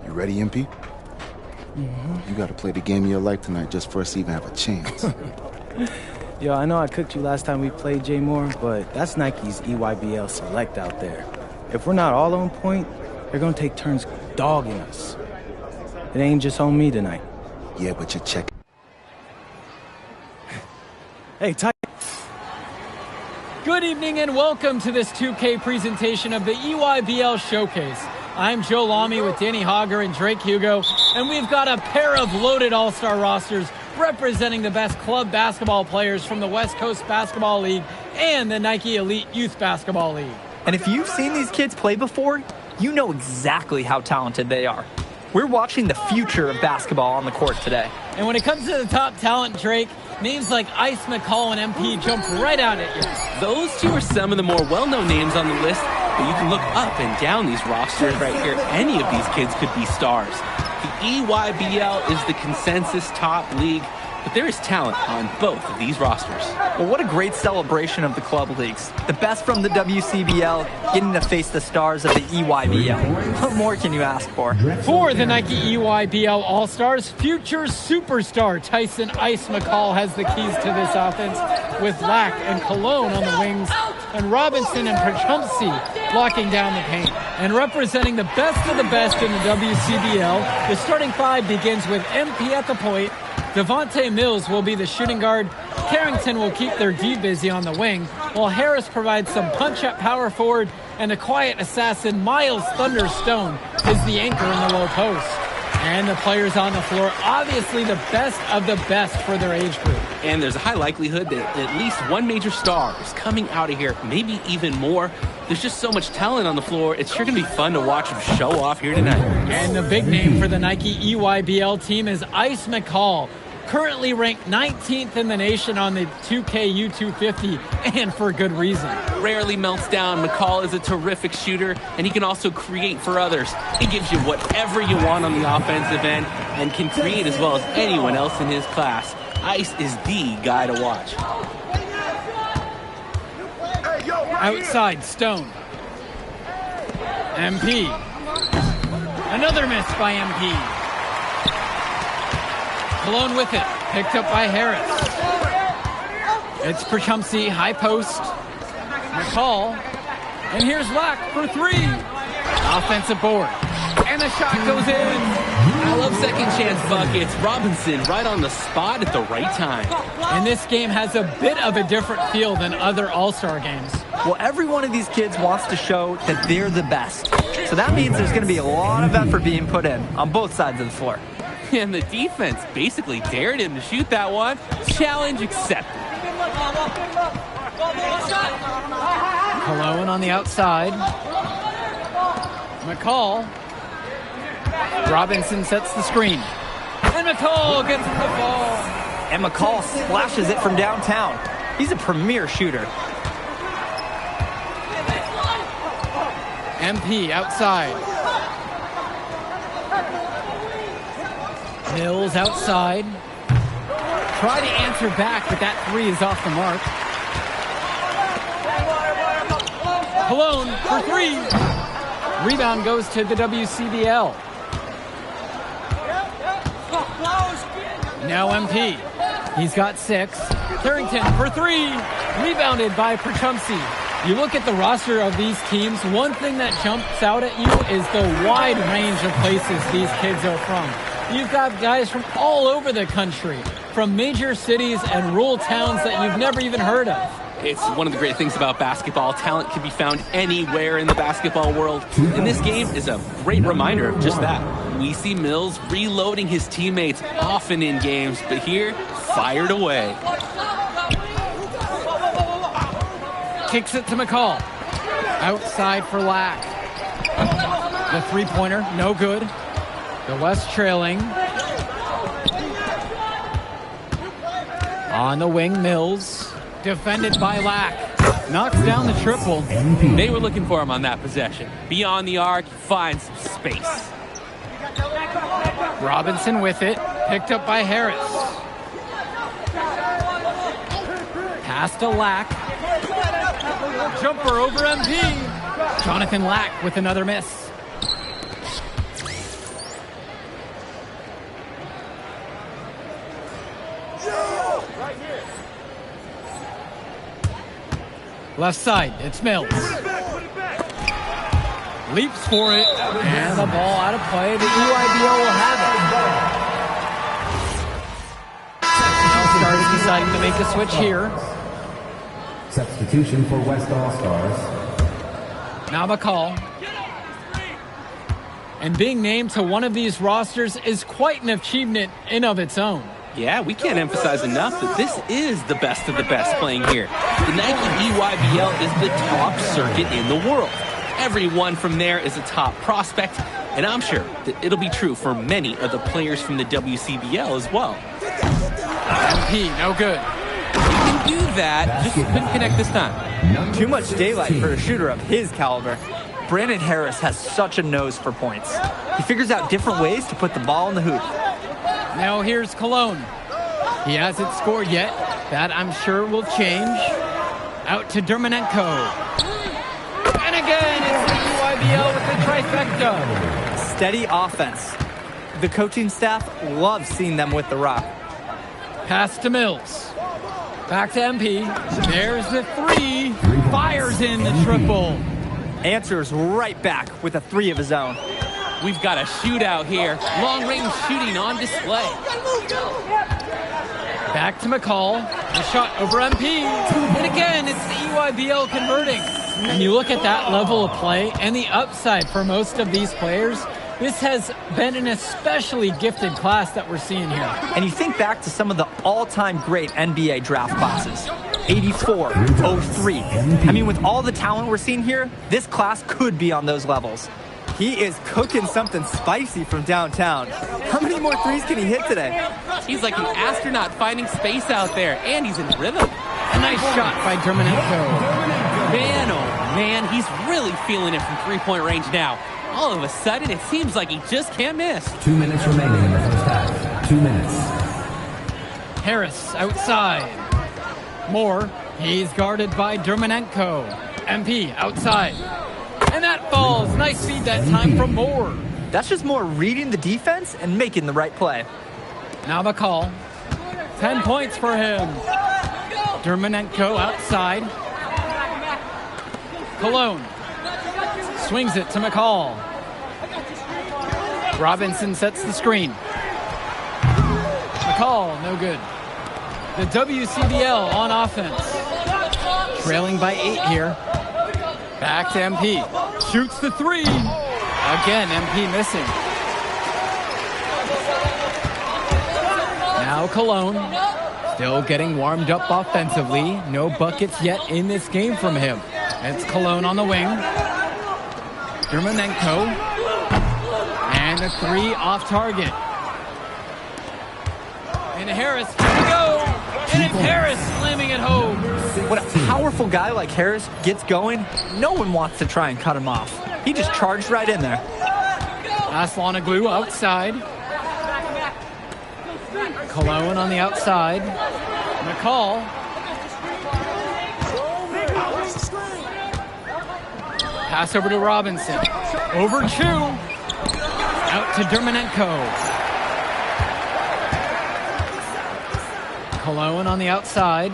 You ready, MP? You gotta play the game of your life tonight just for us to even have a chance. Yo, I know I cooked you last time we played Jay Moore, but that's Nike's EYBL Select out there. If we're not all on point, they're gonna take turns dogging us. It ain't just on me tonight. Yeah, but you're checking. Hey, Ty. Good evening and welcome to this 2K presentation of the EYBL Showcase. I'm Joe Lamy with Danny Hogger and Drake Hugo, and we've got a pair of loaded all-star rosters representing the best club basketball players from the West Coast Basketball League and the Nike Elite Youth Basketball League. And if you've seen these kids play before, you know exactly how talented they are. We're watching the future of basketball on the court today. And when it comes to the top talent, Drake, names like Ice McCall and MP jump right out at you. Those two are some of the more well-known names on the list, but you can look up and down these rosters right here. Any of these kids could be stars. The EYBL is the consensus top league, but there is talent on both of these rosters. Well, what a great celebration of the club leagues. The best from the WCBL getting to face the stars of the EYBL. What more can you ask for? For the Nike EYBL All-Stars, future superstar Tyson Ice McCall has the keys to this offense, with Lack and Cologne on the wings, and Robinson and Prachumsky locking down the paint. And representing the best of the best in the WCBL, the starting five begins with MP at the point. Devontae Mills will be the shooting guard. Carrington will keep their D busy on the wing, while Harris provides some punch at power forward, and the quiet assassin Miles Thunderstone is the anchor in the low post. And the players on the floor, obviously the best of the best for their age group. And there's a high likelihood that at least one major star is coming out of here, maybe even more. There's just so much talent on the floor, it's sure going to be fun to watch them show off here tonight. And the big name for the Nike EYBL team is Ice McCall, currently ranked 19th in the nation on the 2K U250, and for good reason. Rarely melts down. McCall is a terrific shooter, and he can also create for others. He gives you whatever you want on the offensive end and can create as well as anyone else in his class. Ice is the guy to watch. Outside, Stone. MP. Another miss by MP. Cologne with it, picked up by Harris. It's Prachumsky, high post. McCall, and here's Lack for three. Offensive board, and the shot goes in. I love second chance buckets. Robinson right on the spot at the right time. And this game has a bit of a different feel than other All-Star games. Well, every one of these kids wants to show that they're the best. So that means there's going to be a lot of effort being put in on both sides of the floor. And the defense basically dared him to shoot that one. Challenge accepted. Cologne on the outside. McCall. Robinson sets the screen. And McCall gets the ball. And McCall splashes it from downtown. He's a premier shooter. MP outside. Mills outside. Try to answer back, but that three is off the mark. Cologne for three. Rebound goes to the WCBL. Now MP. He's got six. Carrington for three. Rebounded by Prachumsky. You look at the roster of these teams, one thing that jumps out at you is the wide range of places these kids are from. You've got guys from all over the country, from major cities and rural towns that you've never even heard of. It's one of the great things about basketball. Talent can be found anywhere in the basketball world. And this game is a great reminder of just that. We see Mills reloading his teammates often in games, but here, fired away. Kicks it to McCall. Outside for Lack. The three-pointer, no good. The West trailing. On the wing, Mills. Defended by Lack. Knocks down the triple. They were looking for him on that possession. Beyond the arc, finds some space. Robinson with it. Picked up by Harris. Pass to Lack. Jumper over MP. Jonathan Lack with another miss. Left side, it's Mills. Leaps for it, and the ball out of play. The EYBL will have it. Now Stars deciding to make a switch here. Substitution for West All-Stars. Now McCall. And being named to one of these rosters is quite an achievement in of its own. Yeah, we can't emphasize enough that this is the best of the best playing here. The Nike EYBL is the top circuit in the world. Everyone from there is a top prospect, and I'm sure that it'll be true for many of the players from the WCBL as well. MP, no good. You can do that, just couldn't connect this time. Too much daylight for a shooter of his caliber. Brandon Harris has such a nose for points. He figures out different ways to put the ball in the hoop. Now here's Cologne. He hasn't scored yet. That, I'm sure, will change. Out to Dermonenko. And again, it's the EYBL with the trifecta. Steady offense. The coaching staff loves seeing them with the rock. Pass to Mills. Back to MP. There's the three. Fires in the triple. Answers right back with a three of his own. We've got a shootout here. Long-range shooting on display. Back to McCall. The shot over MP. And again, it's the EYBL converting. And you look at that level of play and the upside for most of these players, this has been an especially gifted class that we're seeing here. And you think back to some of the all-time great NBA draft classes. 84, 03. I mean, with all the talent we're seeing here, this class could be on those levels. He is cooking something spicy from downtown. How many more threes can he hit today? He's like an astronaut finding space out there, and he's in rhythm. A nice shot by Dermonenko. Man, oh man, he's really feeling it from three-point range now. All of a sudden, it seems like he just can't miss. 2 minutes remaining in the first half. 2 minutes. Harris outside. Moore, he's guarded by Dermonenko. MP outside. And that falls. Nice feed that time from Moore. That's just Moore reading the defense and making the right play. Now McCall. 10 points for him. Dermonenko outside. Cologne swings it to McCall. Robinson sets the screen. McCall, no good. The WCBL on offense. Trailing by 8 here. Back to MP. Shoots the three. Again, MP missing. Now Cologne. Still getting warmed up offensively. No buckets yet in this game from him. It's Cologne on the wing. Dermonenko. And a three off target. And Harris, here we go. And it's Harris slamming it home. When a powerful guy like Harris gets going, no one wants to try and cut him off. He just charged right in there. Aslanoglu outside. Cologne on the outside. McCall. Pass over to Robinson. Over two. Out to Dermonenko. Cologne on the outside.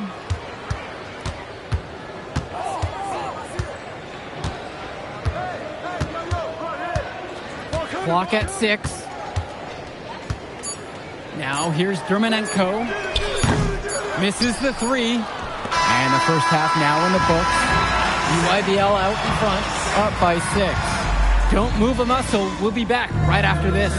Clock at 6. Now here's Dermonenko. Misses the three. And the first half now in the books. EYBL out in front, up by 6. Don't move a muscle. We'll be back right after this.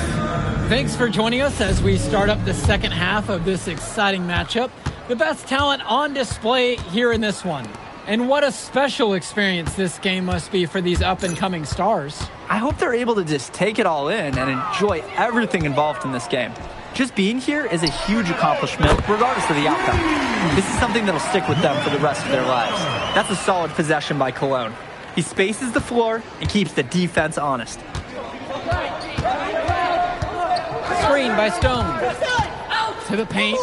Thanks for joining us as we start up the second half of this exciting matchup. The best talent on display here in this one. And what a special experience this game must be for these up-and-coming stars. I hope they're able to just take it all in and enjoy everything involved in this game. Just being here is a huge accomplishment, regardless of the outcome. This is something that'll stick with them for the rest of their lives. That's a solid possession by Cologne. He spaces the floor and keeps the defense honest. Screen by Stone. To the paint.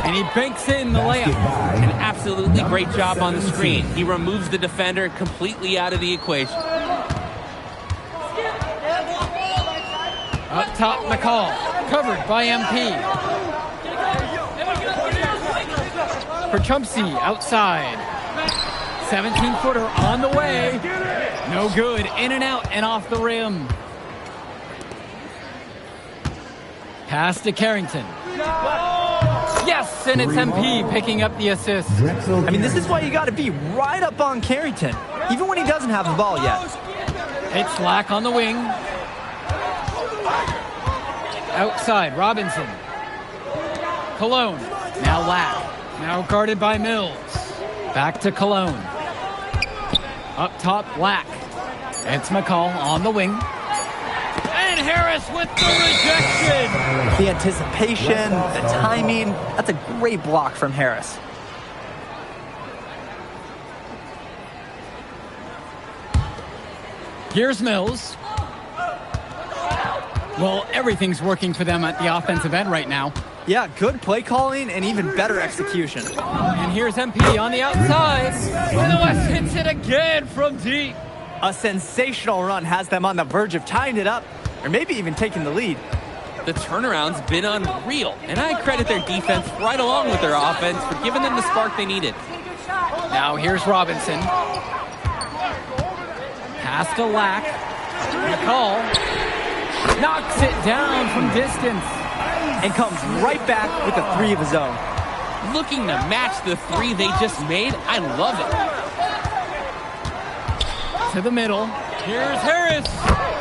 And he banks in the layup. An absolutely great job on the screen. He removes the defender completely out of the equation. Up top, McCall. Covered by MP. For Chumsey, outside. 17-footer on the way. No good. In and out and off the rim. Pass to Carrington. Yes, and it's MP picking up the assist. I mean, this is why you got to be right up on Carrington, even when he doesn't have the ball yet. It's Lack on the wing. Outside, Robinson. Cologne. Now Lack. Now guarded by Mills. Back to Cologne. Up top, Lack. It's McCall on the wing. And Harris with the rejection. The anticipation, the timing, that's a great block from Harris. Here's Mills. Well, everything's working for them at the offensive end right now. Yeah, good play calling and even better execution. And here's MP on the outside. And the West hits it again from deep. A sensational run has them on the verge of tying it up, or maybe even taking the lead. The turnaround's been unreal, and I credit their defense right along with their offense for giving them the spark they needed. Now here's Robinson. Pass to Lack. McCall knocks it down from distance. And comes right back with a three of his own. Looking to match the three they just made. I love it. To the middle. Here's Harris.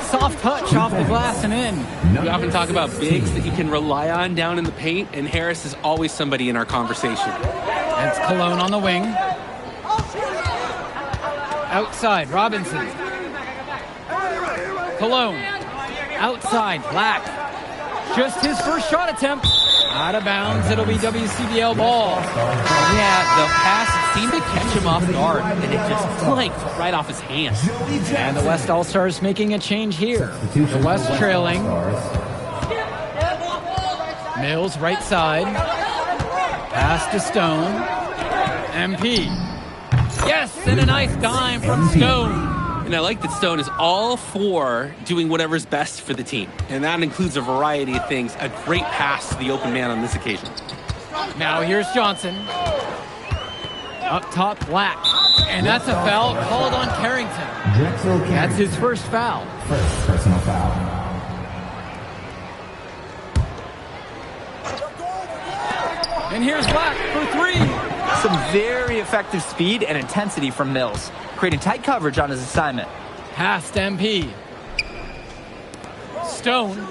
Soft touch off the glass and in. We often talk about bigs that you can rely on down in the paint, and Harris is always somebody in our conversation. It's Cologne on the wing. Outside, Robinson. Cologne. Outside, Lack. Just his first shot attempt. Out of bounds, it'll be WCBL ball. Yeah, the pass seemed to catch him off guard, and it just clanked right off his hands. And the West All-Stars making a change here. The West trailing. Mills, right side. Pass to Stone. MP. Yes, and a nice dime from Stone. And I like that Stone is all for doing whatever's best for the team. And that includes a variety of things. A great pass to the open man on this occasion. Now here's Johnson. Up top, Lack. And that's a foul called on Carrington. That's his first foul. First personal foul. And here's Lack for three. Some very effective speed and intensity from Mills, creating tight coverage on his assignment. Past MP. Stone.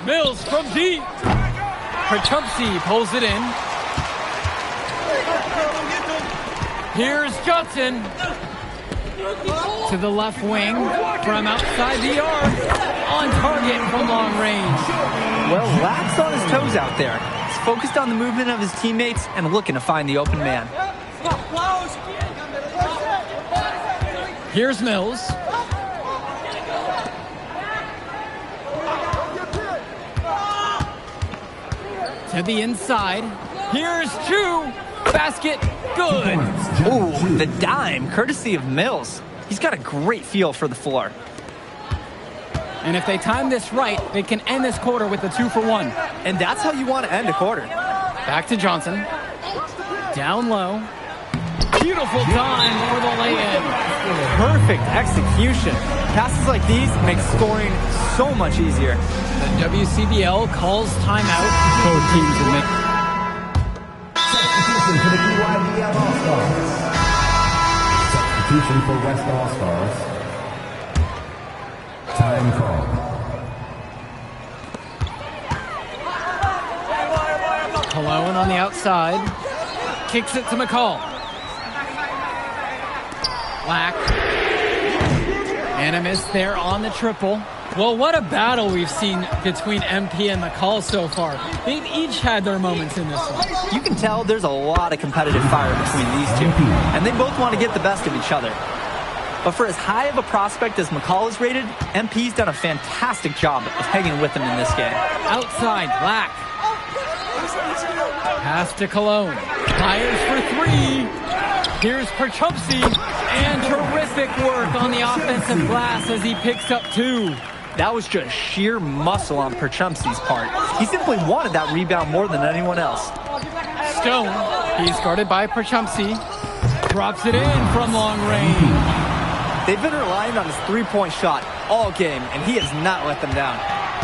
Mills from deep. Perchumpsey pulls it in. Here's Johnson. To the left wing from outside the yard. On target from long range. Well, Lack's on his toes out there. He's focused on the movement of his teammates and looking to find the open man. Here's Mills. To the inside. Here's Chu. Basket. Good. Ooh, the dime, courtesy of Mills. He's got a great feel for the floor. And if they time this right, they can end this quarter with a 2-for-1. And that's how you want to end a quarter. Back to Johnson. Down low. Beautiful dime for the lay-in. Perfect execution. Passes like these make scoring so much easier. The WCBL calls timeout. Both teams admit. Substitution for the EYBL All-Stars. Substitution for West All-Stars. Time call. Cologne on the outside. Kicks it to McCall. Lack. And a miss there on the triple. Well, what a battle we've seen between MP and McCall so far. They've each had their moments in this one. You can tell there's a lot of competitive fire between these two. And they both want to get the best of each other. But for as high of a prospect as McCall is rated, MP's done a fantastic job of hanging with him in this game. Outside, Lack. Pass to Cologne. Fires for three. Here's Perchumpsey. And terrific work on the offensive glass as he picks up two. That was just sheer muscle on Perchumpsey's part. He simply wanted that rebound more than anyone else. Stone. He's guarded by Perchumpsey. Drops it in from long range. They've been relying on his three-point shot all game, and he has not let them down.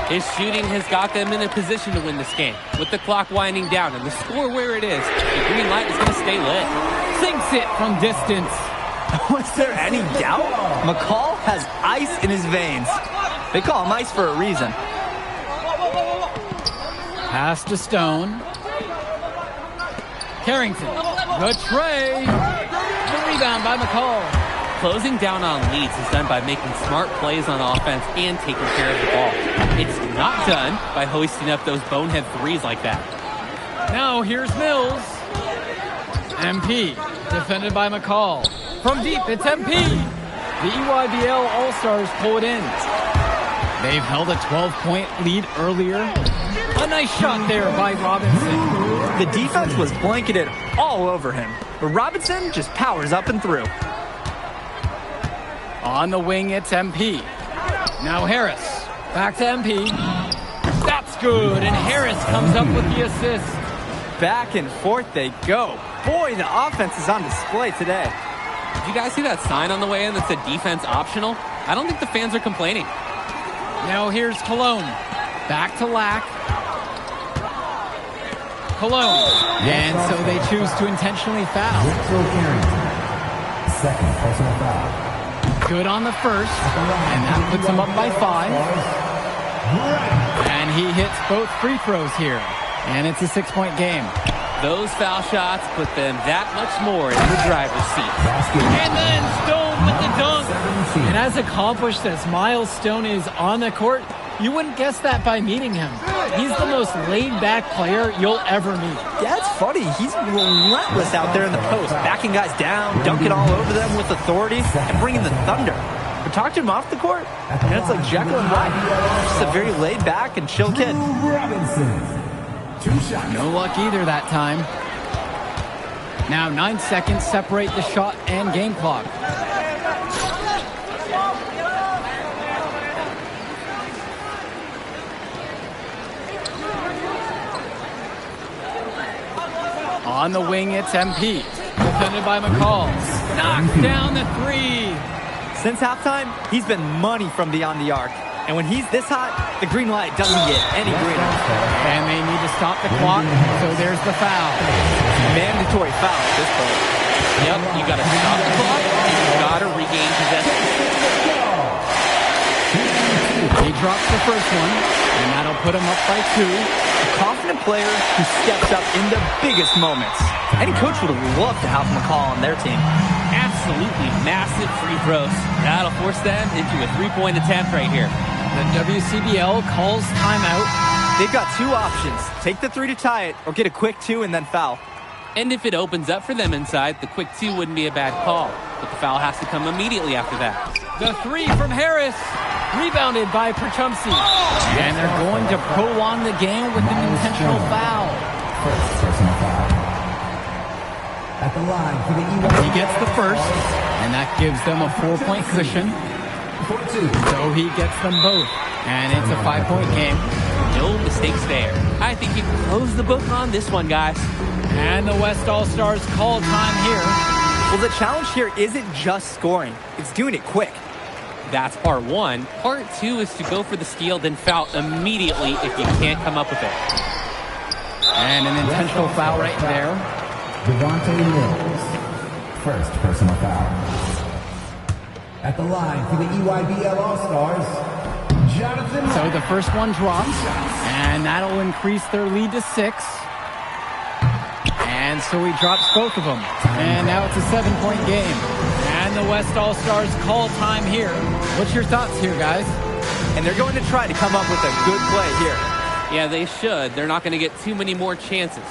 His shooting has got them in a position to win this game. With the clock winding down and the score where it is, the green light is going to stay lit. Sinks it from distance. Was there any doubt? McCall has ice in his veins. They call him ice for a reason. Pass to Stone. Carrington. The tray. The rebound by McCall. Closing down on leads is done by making smart plays on offense and taking care of the ball. It's not done by hoisting up those bonehead threes like that. Now here's Mills. MP, defended by McCall. From deep, it's MP. The EYBL All-Stars pull it in. They've held a 12-point lead earlier. A nice shot there by Robinson. The defense was blanketed all over him, but Robinson just powers up and through. On the wing, it's MP. Now Harris. Back to MP. That's good, and Harris comes up with the assist. Back and forth they go. Boy, the offense is on display today. Did you guys see that sign on the way in that said defense optional? I don't think the fans are complaining. Now here's Cologne. Back to Lack. Cologne. And so they choose to intentionally foul. Second personal foul. Good on the first, and that puts him up by 5. And he hits both free throws here, and it's a 6-point game. Those foul shots put them that much more in the driver's seat. And then Stone with the dunk. And as accomplished as Miles Stone is on the court, you wouldn't guess that by meeting him. He's the most laid-back player you'll ever meet. Yeah, it's funny. He's relentless out there in the post, backing guys down, dunking all over them with authority, and bringing the thunder. But talk to him off the court, and it's like Jekyll and Hyde. Just a very laid-back and chill kid. No luck either that time. Now 9 seconds separate the shot and game clock. On the wing, it's MP. Defended by McCall. Knocks down the 3. Since halftime, he's been money from beyond the arc. And when he's this hot, the green light doesn't get any greener. And they need to stop the clock, so there's the foul. Mandatory foul at this point. Yep, you got to stop the clock. You got to regain possession. He drops the first one, and that'll put him up by 2. A confident player who steps up in the biggest moments. Any coach would love to have McCall on their team. Absolutely massive free throws. That'll force them into a 3-point attempt right here. The WCBL calls timeout. They've got 2 options. Take the 3 to tie it, or get a quick 2 and then foul. And if it opens up for them inside, the quick 2 wouldn't be a bad call. But the foul has to come immediately after that. The 3 from Harris. Rebounded by Perchumsey. And they're going to prolong the game with an intentional foul. First personal foul. At the line for the EY. He gets the first, and that gives them a 4-point cushion. So he gets them both, and it's a 5-point game. No mistakes there. I think you can close the book on this one, guys. And the West All-Stars call time here. Well, the challenge here isn't just scoring. It's doing it quick. That's part 1. Part 2 is to go for the steal, then foul immediately if you can't come up with it. And an intentional foul right there. Devontae Mills. First personal foul. At the line for the EYBL All-Stars, Jonathan. So the first one drops, and that'll increase their lead to 6. And so he drops both of them. And now it's a 7-point game. And the West All-Stars call time here. What's your thoughts here, guys? And they're going to try to come up with a good play here. Yeah, they should. They're not going to get too many more chances.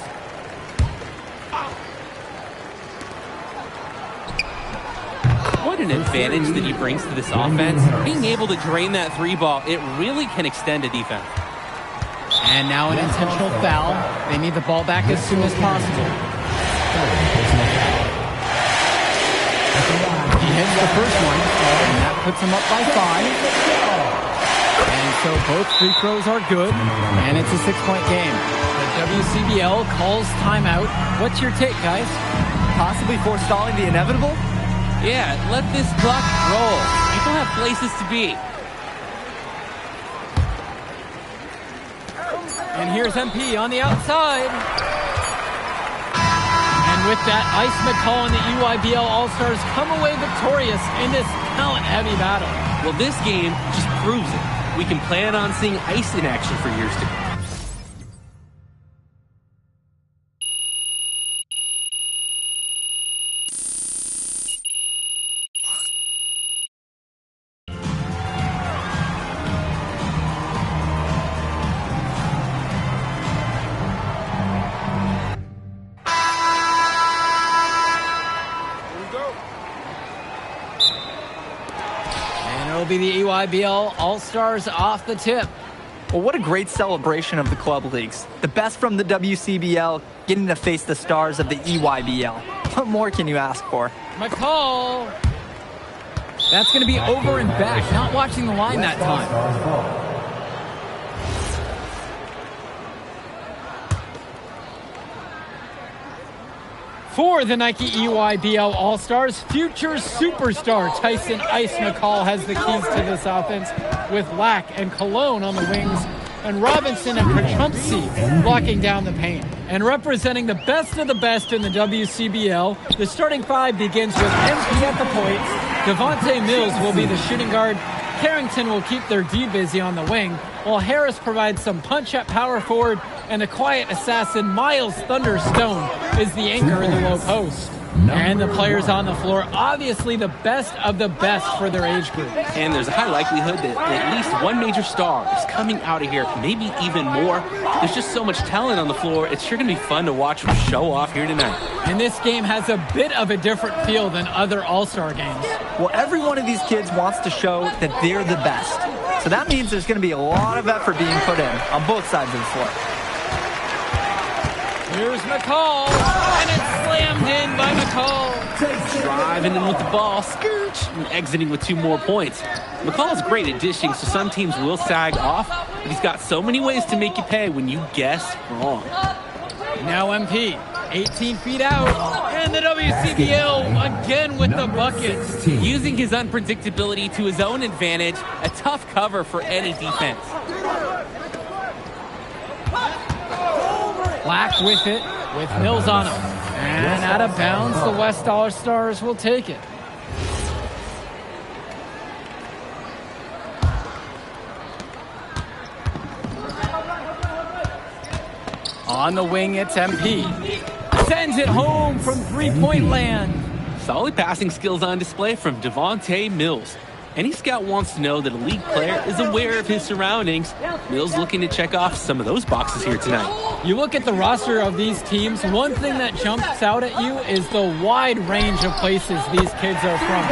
What an advantage that he brings to this offense. Being able to drain that 3 ball, it really can extend a defense. And now an intentional foul. They need the ball back as soon as possible. He hits the first one, and that puts him up by 5. And so both free throws are good, and it's a 6-point game. The WCBL calls timeout. What's your take, guys? possibly forestalling the inevitable? Yeah, let this clock roll. People have places to be. And here's MP on the outside. And with that, Ice McCall and the EYBL All-Stars come away victorious in this talent-heavy battle. Well, this game just proves it. We can plan on seeing Ice in action for years to come. Be the EYBL All-Stars off the tip. Well, what a great celebration of the club leagues. The best from the WCBL getting to face the stars of the EYBL. What more can you ask for? McCall. That's going to be over and back. Not watching the line that time. For the Nike EYBL All-Stars, future superstar Tyson Ice McCall has the keys to this offense with Lack and Cologne on the wings and Robinson and Krachumsi blocking down the paint. And representing the best of the best in the WCBL, the starting five begins with MP at the point. Devontae Mills will be the shooting guard. Carrington will keep their D busy on the wing, while Harris provides some punch at power forward, and the quiet assassin Miles Thunderstone is the anchor in the low post. And the players on the floor, obviously the best of the best for their age group. And there's a high likelihood that at least one major star is coming out of here, maybe even more. There's just so much talent on the floor. It's sure going to be fun to watch them show off here tonight. And this game has a bit of a different feel than other All-Star games. Well, every one of these kids wants to show that they're the best. So that means there's going to be a lot of effort being put in on both sides of the floor. Here's McCall, and it's slammed in by McCall. Driving in with the ball, scooch, and exiting with 2 more points. McCall is great at dishing, so some teams will sag off, but he's got so many ways to make you pay when you guess wrong. Now MP, 18 feet out, and the WCBL again with the buckets. Using his unpredictability to his own advantage, a tough cover for any defense. Black with it, with Mills on him. And out of bounds, the West All-Stars will take it. On the wing, it's MP. Sends it home from three-point land. Solid passing skills on display from Devontae Mills. Any scout wants to know that a league player is aware of his surroundings. Mills looking to check off some of those boxes here tonight. You look at the roster of these teams, one thing that jumps out at you is the wide range of places these kids are from.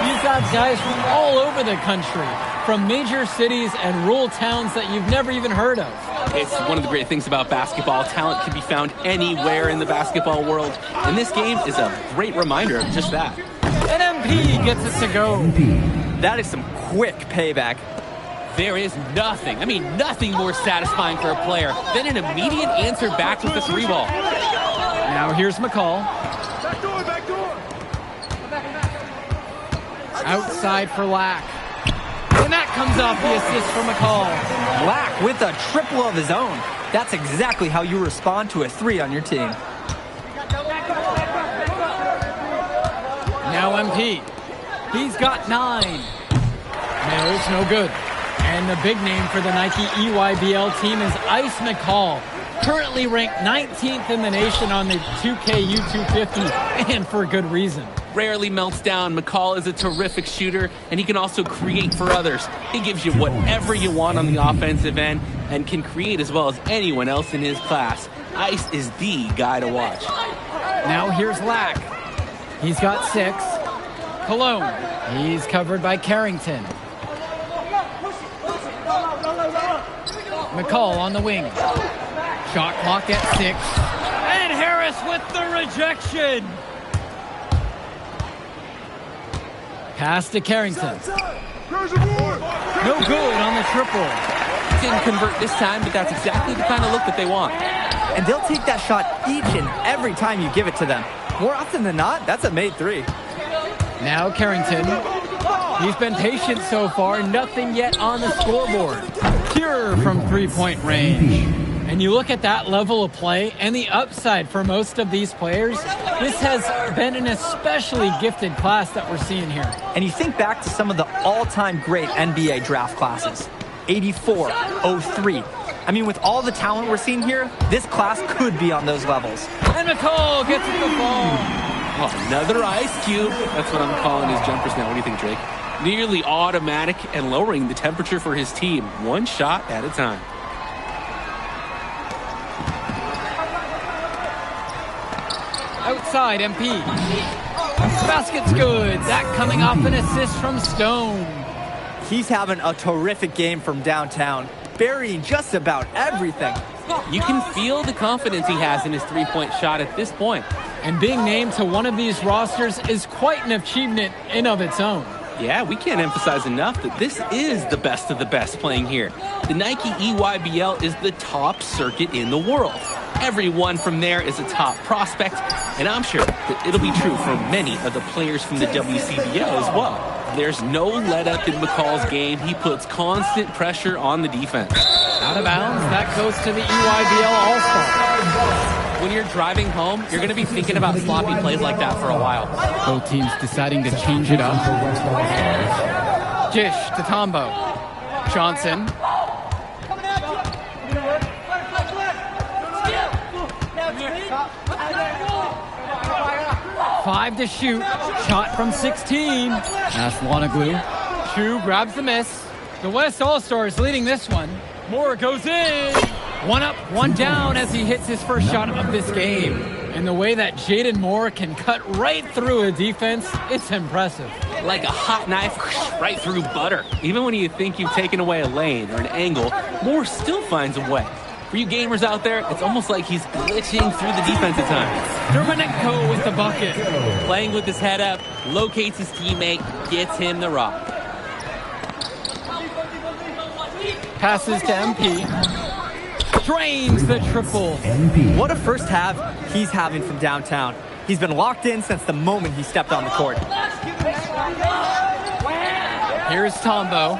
You've got guys from all over the country, from major cities and rural towns that you've never even heard of. It's one of the great things about basketball. Talent can be found anywhere in the basketball world, and this game is a great reminder of just that. And MP gets it to go. That is some quick payback. There is nothing more satisfying for a player than an immediate answer back with the 3-ball. Now here's McCall. Back door. Outside for Lack. And that comes off the assist for McCall. Lack with a triple of his own. That's exactly how you respond to a 3 on your team. Now MP. He's got 9. Mills, no good. And the big name for the Nike EYBL team is Ice McCall, currently ranked 19th in the nation on the 2K U250, and for good reason. Rarely melts down. McCall is a terrific shooter, and he can also create for others. He gives you whatever you want on the offensive end and can create as well as anyone else in his class. Ice is the guy to watch. Now here's Lack. He's got 6. Cologne. He's covered by Carrington. McCall on the wing. Shot clock at 6. And Harris with the rejection. Pass to Carrington. No good on the triple. Didn't convert this time, but that's exactly the kind of look that they want. And they'll take that shot each and every time you give it to them. More often than not, that's a made three. Now Carrington. He's been patient so far, nothing yet on the scoreboard. Pure from three-point range. And you look at that level of play and the upside for most of these players, this has been an especially gifted class that we're seeing here. And you think back to some of the all-time great NBA draft classes. 84, 03. I mean, with all the talent we're seeing here, this class could be on those levels. And McCall gets the ball. Oh, another ice cube. That's what I'm calling his jumpers now. What do you think, Drake? Nearly automatic and lowering the temperature for his team, one shot at a time. Outside, MP. Basket's good. That coming off an assist from Stone. He's having a terrific game from downtown, burying just about everything. You can feel the confidence he has in his three-point shot at this point. And being named to one of these rosters is quite an achievement in of its own. Yeah, we can't emphasize enough that this is the best of the best playing here. The Nike EYBL is the top circuit in the world. Everyone from there is a top prospect, and I'm sure that it'll be true for many of the players from the WCBL as well. There's no let-up in McCall's game. He puts constant pressure on the defense. Out of bounds, that goes to the EYBL All-Star. When you're driving home, you're going to be thinking about sloppy plays like that for a while. Both teams deciding to change it up. Jish to Tombo. Johnson. Five to shoot. Shot from 16. That's Lonaglu. Chu grabs the miss. The West All-Stars leading this one. Moore goes in. One up, one down as he hits his first shot of this game. And the way that Jaden Moore can cut right through a defense, it's impressive. Like a hot knife right through butter. Even when you think you've taken away a lane or an angle, Moore still finds a way. For you gamers out there, it's almost like he's glitching through the defense at times. Dermanenko with the bucket. Playing with his head up, locates his teammate, gets him the rock. Passes to MP. Drains the triple. What a first half he's having from downtown. He's been locked in since the moment he stepped on the court. Here's Tombo.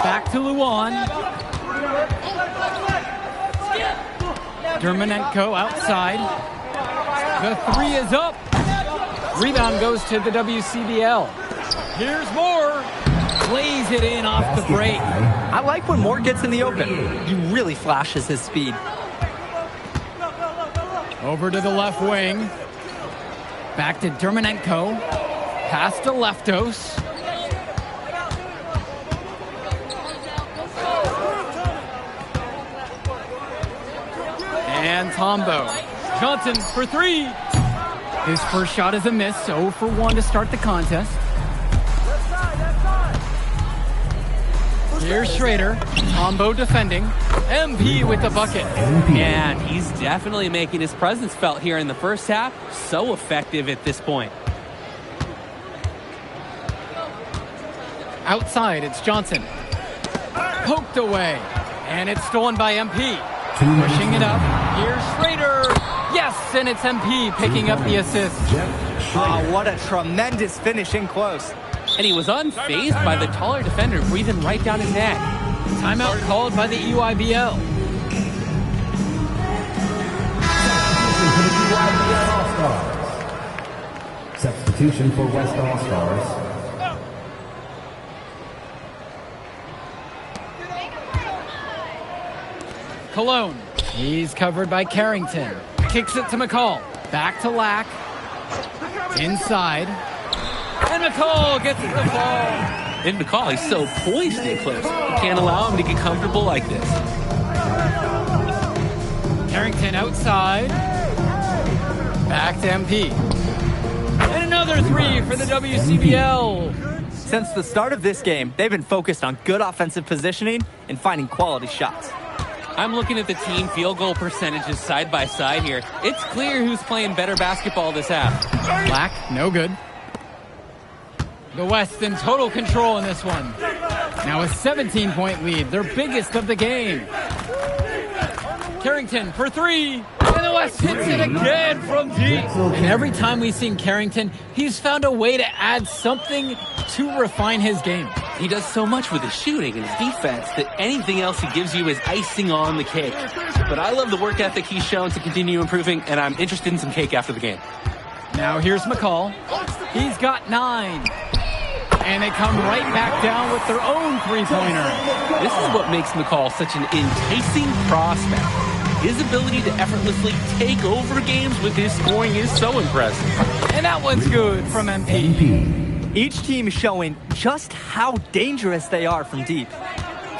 Back to Luan. Dermanenko outside. The three is up. Rebound goes to the WCBL. Here's Moore. Plays it in off the break. I like when Moore gets in the open. He really flashes his speed. Over to the left wing. Back to Dermanenko. Pass to Leftos. And Tombo. Johnson for three. His first shot is a miss, 0 for 1 to start the contest. Here's Schrader. Tombo defending. MP with the bucket. And he's definitely making his presence felt here in the first half. So effective at this point. Outside, it's Johnson. Poked away. And it's stolen by MP. Pushing it up. Here's Schrader. Yes, and it's MP picking up the assist. Oh, what a tremendous finish in close. And he was unfazed by the taller defender breathing right down his neck. Timeout called by the EYBL. Substitution for West All-Stars. Cologne. He's covered by Carrington. Kicks it to McCall. Back to Lack. Inside. And McCall gets the ball. And McCall, he's so poised and close. You can't allow him to get comfortable like this. Carrington outside. Back to MP. And another three for the WCBL. Since the start of this game, they've been focused on good offensive positioning and finding quality shots. I'm looking at the team field goal percentages side by side here. It's clear who's playing better basketball this half. Black, no good. The West in total control in this one. Now a 17-point lead, their biggest of the game. Carrington for three, and And the West hits it again from deep. And every time we've seen Carrington, he's found a way to add something to refine his game. He does so much with his shooting and his defense that anything else he gives you is icing on the cake. But I love the work ethic he's shown to continue improving, and I'm interested in some cake after the game. Now here's McCall. He's got 9. And they come right back down with their own three-pointer. This is what makes McCall such an enticing prospect. His ability to effortlessly take over games with his scoring is so impressive. And that one's good from MP. Each team is showing just how dangerous they are from deep.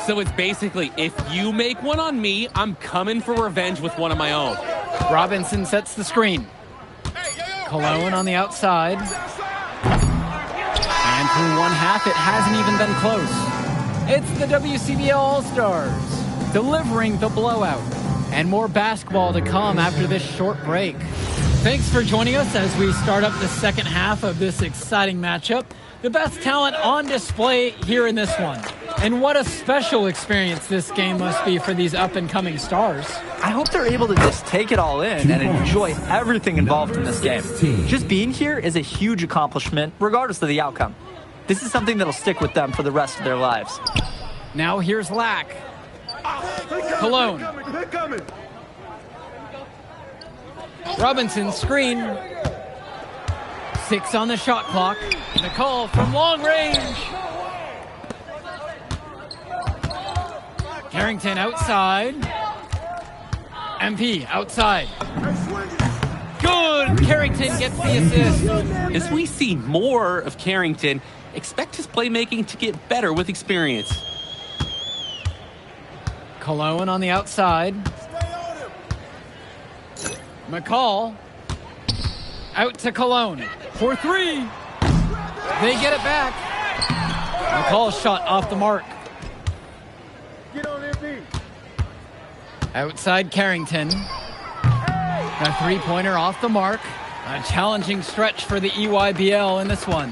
So it's basically, if you make one on me, I'm coming for revenge with one of my own. Robinson sets the screen. Cologne on the outside. And through one half, it hasn't even been close. It's the WCBL All-Stars delivering the blowout. And more basketball to come after this short break. Thanks for joining us as we start up the second half of this exciting matchup. The best talent on display here in this one. And what a special experience this game must be for these up-and-coming stars. I hope they're able to just take it all in and enjoy everything involved in this game. Just being here is a huge accomplishment, regardless of the outcome. This is something that'll stick with them for the rest of their lives. Now here's Lack. Cologne. Robinson screen. 6 on the shot clock. McCall from long range. Carrington outside. MP outside. Good! Carrington gets the assist. As we see more of Carrington, expect his playmaking to get better with experience. Cologne on the outside. McCall out to Cologne for 3. They get it back. McCall's shot off the mark. Outside Carrington. A three-pointer off the mark. A challenging stretch for the EYBL in this one.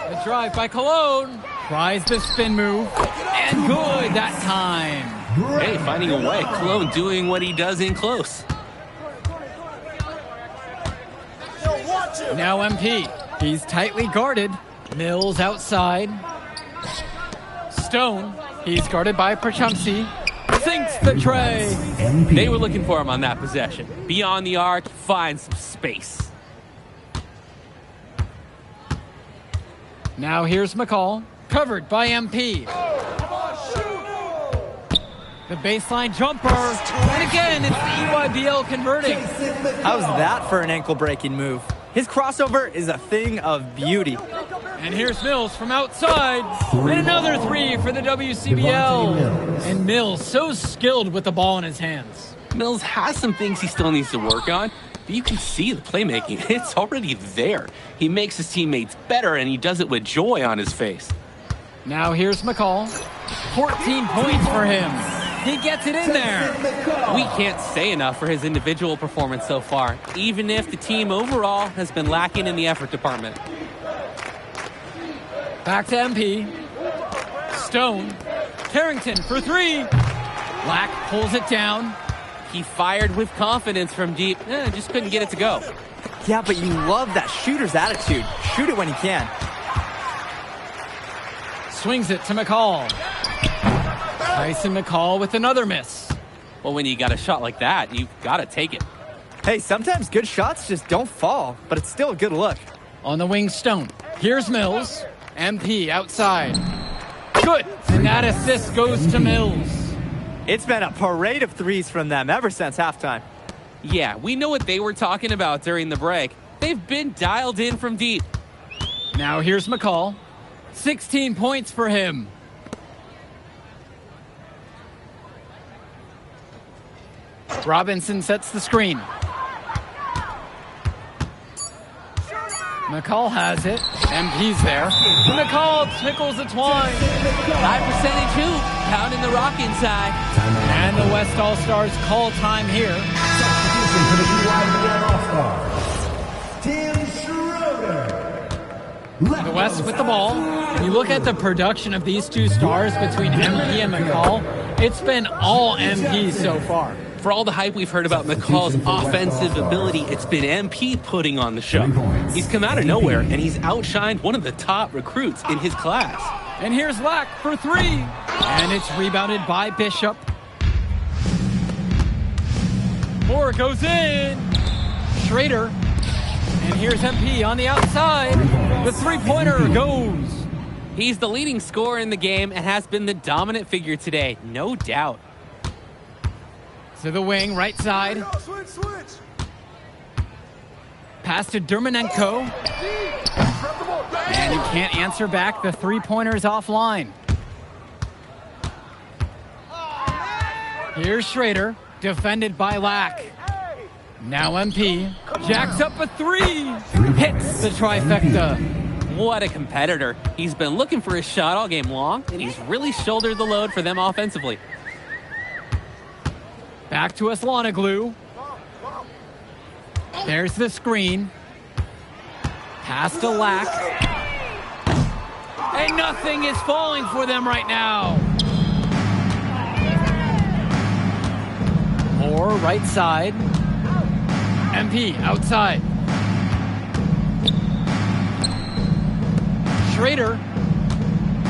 The drive by Cologne. Tries the spin move. And good that time. Hey, finding a way. Cologne doing what he does in close. Now MP. He's tightly guarded. Mills outside. Stone. He's guarded by Perchumsey. Sinks the tray. They were looking for him on that possession. Beyond the arc, finds some space. Now here's McCall. Covered by MP. The baseline jumper. And again, it's the EYBL converting. How's that for an ankle-breaking move? His crossover is a thing of beauty. And here's Mills from outside. And another 3 for the WCBL. And Mills so skilled with the ball in his hands. Mills has some things he still needs to work on, but you can see the playmaking. It's already there. He makes his teammates better, and he does it with joy on his face. Now here's McCall. 14 points for him. He gets it in there. We can't say enough for his individual performance so far, even if the team overall has been lacking in the effort department. Back to MP. Stone. Carrington for 3. Black pulls it down. He fired with confidence from deep. Just couldn't get it to go. Yeah, but you love that shooter's attitude. Shoot it when he can. Swings it to McCall. Tyson McCall with another miss. Well, when you got a shot like that, you've got to take it. Hey, sometimes good shots just don't fall, but it's still a good look. On the wing, Stone. Here's Mills. MP outside. Good. And that assist goes to Mills. It's been a parade of threes from them ever since halftime. Yeah, we know what they were talking about during the break. They've been dialed in from deep. Now here's McCall. 16 points for him. Robinson sets the screen. McCall has it. MP's there. McCall tickles the twine. High percentage hoop. Pounding the rock inside. And the West All-Stars call time here. The West with the ball. You look at the production of these two stars between MP and McCall. It's been all MP so far. For all the hype we've heard about McCall's offensive ability, it's been MP putting on the show. He's come out of nowhere, and he's outshined one of the top recruits in his class. And here's Lack for three. And it's rebounded by Bishop. Moore goes in. Schrader. And here's MP on the outside. The three-pointer goes. He's the leading scorer in the game and has been the dominant figure today, no doubt. To the wing, right side. Pass to Dermanenko. And he can't answer back. The three-pointer's offline. Here's Schrader, defended by Lack. Now MP jacks up a three. Hits the trifecta. What a competitor. He's been looking for his shot all game long, and he's really shouldered the load for them offensively. Back to Aslanoglu. There's the screen. Pass to Lack. And nothing is falling for them right now. Moore, right side. MP, outside. Schrader.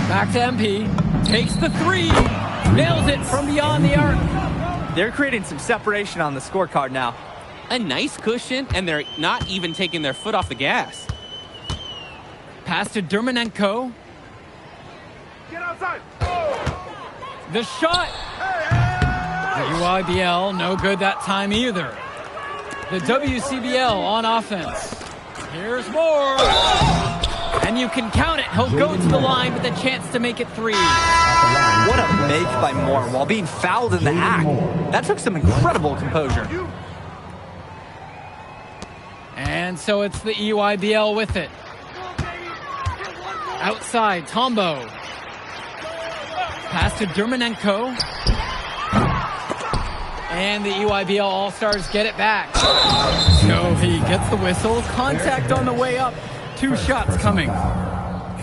Back to MP. Takes the three. Nails it from beyond the arc. They're creating some separation on the scorecard now. A nice cushion, and they're not even taking their foot off the gas. Pass to Dermanenko. Get outside. The shot. The UIBL, no good that time either. The WCBL on offense. Here's Moore. And you can count it. He'll go to the line with a chance to make it three. What a make by Moore while being fouled in the act. That took some incredible composure. And so it's the EYBL with it. Outside, Tombo. Pass to Dermanenko. And the EYBL All-Stars get it back. So he gets the whistle. Contact on the way up. 2 shots coming.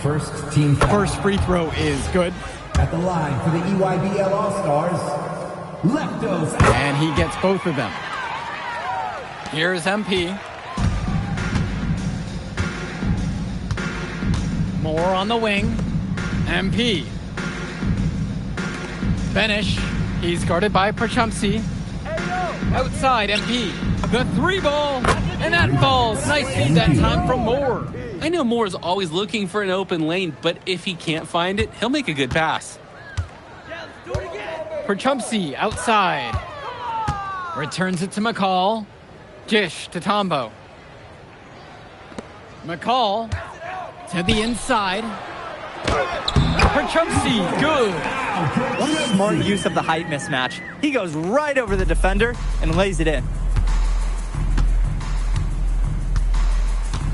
First team foul. First free throw is good. At the line for the EYBL All-Stars, Leptos. And he gets both of them. Here's MP. Moore on the wing. MP. Benish. He's guarded by Prachumsi. Outside, MP. The three ball. And that falls. Nice feed that time from Moore. I know Moore is always looking for an open lane, but if he can't find it, he'll make a good pass. Prachumsi outside. Returns it to McCall. Dish to Tombo. McCall to the inside. Prachumsi, good. What a smart use of the height mismatch. He goes right over the defender and lays it in.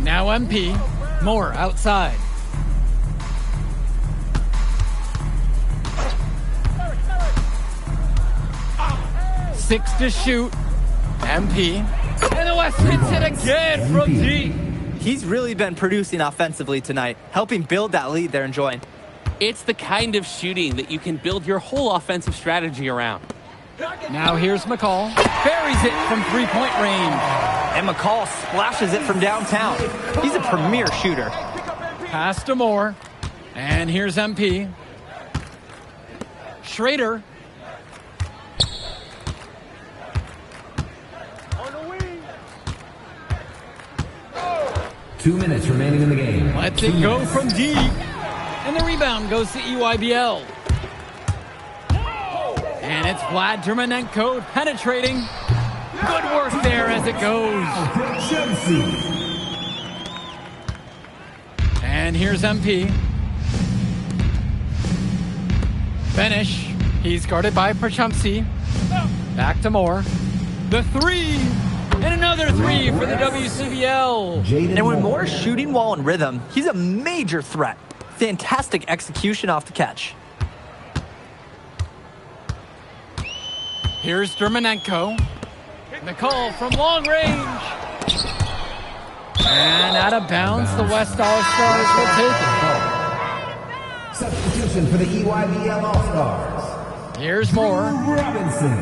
Now MP. Moore outside. Six to shoot. MP. And the West hits it again from deep. He's really been producing offensively tonight, helping build that lead they're enjoying. It's the kind of shooting that you can build your whole offensive strategy around. Now here's McCall. Buries it from three-point range. And McCall splashes it from downtown. He's a premier shooter. Pass to Moore. And here's MP. Schrader. 2 minutes remaining in the game. Lets it go from deep. And the rebound goes to EYBL. And it's Vlad Dermanenko penetrating. Good work there as it goes. And here's MP. Benish. He's guarded by Prachumsi. Back to Moore. The three. And another three for the WCBL. And when Moore's shooting while in rhythm, he's a major threat. Fantastic execution off the catch. Here's Dermanenko. McCall from long range. And out of bounds, the West All-Stars will take it. Substitution for the EYBL All-Stars. Here's Moore. Robinson.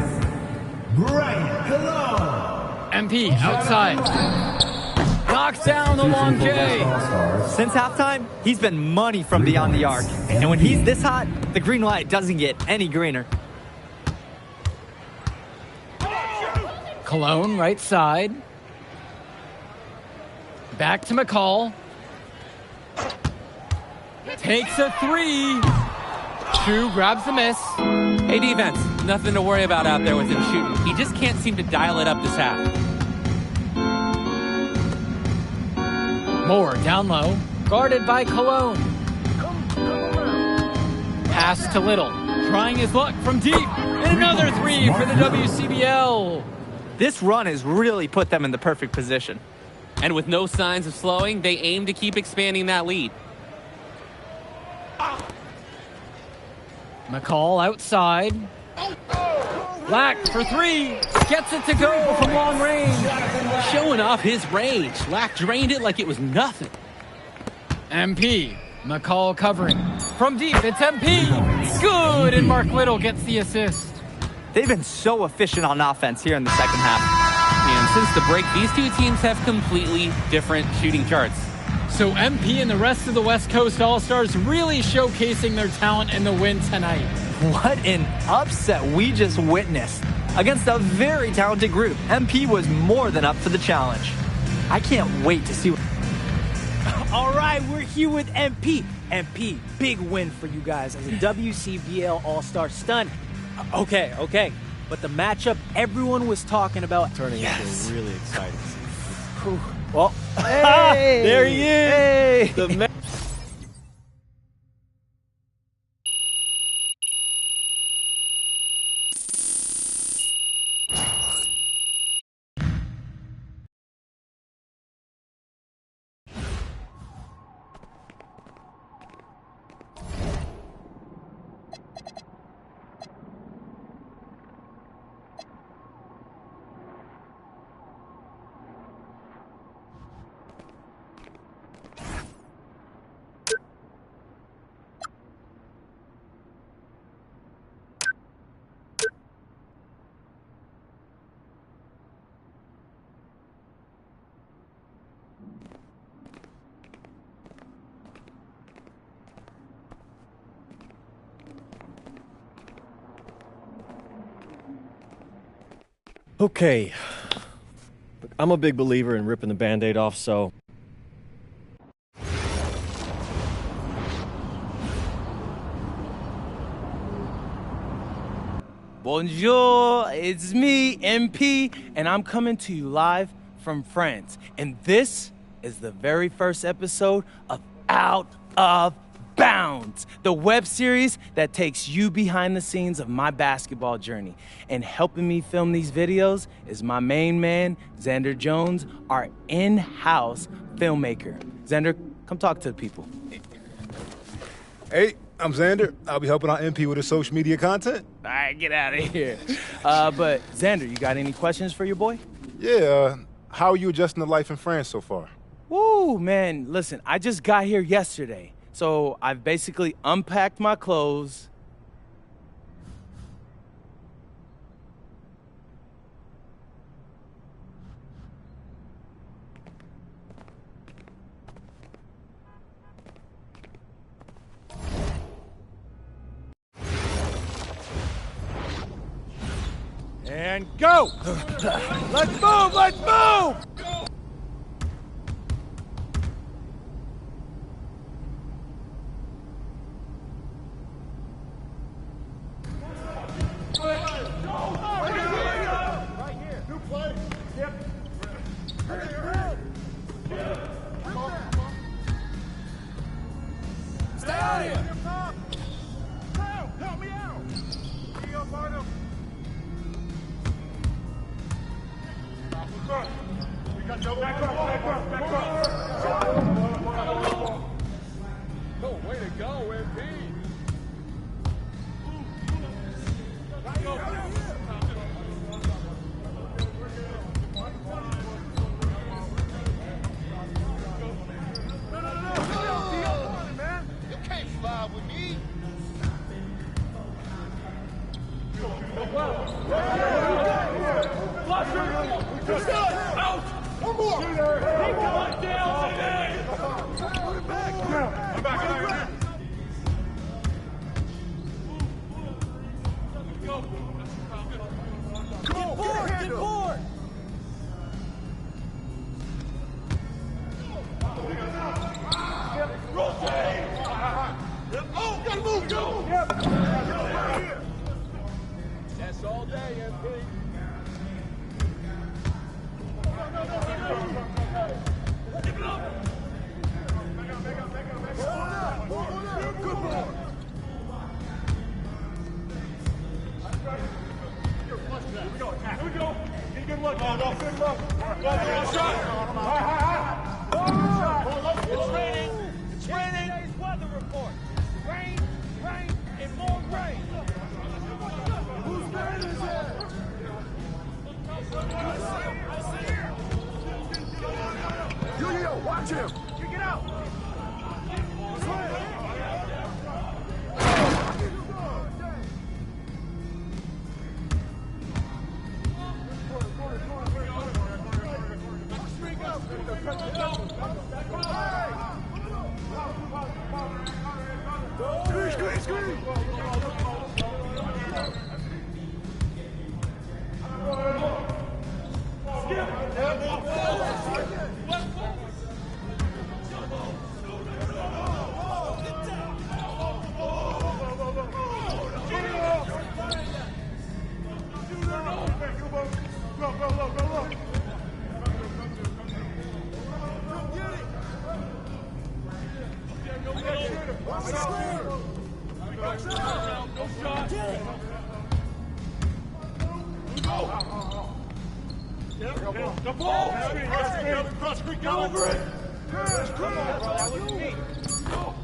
Brian Cologne. MP outside. Knocks down the long J. Since halftime, he's been money from beyond the arc. And when he's this hot, the green light doesn't get any greener. Cologne, right side. Back to McCall. Takes a three. Shu grabs the miss. Hey, defense, nothing to worry about out there with him shooting. He just can't seem to dial it up this half. Moore down low, guarded by Cologne. Pass to Little, trying his luck from deep. And another three for the WCBL. This run has really put them in the perfect position. And with no signs of slowing, they aim to keep expanding that lead. McCall outside. Lack for three. Gets it to go from long range. Showing off his range. Lack drained it like it was nothing. MP. McCall covering. From deep, it's MP. Good, and Mark Little gets the assist. They've been so efficient on offense here in the second half. And since the break, these two teams have completely different shooting charts. So MP and the rest of the West Coast All-Stars really showcasing their talent in the win tonight. What an upset we just witnessed. Against a very talented group, MP was more than up for the challenge. I can't wait to see what... All right, we're here with MP. MP, big win for you guys as a WCBL All-Star stun. Okay. But the matchup everyone was talking about... Turning into a really exciting season. Well, hey, there he is. Hey. Okay. Look, I'm a big believer in ripping the Band-Aid off, so... Bonjour, it's me, MP, and I'm coming to you live from France. And this is the very first episode of Out of Bounds, the web series that takes you behind the scenes of my basketball journey. And helping me film these videos is my main man, Xander Jones, our in-house filmmaker. Xander, come talk to the people. Hey, I'm Xander. I'll be helping out MP with his social media content. All right, get out of here. But Xander, you got any questions for your boy? Yeah, how are you adjusting to life in France so far? Woo, man, listen, I just got here yesterday. So I've basically unpacked my clothes. And go! Let's move! Stay out here! Help me out! Here you go, partner. We got no back up. Oh, way to go, MP. You can't fly with me. One more. Get forward. Oh, gotta move, go! That's all day, MP. Good ball. Here we go. Here we go. Get a good look. Good look. Shot. It's raining. It's raining. Today's weather report. Rain, and more rain. Whose man is it? Julio, watch him. Kick it out. The ball! Cross Creek, get over it! Come on, bro. That was me. Go!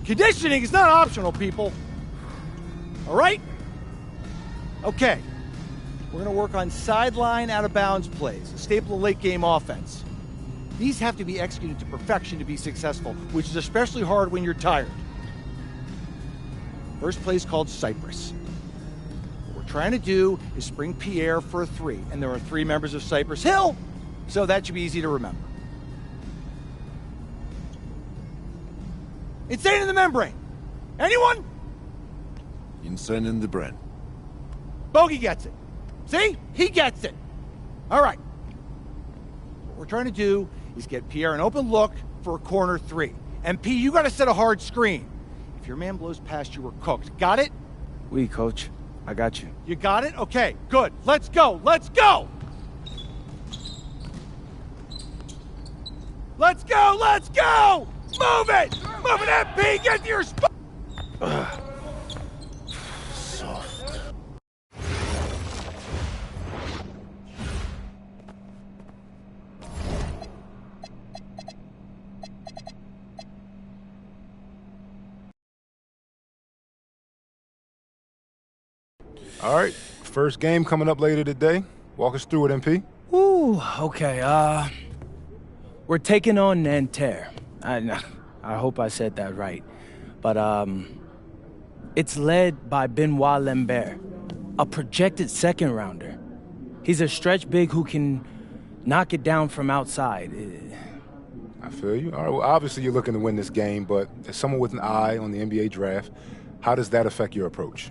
Conditioning is not optional, people. All right? Okay. We're going to work on sideline out-of-bounds plays, a staple of late-game offense. These have to be executed to perfection to be successful, which is especially hard when you're tired. First play is called Cypress. What we're trying to do is spring Pierre for a 3, and there are 3 members of Cypress Hill, so that should be easy to remember. Insane in the membrane. Anyone? Insane in the brain. Bogey gets it. See? He gets it. All right. What we're trying to do is get Pierre an open look for a corner 3. And P, you got to set a hard screen. If your man blows past you, we're cooked. Got it? Oui, coach. I got you. You got it? Okay, good. Let's go. Let's go. Let's go. Let's go. Move it. Move it, MP. Get to your spot. Soft. All right, first game coming up later today. Walk us through it, MP. Ooh, okay, we're taking on Nanterre. I hope I said that right. But, it's led by Benoit Lambert, a projected second rounder. He's a stretch big who can knock it down from outside. I feel you. All right, well, obviously you're looking to win this game, but as someone with an eye on the NBA draft, how does that affect your approach?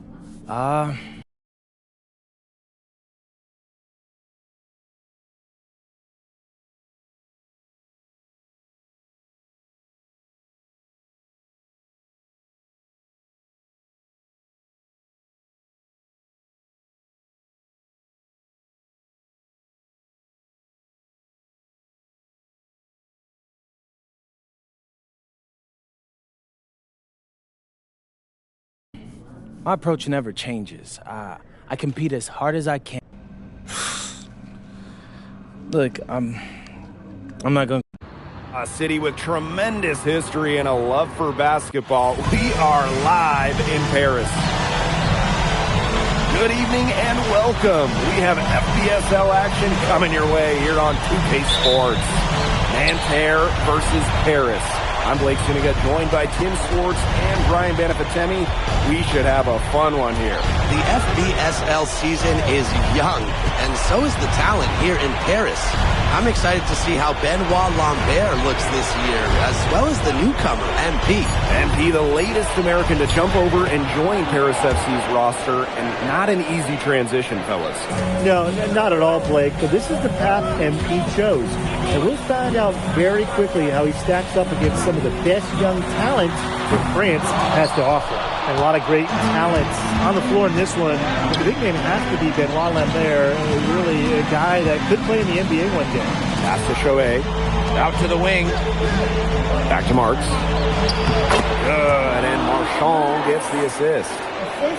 My approach never changes. I compete as hard as I can. Look, I'm not going to... A city with tremendous history and a love for basketball. We are live in Paris. Good evening and welcome. We have FBSL action coming your way here on 2K Sports. Nanterre versus Paris. I'm Blake Zuniga, joined by Tim Swartz and Brian Benefitemi. We should have a fun one here. The FBSL season is young, and so is the talent here in Paris. I'm excited to see how Benoit Lambert looks this year, as well as the newcomer, MP. MP, the latest American to jump over and join Paris FC's roster, and not an easy transition, fellas. No, not at all, Blake, but this is the path MP chose. And we'll find out very quickly how he stacks up against some of the best young talent that France has to offer. And a lot of great talent on the floor in this one. But the big name has to be Benoit Lambert, really a guy that could play in the NBA one day. Pass to Chouet. Out to the wing. Back to Marks. Good, and Marchand gets the assist.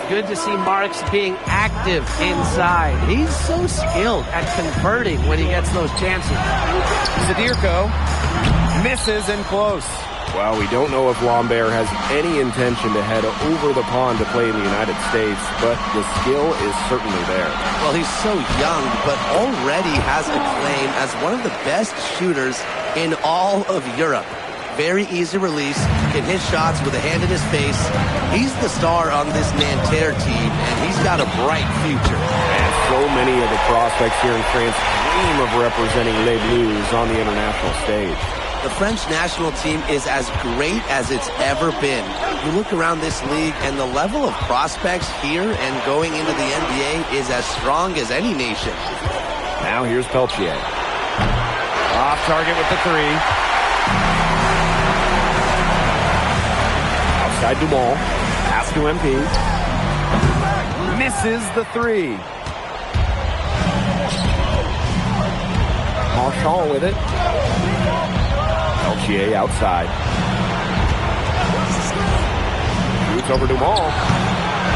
Good to see Marks being active inside. He's so skilled at converting when he gets those chances. Zadirko misses and close. Well, we don't know if Lambert has any intention to head over the pond to play in the United States, but the skill is certainly there. Well, he's so young, but already has a claim as one of the best shooters in all of Europe. Very easy release, can hit shots with a hand in his face. He's the star on this Nanterre team, and he's got a bright future. And so many of the prospects here in France dream of representing Les Bleus on the international stage. The French national team is as great as it's ever been. You look around this league, and the level of prospects here and going into the NBA is as strong as any nation. Now here's Peltier. Off target with the three. Outside Dumont. Pass to MP. Misses the three. Marchand with it. Peltier outside. Shoots over Dumont.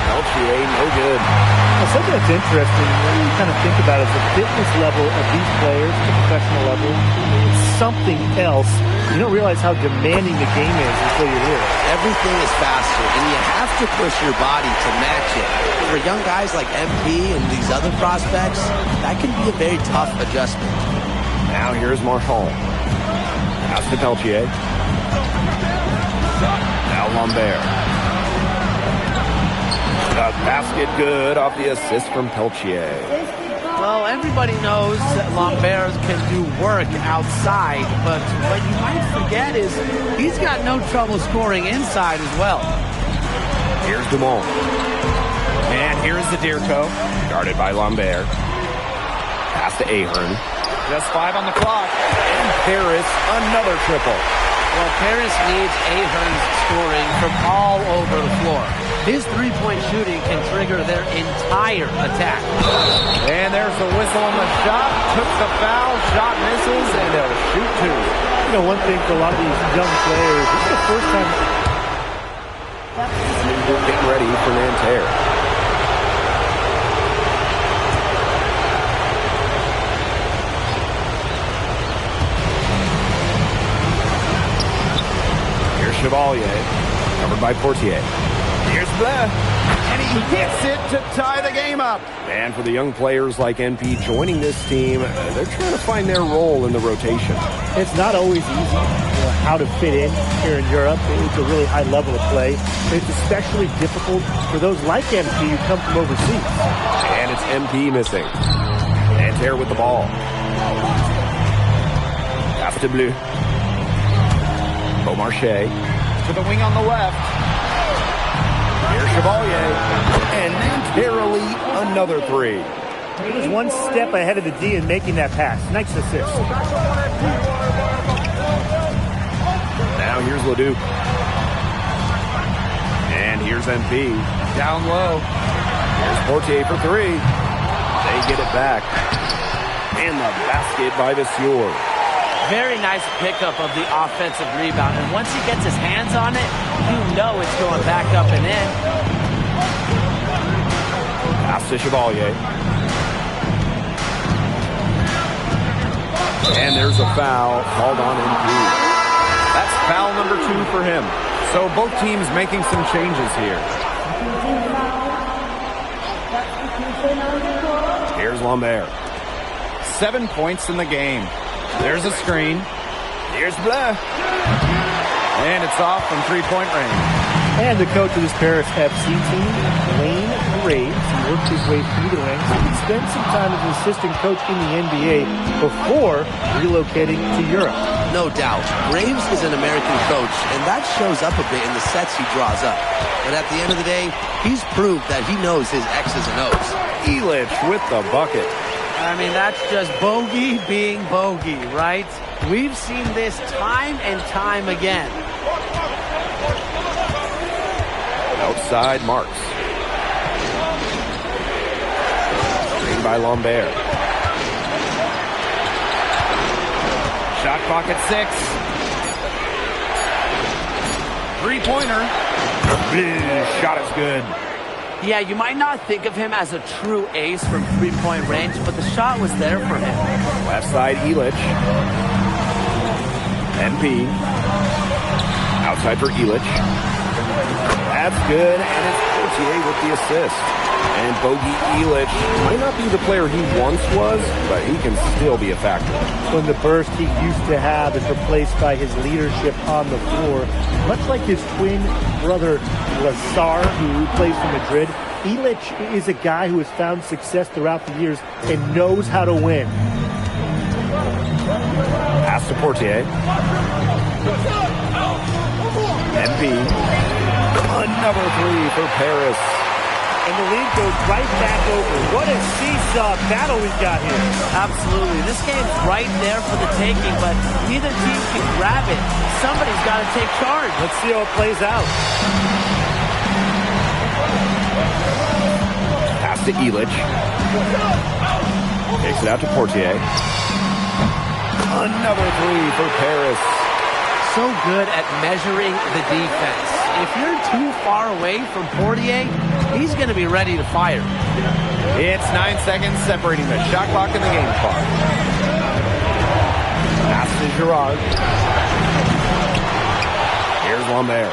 Peltier, no good. Well, something that's interesting when you kind of think about it is the fitness level of these players at the professional level. It's something else. You don't realize how demanding the game is until you're here. Everything is faster, and you have to push your body to match it. For young guys like MP and these other prospects, that can be a very tough adjustment. Now here's Marchand. Pass to Peltier. Now Lambert. The basket good off the assist from Peltier. Well, everybody knows that Lambert can do work outside, but what you might forget is he's got no trouble scoring inside as well. Here's Dumont. And here's Zadirko. Guarded by Lambert. Pass to Ahern. Just 5 on the clock. And Paris, another triple. Well, Paris needs Ahern's scoring from all over the floor. His three-point shooting can trigger their entire attack. And there's the whistle on the shot. Took the foul. Shot misses, and they'll shoot two. You know, one thing for a lot of these young players, this is the first time. Getting ready for Nanterre. Here's Chevalier, covered by Portier. Here's Bleu, and he hits it to tie the game up. And for the young players like NP joining this team, they're trying to find their role in the rotation. It's not always easy, how to fit in here in Europe. It's a really high level of play. It's especially difficult for those like MP who come from overseas. And it's MP missing. Nanterre with the ball. Pass to Bleu. Beaumarchais to the wing on the left. Here's Chevalier. And Nanterre lead another three. He was one step ahead of the D in making that pass. Nice assist. Now here's Leduc. And here's MP. Down low. Here's Portier for three. They get it back. And the basket by Vasseur. Very nice pickup of the offensive rebound. And once he gets his hands on it, you know it's going back up and in. Pass to Chevalier. And there's a foul called on MP. That's foul number 2 for him. So both teams making some changes here. Here's Lambert. 7 points in the game. There's a screen. Here's Bleu. And it's off from three-point range. And the coach of this Paris FC team, Wayne Graves, he worked his way through the ranks. He spent some time as an assistant coach in the NBA before relocating to Europe. No doubt. Graves is an American coach, and that shows up a bit in the sets he draws up. But at the end of the day, he's proved that he knows his X's and O's. Elich with the bucket. I mean, that's just bogey being bogey, right? We've seen this time and time again. Outside Marks. Screen by Lambert. Shot clock at 6. Three-pointer. Shot is good. Yeah, you might not think of him as a true ace from three-point range, but the shot was there for him. Left side, Elich. MP. Outside for Elich. That's good, and it's Portier with the assist. And Bogey Elich might not be the player he once was, but he can still be a factor. When the burst he used to have is replaced by his leadership on the floor, much like his twin brother Lazar, who plays for Madrid, Elich is a guy who has found success throughout the years and knows how to win. Pass to Portier. MP. Another three for Paris. And the lead goes right back over. What a seesaw battle we've got here. Absolutely. This game's right there for the taking, but neither team can grab it. Somebody's got to take charge. Let's see how it plays out. Pass to Elich. Takes it out to Portier. Another three for Paris. So good at measuring the defense. If you're too far away from Portier, he's going to be ready to fire. It's 9 seconds separating the shot clock and the game clock. Pass to Girard. Here's Lambert.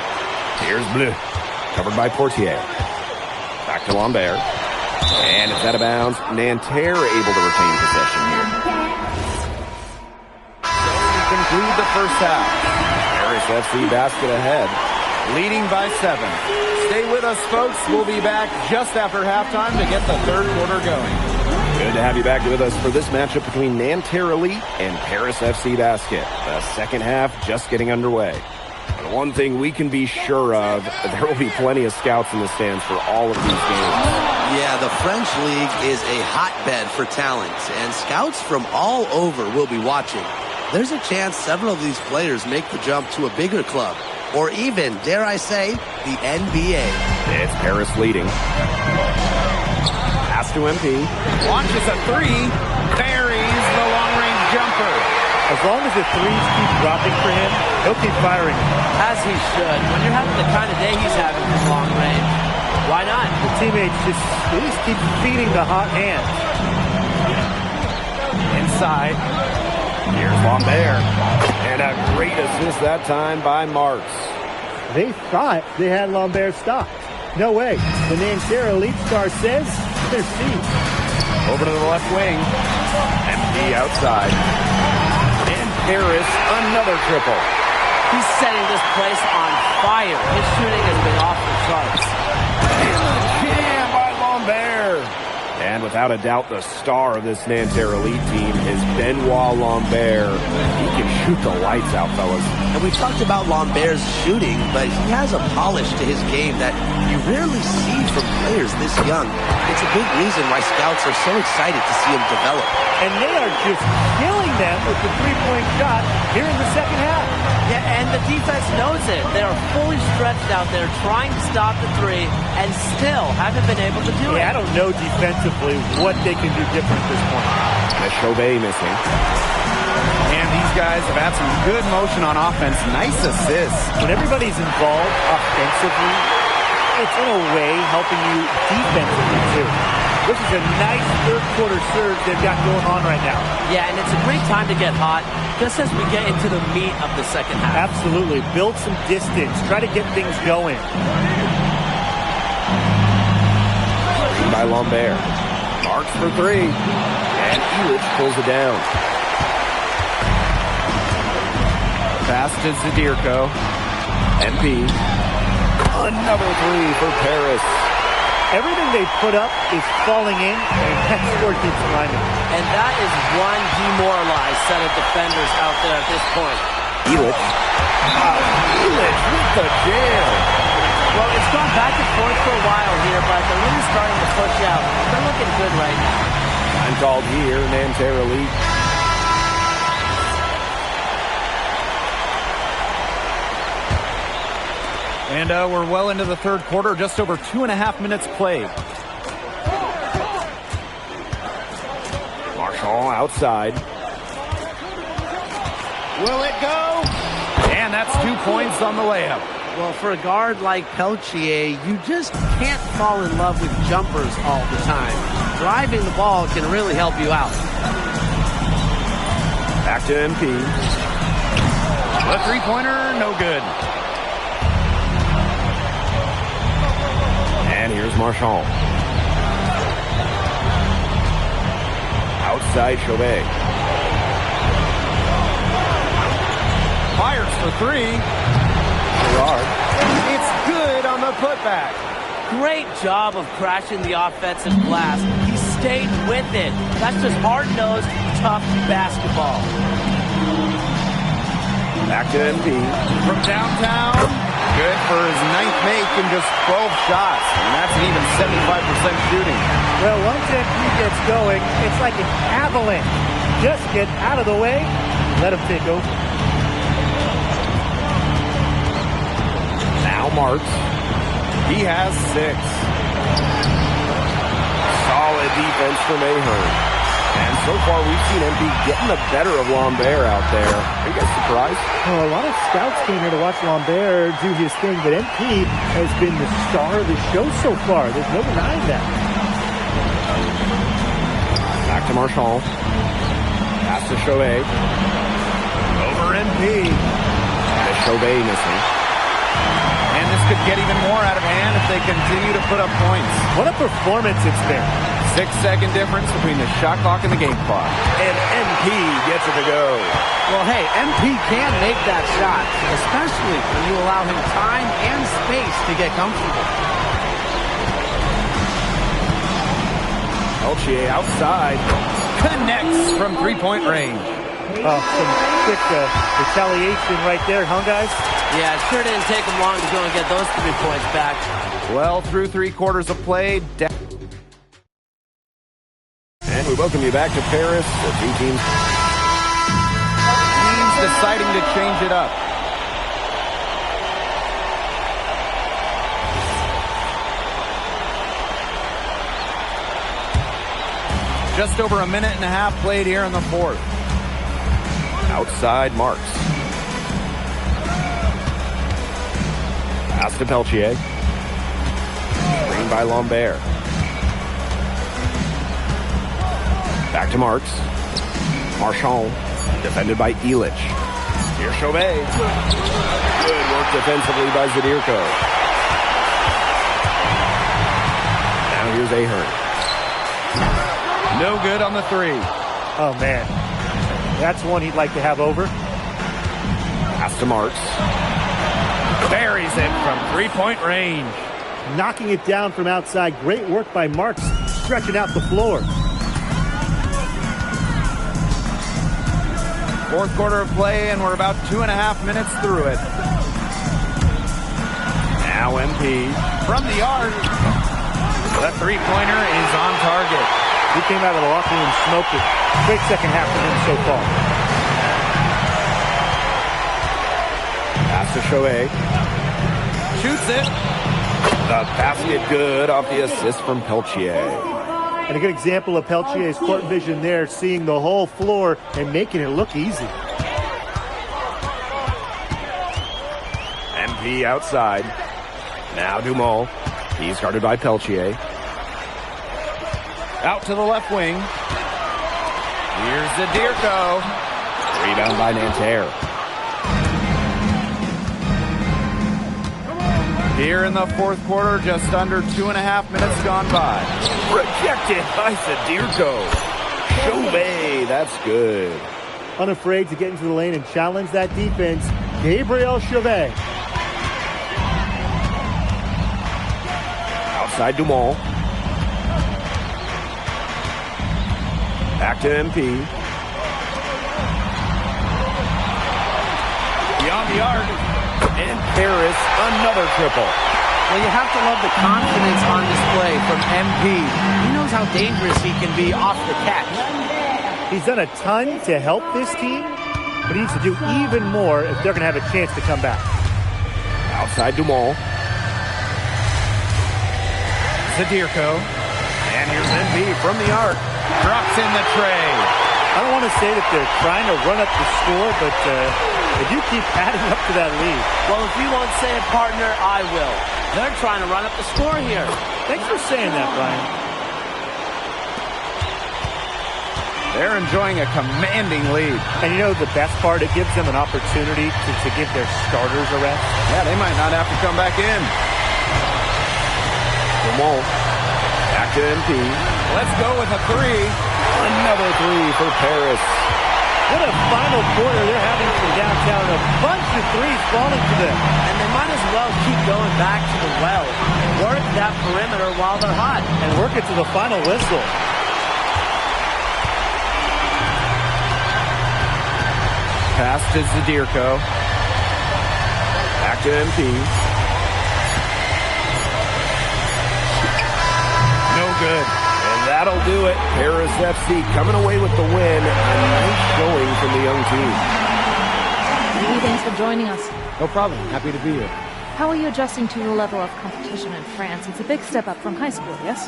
Here's Bleu. Covered by Portier. Back to Lambert. And it's out of bounds. Nanterre able to retain possession here. So we conclude the first half. Paris FC basket ahead. Leading by 7. Stay with us, folks. We'll be back just after halftime to get the third quarter going. Good to have you back with us for this matchup between Nanterre Elite and Paris FC Basket. The second half just getting underway. But one thing we can be sure of, there will be plenty of scouts in the stands for all of these games. Yeah, the French League is a hotbed for talent, and scouts from all over will be watching. There's a chance several of these players make the jump to a bigger club, or even, dare I say, the NBA. It's Paris leading. Pass to MP. Launches a three. Buries the long-range jumper. As long as the threes keep dropping for him, he'll keep firing. As he should. When you're having the kind of day he's having from long range, why not? The teammates just keep feeding the hot hand. Inside. Here's Lambert. And a great assist that time by Marks. They thought they had Lambert stopped. No way. The Nanterre Elite star says they're seized. Over to the left wing. MP outside. And Paris, another triple. He's setting this place on fire. His shooting has been off the charts. Jam by Lambert. And without a doubt, the star of this Nanterre Elite team is Benoit Lambert. He can shoot the lights out, fellas. And we talked about Lambert's shooting, but he has a polish to his game that you rarely see from players this young. It's a big reason why scouts are so excited to see him develop. And they are just killing them with the three-point shot here in the second half. Yeah, and the defense knows it. They are fully stretched out there trying to stop the three and still haven't been able to do it. I don't know defensively what they can do different at this point. Chauvet missing. And these guys have had some good motion on offense. Nice assists. When everybody's involved offensively, it's in a way helping you defensively too. This is a nice third-quarter surge they've got going on right now. Yeah, and it's a great time to get hot, just as we get into the meat of the second half. Absolutely. Build some distance. Try to get things going. By Lambert. Marks for three. And Elitch pulls it down. Pass to Zadirko. MP. Another three for Paris. Everything they put up is falling in, and that score keeps climbing. And that is one demoralized set of defenders out there at this point. Elitch. Elitch with the jam. Well, it's gone back and forth for a while here, but they're really starting to push out. They're looking good right now. Time called here, Nanterre Elite. And we're well into the third quarter, just over 2.5 minutes played. Marshall outside. Will it go? And that's 2 points on the layup. Well, for a guard like Peltier, you just can't fall in love with jumpers all the time. Driving the ball can really help you out. Back to MP. The three-pointer, no good. And here's Marshall. Outside Chauvet. Fires for three. Gerard. It's good on the putback. Great job of crashing the offensive glass. He stayed with it. That's just hard-nosed, tough basketball. Back to MP. From downtown. Good for his 9th make in just 12 shots. And that's an even 75% shooting. Well, once MP gets going, it's like an avalanche. Just get out of the way, let him take over. Now Marks. He has 6. Solid defense from Ahern. And so far, we've seen MP getting the better of Lambert out there. Are you guys surprised? Oh, a lot of scouts came here to watch Lambert do his thing, but MP has been the star of the show so far. There's no denying that. Back to Marshall. Pass to Chauvet. Over MP. And Chauvet missing. And this could get even more out of hand if they continue to put up points. What a performance it's been. 6-second difference between the shot clock and the game clock. And MP gets it to go. Well, hey, MP can make that shot, especially when you allow him time and space to get comfortable. Peltier outside. Connects from three-point range. Oh, some quick retaliation right there, huh, guys? Yeah, it sure didn't take him long to go and get those 3 points back. Well, through 3 quarters of play. And we welcome you back to Paris. The two teams deciding to change it up. Just over a minute and a half played here in the fourth. Outside Marks. Pass to Peltier. Screen by Lambert. Back to Marks. Marchand, defended by Elitch. Here's Chauvet. Good work defensively by Zadirko. Now here's Ahern. No good on the three. Oh, man. That's one he'd like to have over. Pass to Marks. Buries it from three-point range. Knocking it down from outside. Great work by Marks, stretching out the floor. Fourth quarter of play, and we're about 2.5 minutes through it. Now MP. From the arc. The three-pointer is on target. He came out of the locker room smoking. Great second half for him so far. Pass to Chauvet. Shoots it. The basket good off the assist from Peltier. And a good example of Peltier's court vision there, seeing the whole floor and making it look easy. MP outside. Now Dumont. He's guarded by Peltier. Out to the left wing. Here's Zadirko. Rebound by Nanterre. Here in the fourth quarter, just under 2.5 minutes gone by. Rejected by Sadirko. Chauvet, that's good. Unafraid to get into the lane and challenge that defense, Gabriel Chauvet. Outside Dumont. Back to MP. Beyond the arc. And Paris, another triple. Well, you have to love the confidence on display from MP. He knows how dangerous he can be off the catch. He's done a ton to help this team, but he needs to do even more if they're going to have a chance to come back. Outside Dumont. Sadirko. And here's MP from the arc. Drops in the tray. I don't want to say that they're trying to run up the score, but they do keep adding up to that lead. Well, if you won't say it, partner, I will. They're trying to run up the score here. Thanks for saying that, Brian. They're enjoying a commanding lead. And you know the best part? It gives them an opportunity to give their starters a rest. Yeah, they might not have to come back in. Dumont. Back to MP. Let's go with a three. Another three for Paris. What a final quarter they're having from downtown. A bunch of threes falling to them. And they might as well keep going back to the well. Work that perimeter while they're hot. And work it to the final whistle. Pass to Sadirko. Back to MP. No good. And that'll do it. Paris FC coming away with the win. A nice showing from the young team. Hey, thanks for joining us. No problem. Happy to be here. How are you adjusting to the level of competition in France? It's a big step up from high school, yes?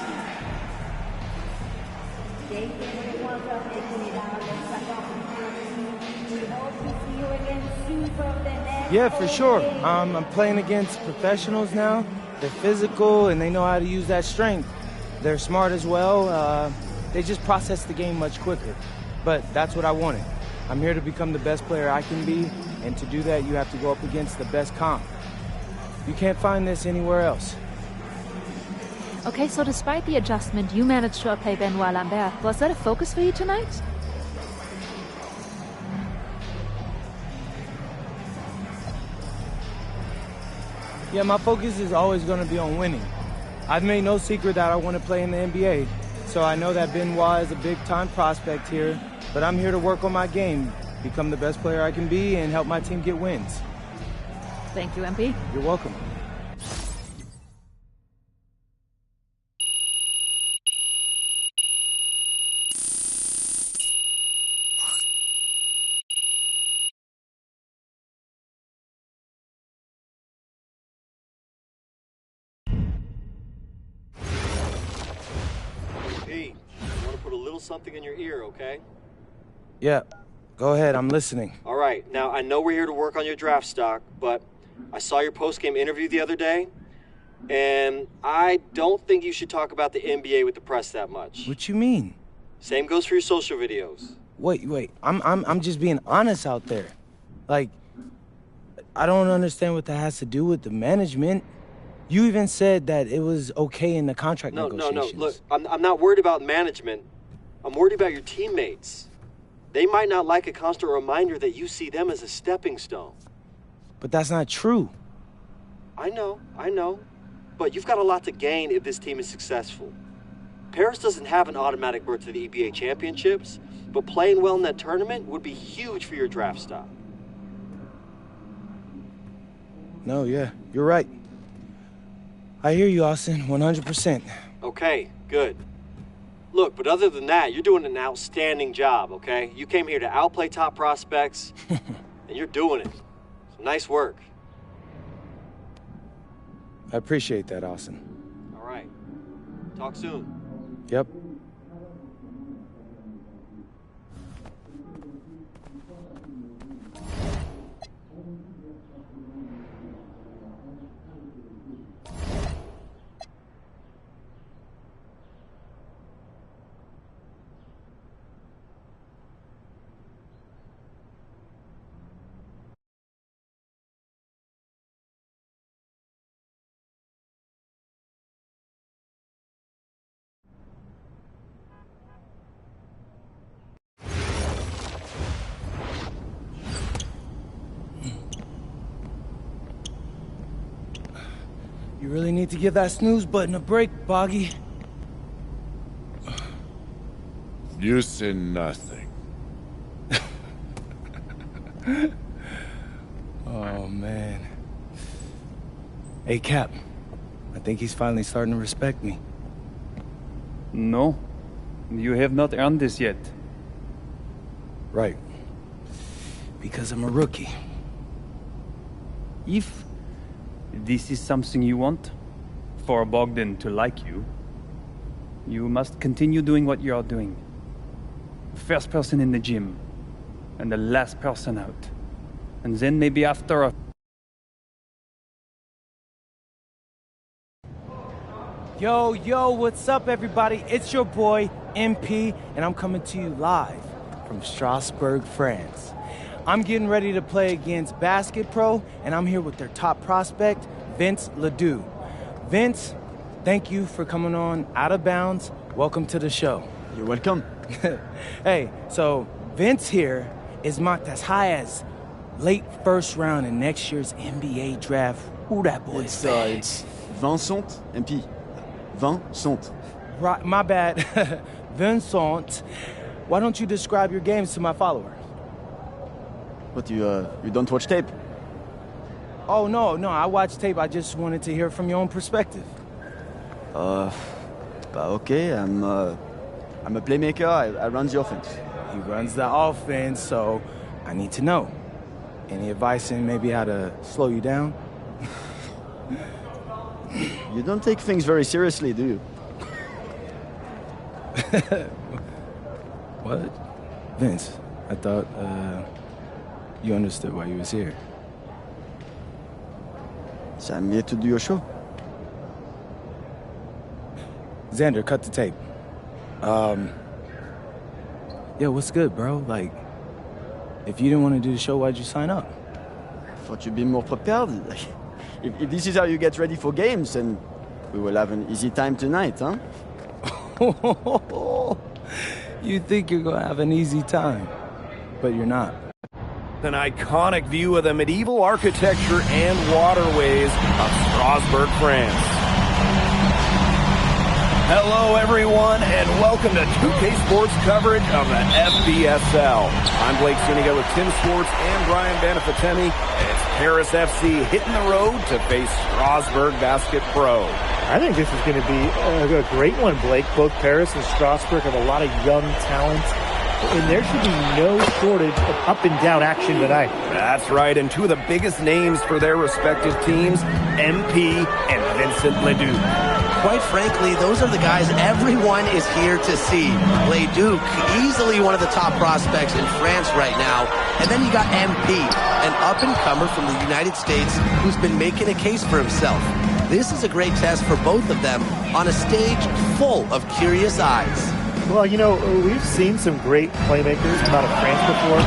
Yeah, for sure. I'm playing against professionals now. They're physical, and they know how to use that strength. They're smart as well. They just process the game much quicker. But that's what I wanted. I'm here to become the best player I can be, and to do that, you have to go up against the best comp. You can't find this anywhere else. Okay, so despite the adjustment, you managed to outplay Benoit Lambert. Was that a focus for you tonight? Yeah, my focus is always going to be on winning. I've made no secret that I want to play in the NBA, so I know that Benoit is a big-time prospect here, but I'm here to work on my game, become the best player I can be, and help my team get wins. Thank you, MP. You're welcome. Pete, I want to put a little something in your ear, okay? Yeah, go ahead. I'm listening. All right. Now, I know we're here to work on your draft stock, but I saw your post-game interview the other day, and I don't think you should talk about the NBA with the press that much. What you mean? Same goes for your social videos. Wait. I'm just being honest out there. Like, I don't understand what that has to do with the management. You even said that it was okay in the contract negotiations. No. Look, I'm not worried about management. I'm worried about your teammates. They might not like a constant reminder that you see them as a stepping stone. But that's not true. I know. But you've got a lot to gain if this team is successful. Paris doesn't have an automatic berth to the EBA championships, but playing well in that tournament would be huge for your draft stock. No, yeah, you're right. I hear you, Austin, 100%. Okay, good. Look, but other than that, you're doing an outstanding job, okay? You came here to outplay top prospects, and you're doing it. So nice work. I appreciate that, Austin. All right. Talk soon. Yep. You really need to give that snooze button a break, Boggy. You say nothing. Oh, man. Hey, Cap. I think he's finally starting to respect me. No. You have not earned this yet. Right. Because I'm a rookie. If this is something you want, for Bogdan to like you, you must continue doing what you are doing. First person in the gym, and the last person out. And then maybe after a... Yo, what's up, everybody? It's your boy, MP, and I'm coming to you live from Strasbourg, France. I'm getting ready to play against Basket Pro, and I'm here with their top prospect, Vince Ledoux. Vince, thank you for coming on Out of Bounds. Welcome to the show. You're welcome. Hey, so Vince here is mocked as high as late first round in next year's NBA draft. Who that boy is? It's Vincent, MP. Vincent. Right, my bad. Vincent. Why don't you describe your games to my followers? But you don't watch tape? Oh, no, I watch tape. I just wanted to hear from your own perspective. Okay, I'm a playmaker. I run the offense. He runs the offense, so I need to know. Any advice in maybe how to slow you down? You don't take things very seriously, do you? What? Vince, I thought, you understood why you was here. So I'm here to do your show. Xander, cut the tape. Yo, what's good, bro? Like, if you didn't want to do the show, why'd you sign up? I thought you'd be more prepared. If this is how you get ready for games, then we will have an easy time tonight, huh? You think you're gonna have an easy time, but you're not. An iconic view of the medieval architecture and waterways of Strasbourg, France. Hello, everyone, and welcome to 2K Sports coverage of the FBSL. I'm Blake Zuniga with Tim Swartz and Brian Banafitemi. It's Paris FC hitting the road to face Strasbourg Basket Pro. I think this is going to be a great one, Blake. Both Paris and Strasbourg have a lot of young talent, and there should be no shortage of up-and-down action tonight. That's right, and two of the biggest names for their respective teams, MP and Vincent Ledoux. Quite frankly, those are the guys everyone is here to see. Ledoux, easily one of the top prospects in France right now. And then you got MP, an up-and-comer from the United States who's been making a case for himself. This is a great test for both of them on a stage full of curious eyes. Well, you know, we've seen some great playmakers come out of France before,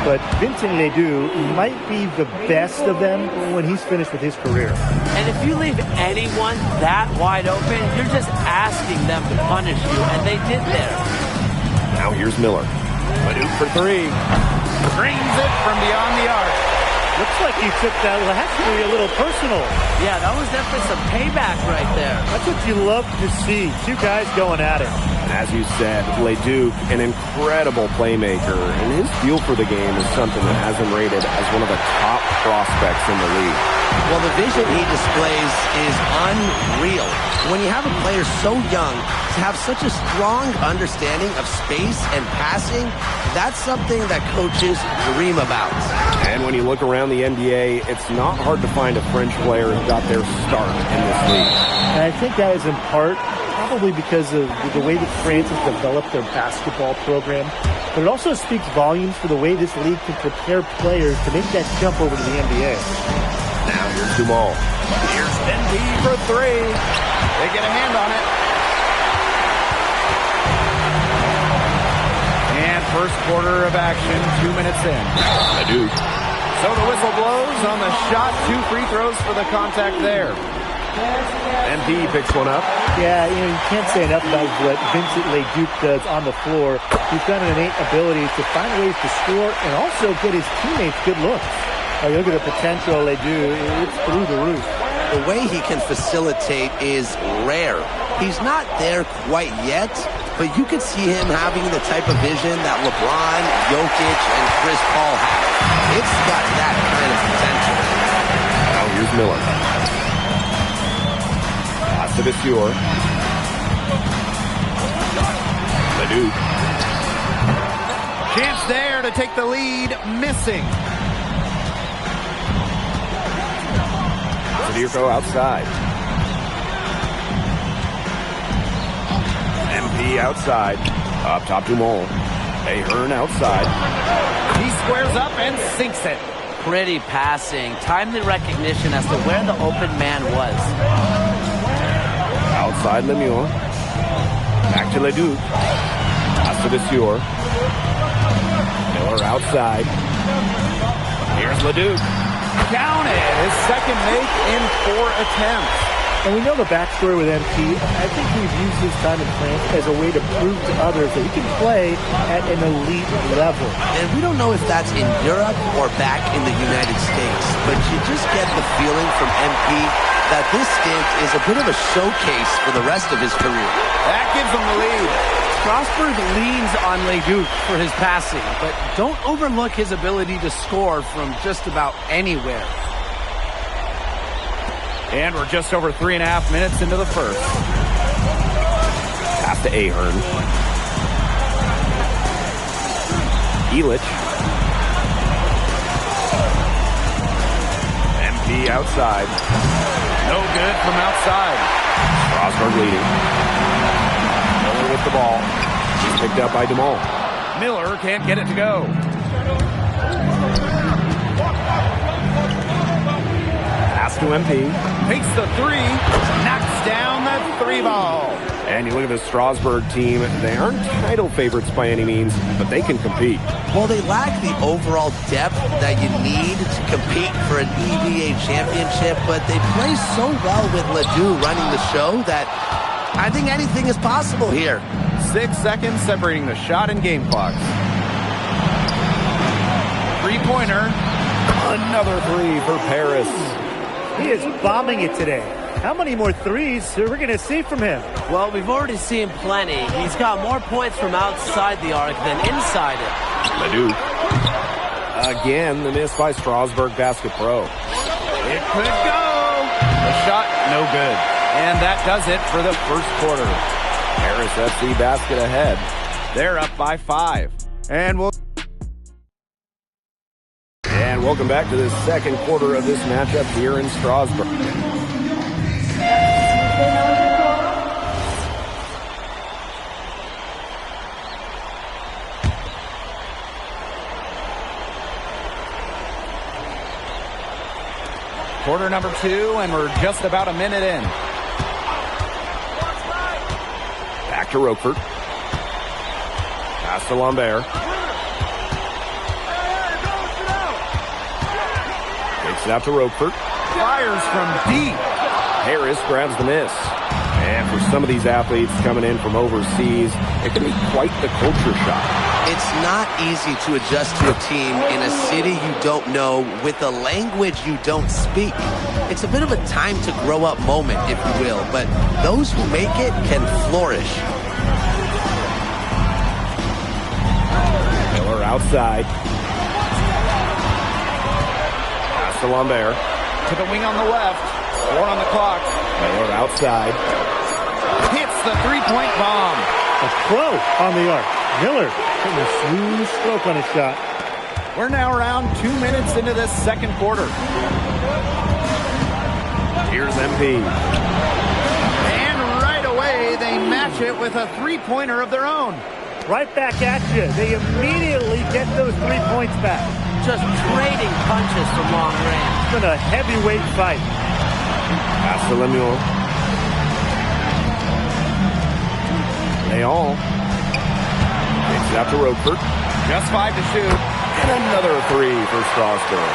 but Vincent Ledoux might be the best of them when he's finished with his career. And if you leave anyone that wide open, you're just asking them to punish you, and they did there. Now here's Miller. Ledoux for three. Drains it from beyond the arc. Looks like he took that actually a little personal. Yeah, that was definitely some payback right there. That's what you love to see. Two guys going at it. As you said, Ledoux, an incredible playmaker, and his feel for the game is something that has him rated as one of the top prospects in the league. Well, the vision he displays is unreal. When you have a player so young to have such a strong understanding of space and passing, that's something that coaches dream about. And when you look around the NBA, it's not hard to find a French player who got their start in this league. And I think that is in part probably because of the way that France has developed their basketball program. But it also speaks volumes for the way this league can prepare players to make that jump over to the NBA. Now here's Dumal. Here's NP for three. They get a hand on it. And first quarter of action, 2 minutes in. Ledoux. So the whistle blows on the shot. 2 free throws for the contact there. MP picks one up. Yeah, you know, you can't say enough about what Vincent Ledoux does on the floor. He's got an innate ability to find ways to score and also get his teammates good looks. You look at the potential of Ledoux, it's through the roof. The way he can facilitate is rare. He's not there quite yet, but you can see him having the type of vision that LeBron, Jokic, and Chris Paul have. It's got that kind of potential. Now here's Miller. Pass to Viseur. Leduc. Chance there to take the lead, missing. Dirko outside. MP outside. Up top to Mole. Ahern outside. He squares up and sinks it. Pretty passing. Timely recognition as to where the open man was. Outside Lemieux. Back to Leduc. Pass to Viseur. Miller outside. Here's Leduc. Counted. His second make in 4 attempts. And we know the backstory with MP. I think he's used his time in France as a way to prove to others that he can play at an elite level. And we don't know if that's in Europe or back in the United States, but you just get the feeling from MP that this stint is a bit of a showcase for the rest of his career. That gives him the lead. Strasburg leans on Leduc for his passing, but don't overlook his ability to score from just about anywhere. And we're just over 3.5 minutes into the first. Pass to Ahern. Elich. MP outside. No good from outside. Strasburg leading. Miller with the ball. He's picked up by DeMol. Miller can't get it to go. Pass to MP. Takes the three. Knocks down the 3 ball. And you look at the Strasburg team, they aren't title favorites by any means, but they can compete. Well, they lack the overall depth that you need to compete for an EVA championship, but they play so well with Ledoux running the show that I think anything is possible here. 6 seconds separating the shot and game clock. 3-pointer. Another 3 for Paris. He is bombing it today. How many more threes are we going to see from him? Well, we've already seen plenty. He's got more points from outside the arc than inside it. Ledoux. Again, the miss by Strasburg Basket Pro. It could go. The shot, no good. And that does it for the first quarter. Paris FC basket ahead. They're up by 5. And welcome back to the second quarter of this matchup here in Strasbourg. Quarter number 2, and we're just about a minute in. Back to Roquefort. Pass to Lambert. Takes it out to Roquefort. Fires from deep. Harris grabs the miss. And for some of these athletes coming in from overseas, it can be quite the culture shock. It's not easy to adjust to a team in a city you don't know with a language you don't speak. It's a bit of a time to grow up moment, if you will, but those who make it can flourish. Miller outside. Pass to Lambert. To the wing on the left. 4 on the clock. Miller outside. Hits the 3-point bomb. A pro on the arc. Miller putting a smooth stroke on his shot. We're now around 2 minutes into this second quarter. Here's MP. And right away, they match it with a 3-pointer of their own. Right back at you. They immediately get those 3 points back. Just trading punches from long range. It's been a heavyweight fight. Pass to Lemuel. Leon. Takes it out to Roquefort. Just 5 to shoot. And another 3 for Strasburg.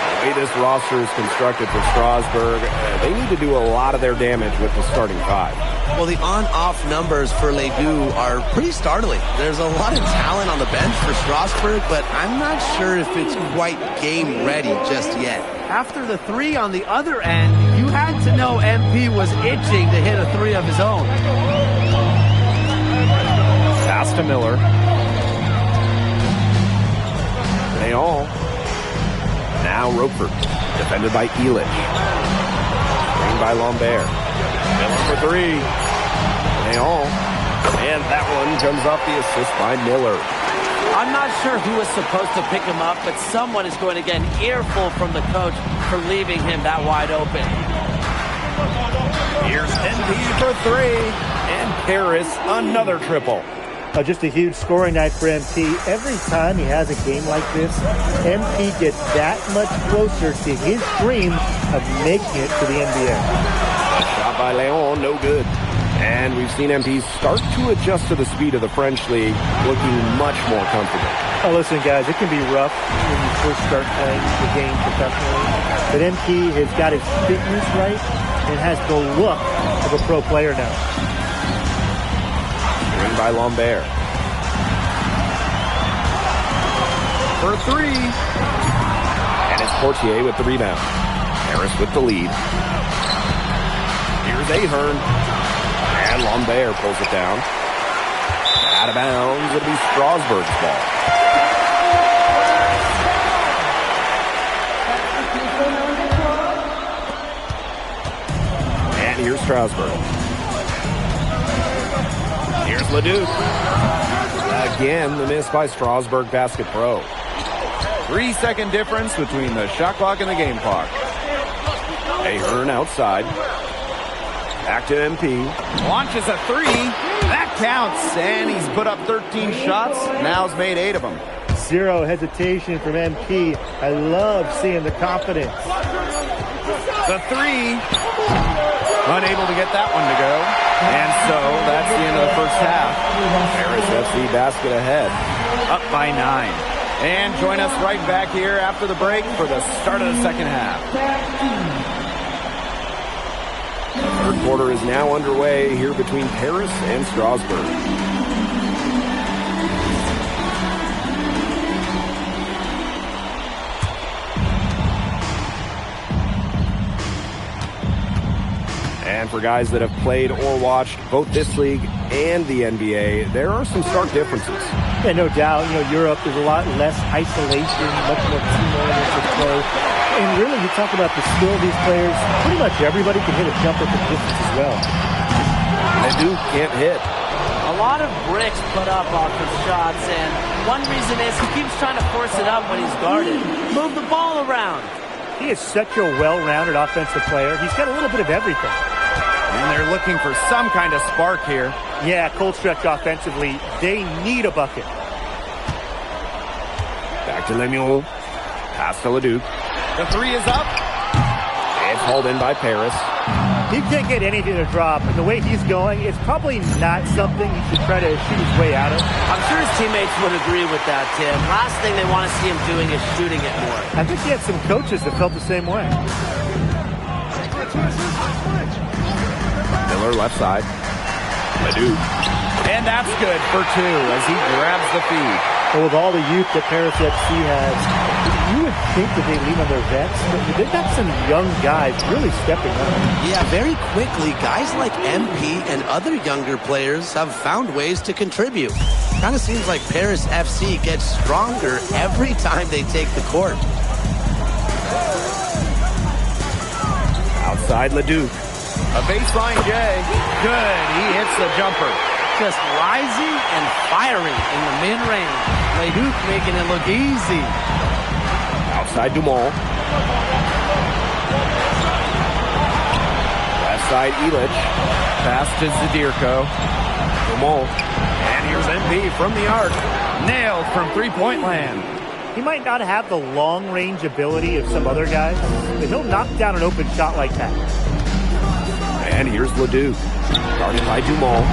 The way this roster is constructed for Strasburg, they need to do a lot of their damage with the starting 5. Well, the on-off numbers for Ledoux are pretty startling. There's a lot of talent on the bench for Strasburg, but I'm not sure if it's quite game ready just yet. After the 3 on the other end, you had to know MP was itching to hit a three of his own. Pass to Miller. Leon. Now Roper. Defended by Elich. Screened by Lambert. Miller for three. Leon. And that one comes off the assist by Miller. I'm not sure who was supposed to pick him up, but someone is going to get an earful from the coach for leaving him that wide open. Here's NP for three. And Paris, another triple. Just a huge scoring night for MP. Every time he has a game like this, MP gets that much closer to his dream of making it to the NBA. Shot by Leon, no good. And we've seen MP start to adjust to the speed of the French league, looking much more comfortable. Oh, listen, guys, it can be rough when you first start playing the game professionally. But MP has got his fitness right and has the look of a pro player now. Screened by Lambert. For three. And it's Portier with the rebound. Harris with the lead. Here's Ahern. And Lambert pulls it down. Out of bounds. It'll be Strasburg's ball. And here's Strasburg. Here's Leduc. Again, the miss by Strasburg Basket Pro. 3-second difference between the shot clock and the game clock. Ahern outside. Back to MP. Launches a three. That counts. And he's put up 13 shots. Now he's made 8 of them. Zero hesitation from MP. I love seeing the confidence. The three. Unable to get that one to go. And so that's the end of the first half. Paris FC basket ahead. Up by 9. And join us right back here after the break for the start of the second half. Third quarter is now underway here between Paris and Strasburg. And for guys that have played or watched both this league and the NBA, there are some stark differences. Yeah, no doubt. You know, Europe, there's a lot less isolation, much more team-oriented play. And really, you talk about the skill of these players, pretty much everybody can hit a jumper from distance as well. Leduc can't hit. A lot of bricks put up off his shots, and one reason is he keeps trying to force it up when he's guarded. Move the ball around. He is such a well-rounded offensive player. He's got a little bit of everything. And they're looking for some kind of spark here. Yeah, cold stretch offensively. They need a bucket. Back to Lemuel. Pass to Leduc. The three is up. It's hauled in by Paris. He can't get anything to drop, and the way he's going, it's probably not something he should try to shoot his way out of. I'm sure his teammates would agree with that, Tim. Last thing they want to see him doing is shooting it more. I think he had some coaches that felt the same way. Miller left side. Leduc. And that's good for two as he grabs the feed. Well, with all the youth that Paris FC has, you would think that they lean on their vets, but they've got some young guys really stepping up. Yeah, very quickly, guys like MP and other younger players have found ways to contribute. Kind of seems like Paris FC gets stronger every time they take the court. Outside Leduc. A baseline J. Good. He hits the jumper. Just rising and firing in the mid-range. Leduc making it look easy. Outside Dumont. Left side Elich. Pass to Zadirko. Dumont. And here's MP from the arc. Nailed from three-point land. He might not have the long-range ability of some other guys, but he'll knock down an open shot like that. And here's Leduc. Guarded by Dumont.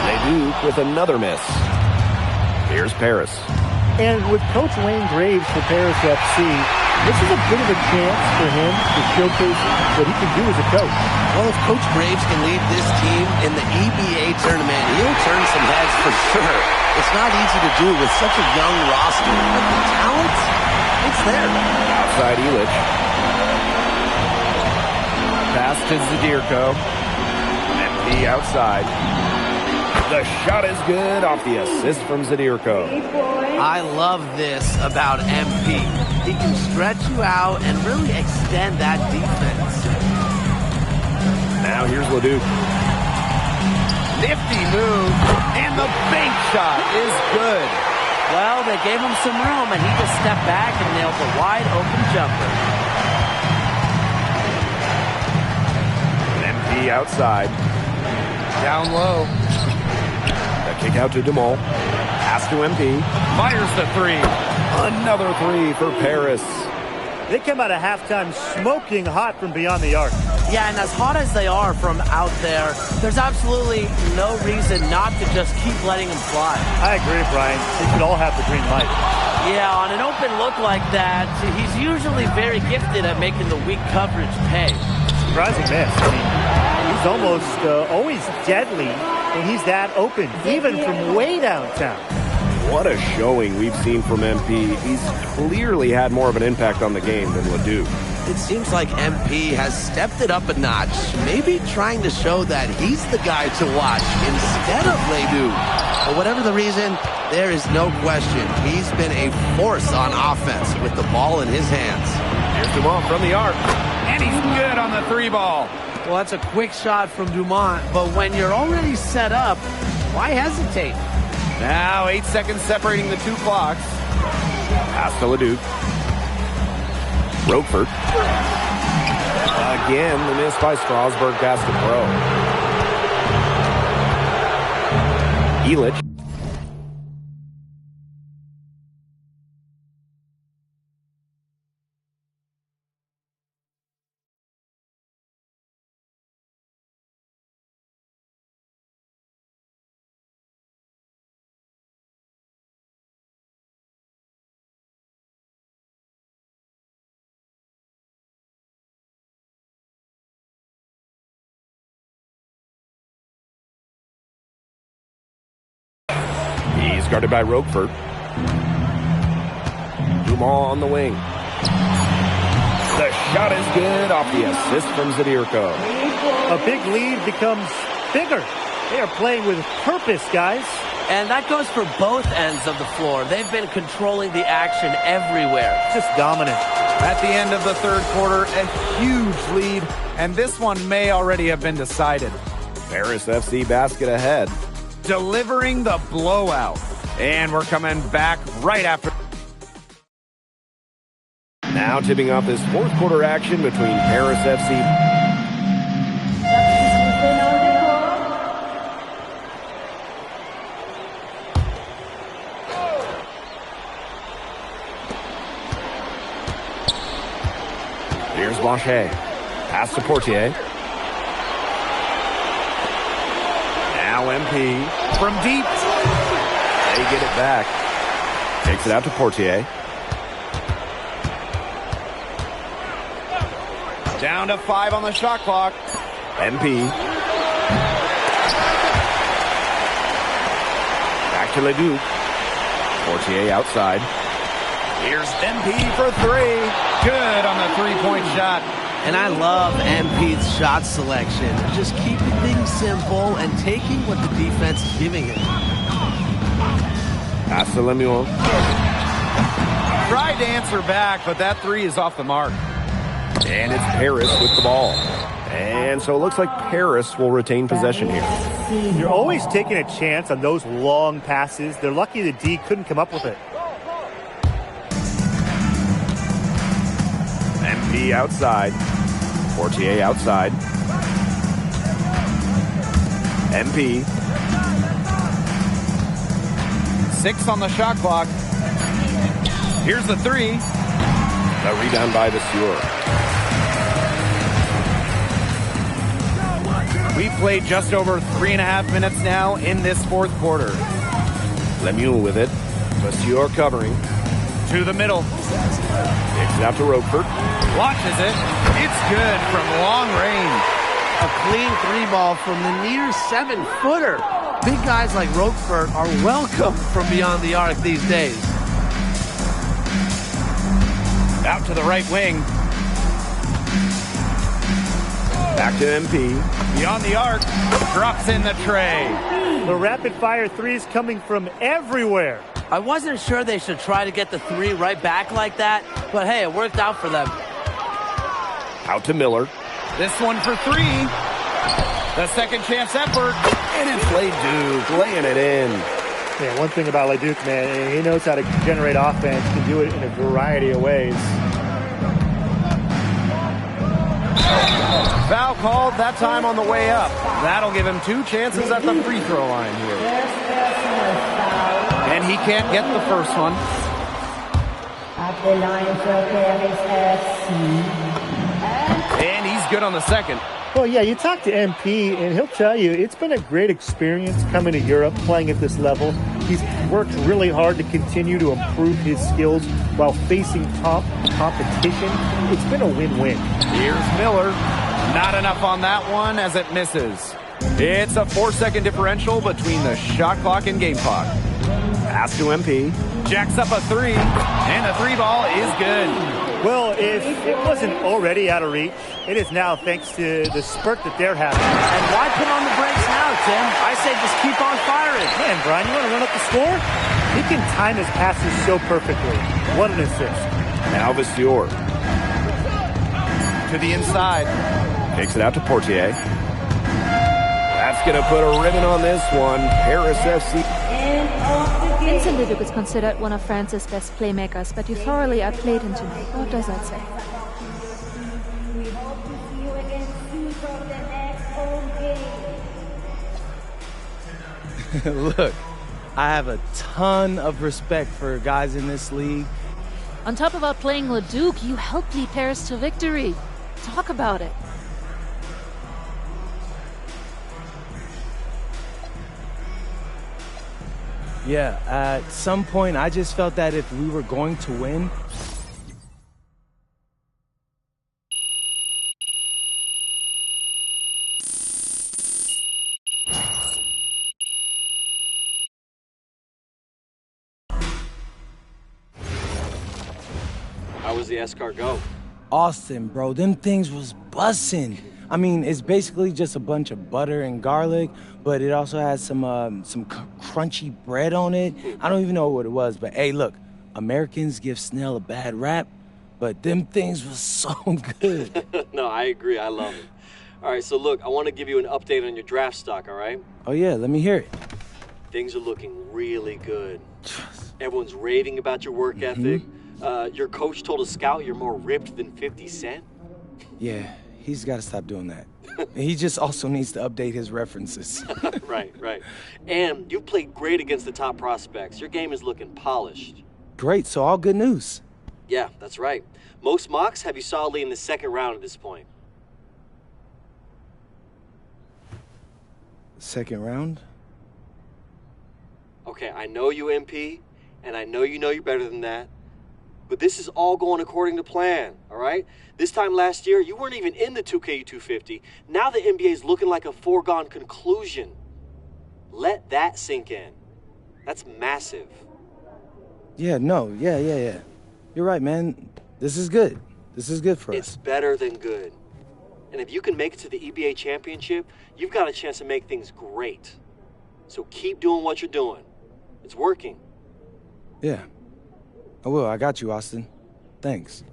Leduc with another miss. Here's Paris. And with Coach Wayne Graves for Paris FC, this is a bit of a chance for him to showcase what he can do as a coach. Well, if Coach Graves can lead this team in the EBA tournament, he'll turn some heads for sure. It's not easy to do with such a young roster, but the talent, it's there. Outside Elich. Pass Pass to Zadirko. MP outside. The shot is good off the assist from Zadirko. I love this about MP. He can stretch you out and really extend that defense. Now here's Leduc. Nifty move, and the bank shot is good. Well, they gave him some room, and he just stepped back and nailed the wide open jumper. MP outside. Down low. The kick out to DeMol. Pass to MP. Fires the three. Another three for Paris. They come out of halftime smoking hot from beyond the arc. Yeah, and as hot as they are from out there, there's absolutely no reason not to just keep letting them fly. I agree, Brian. They should all have the green light. Yeah, on an open look like that, he's usually very gifted at making the weak coverage pay. Surprising miss. I mean, he's almost always deadly when he's that open, even from way downtown. What a showing we've seen from MP. He's clearly had more of an impact on the game than Leduc. It seems like MP has stepped it up a notch, maybe trying to show that he's the guy to watch instead of Leduc. For whatever the reason, there is no question he's been a force on offense with the ball in his hands. Here's Dumont from the arc, and he's good on the three ball. Well, that's a quick shot from Dumont, but when you're already set up, why hesitate? Now 8 seconds separating the two clocks. Pass to Leduc. Roquefort. Again, the miss by Strasburg pass to Pro. Elich. He's guarded by Roquefort. Dumont on the wing. The shot is good off the assist from Zadirko. A big lead becomes bigger. They are playing with purpose, guys. And that goes for both ends of the floor. They've been controlling the action everywhere. Just dominant. At the end of the third quarter, a huge lead, and this one may already have been decided. Paris FC basket ahead. Delivering the blowout. And we're coming back right after. Now tipping off this fourth quarter action between Paris FC. Here's Blanchet. Pass to Portier. Now MP. From deep. They get it back. Takes it out to Portier. Down to 5 on the shot clock. MP. Back to Leduc. Portier outside. Here's MP for 3. Good on the three-point shot. And I love MP's shot selection. Just keeping things simple and taking what the defense is giving him. Pass to Lemuel. Tried to answer back, but that 3 is off the mark. And it's Paris with the ball. And so it looks like Paris will retain possession here. You're always taking a chance on those long passes. They're lucky the D couldn't come up with it. MP outside. Portier outside. MP. 6 on the shot clock. Here's the 3. The rebound by Vasseur. We've played just over 3.5 minutes now in this fourth quarter. Lemuel with it. Vasseur covering. To the middle. Takes it out to Roquefort. Launches it. It's good from long range. A clean 3-ball from the near 7-footer. Big guys like Roquefort are welcome from beyond the arc these days. Out to the right wing. Back to MP. Beyond the arc. Drops in the tray. The rapid-fire threes coming from everywhere. I wasn't sure they should try to get the three right back like that, but hey, it worked out for them. Out to Miller. This one for three. The second chance effort. And it's LeDuc laying it in. Yeah, one thing about LeDuc, man, he knows how to generate offense, can do it in a variety of ways. Foul called, that time on the way up. That'll give him 2 chances at the free throw line here. And he can't get the first one. At the line for Paris FC. And he's good on the second. Well, yeah, you talk to MP, and he'll tell you it's been a great experience coming to Europe, playing at this level. He's worked really hard to continue to improve his skills while facing top competition. It's been a win-win. Here's Miller. Not enough on that one as it misses. It's a 4-second differential between the shot clock and game clock. Pass to MP. Jacks up a three, and the three ball is good. Well, if it wasn't already out of reach, it is now thanks to the spurt that they're having. And why put on the brakes now, Tim? I say just keep on firing. Man, Brian, you want to run up the score? He can time his passes so perfectly. What an assist. Now Vasseur. To the inside. Takes it out to Portier. That's going to put a ribbon on this one. Paris FC. Vincent LeDuc is considered one of France's best playmakers, but you thoroughly outplayed him tonight. What does that say? We hope to see you against you from the next home game. Look, I have a ton of respect for guys in this league. On top of outplaying LeDuc, you helped lead Paris to victory. Talk about it. Yeah, at some point, I just felt that if we were going to win, How was the escargot? Austin, bro, them things was bussin'. I mean, it's basically just a bunch of butter and garlic, but it also has some crunchy bread on it. I don't even know what it was, but hey, look, Americans give Snell a bad rap, but them things was so good. No, I agree. I love it. All right, so look, I want to give you an update on your draft stock, all right? Oh, yeah, let me hear it. Things are looking really good. Everyone's raving about your work ethic. Your coach told a scout you're more ripped than 50 Cent. Yeah, he's got to stop doing that. He just also needs to update his references. Right. And you played great against the top prospects. Your game is looking polished. Great, so all good news. Yeah, that's right. Most mocks have you solidly in the second round at this point. Second round? Okay, I know you, MP, and I know you're better than that. But this is all going according to plan, all right? This time last year, you weren't even in the 2K 250. Now the NBA is looking like a foregone conclusion. Let that sink in. That's massive. Yeah. You're right, man. This is good. This is good for us. It's better than good. And if you can make it to the EBA championship, you've got a chance to make things great. So keep doing what you're doing. It's working. Yeah. I will. I got you, Austin. Thanks.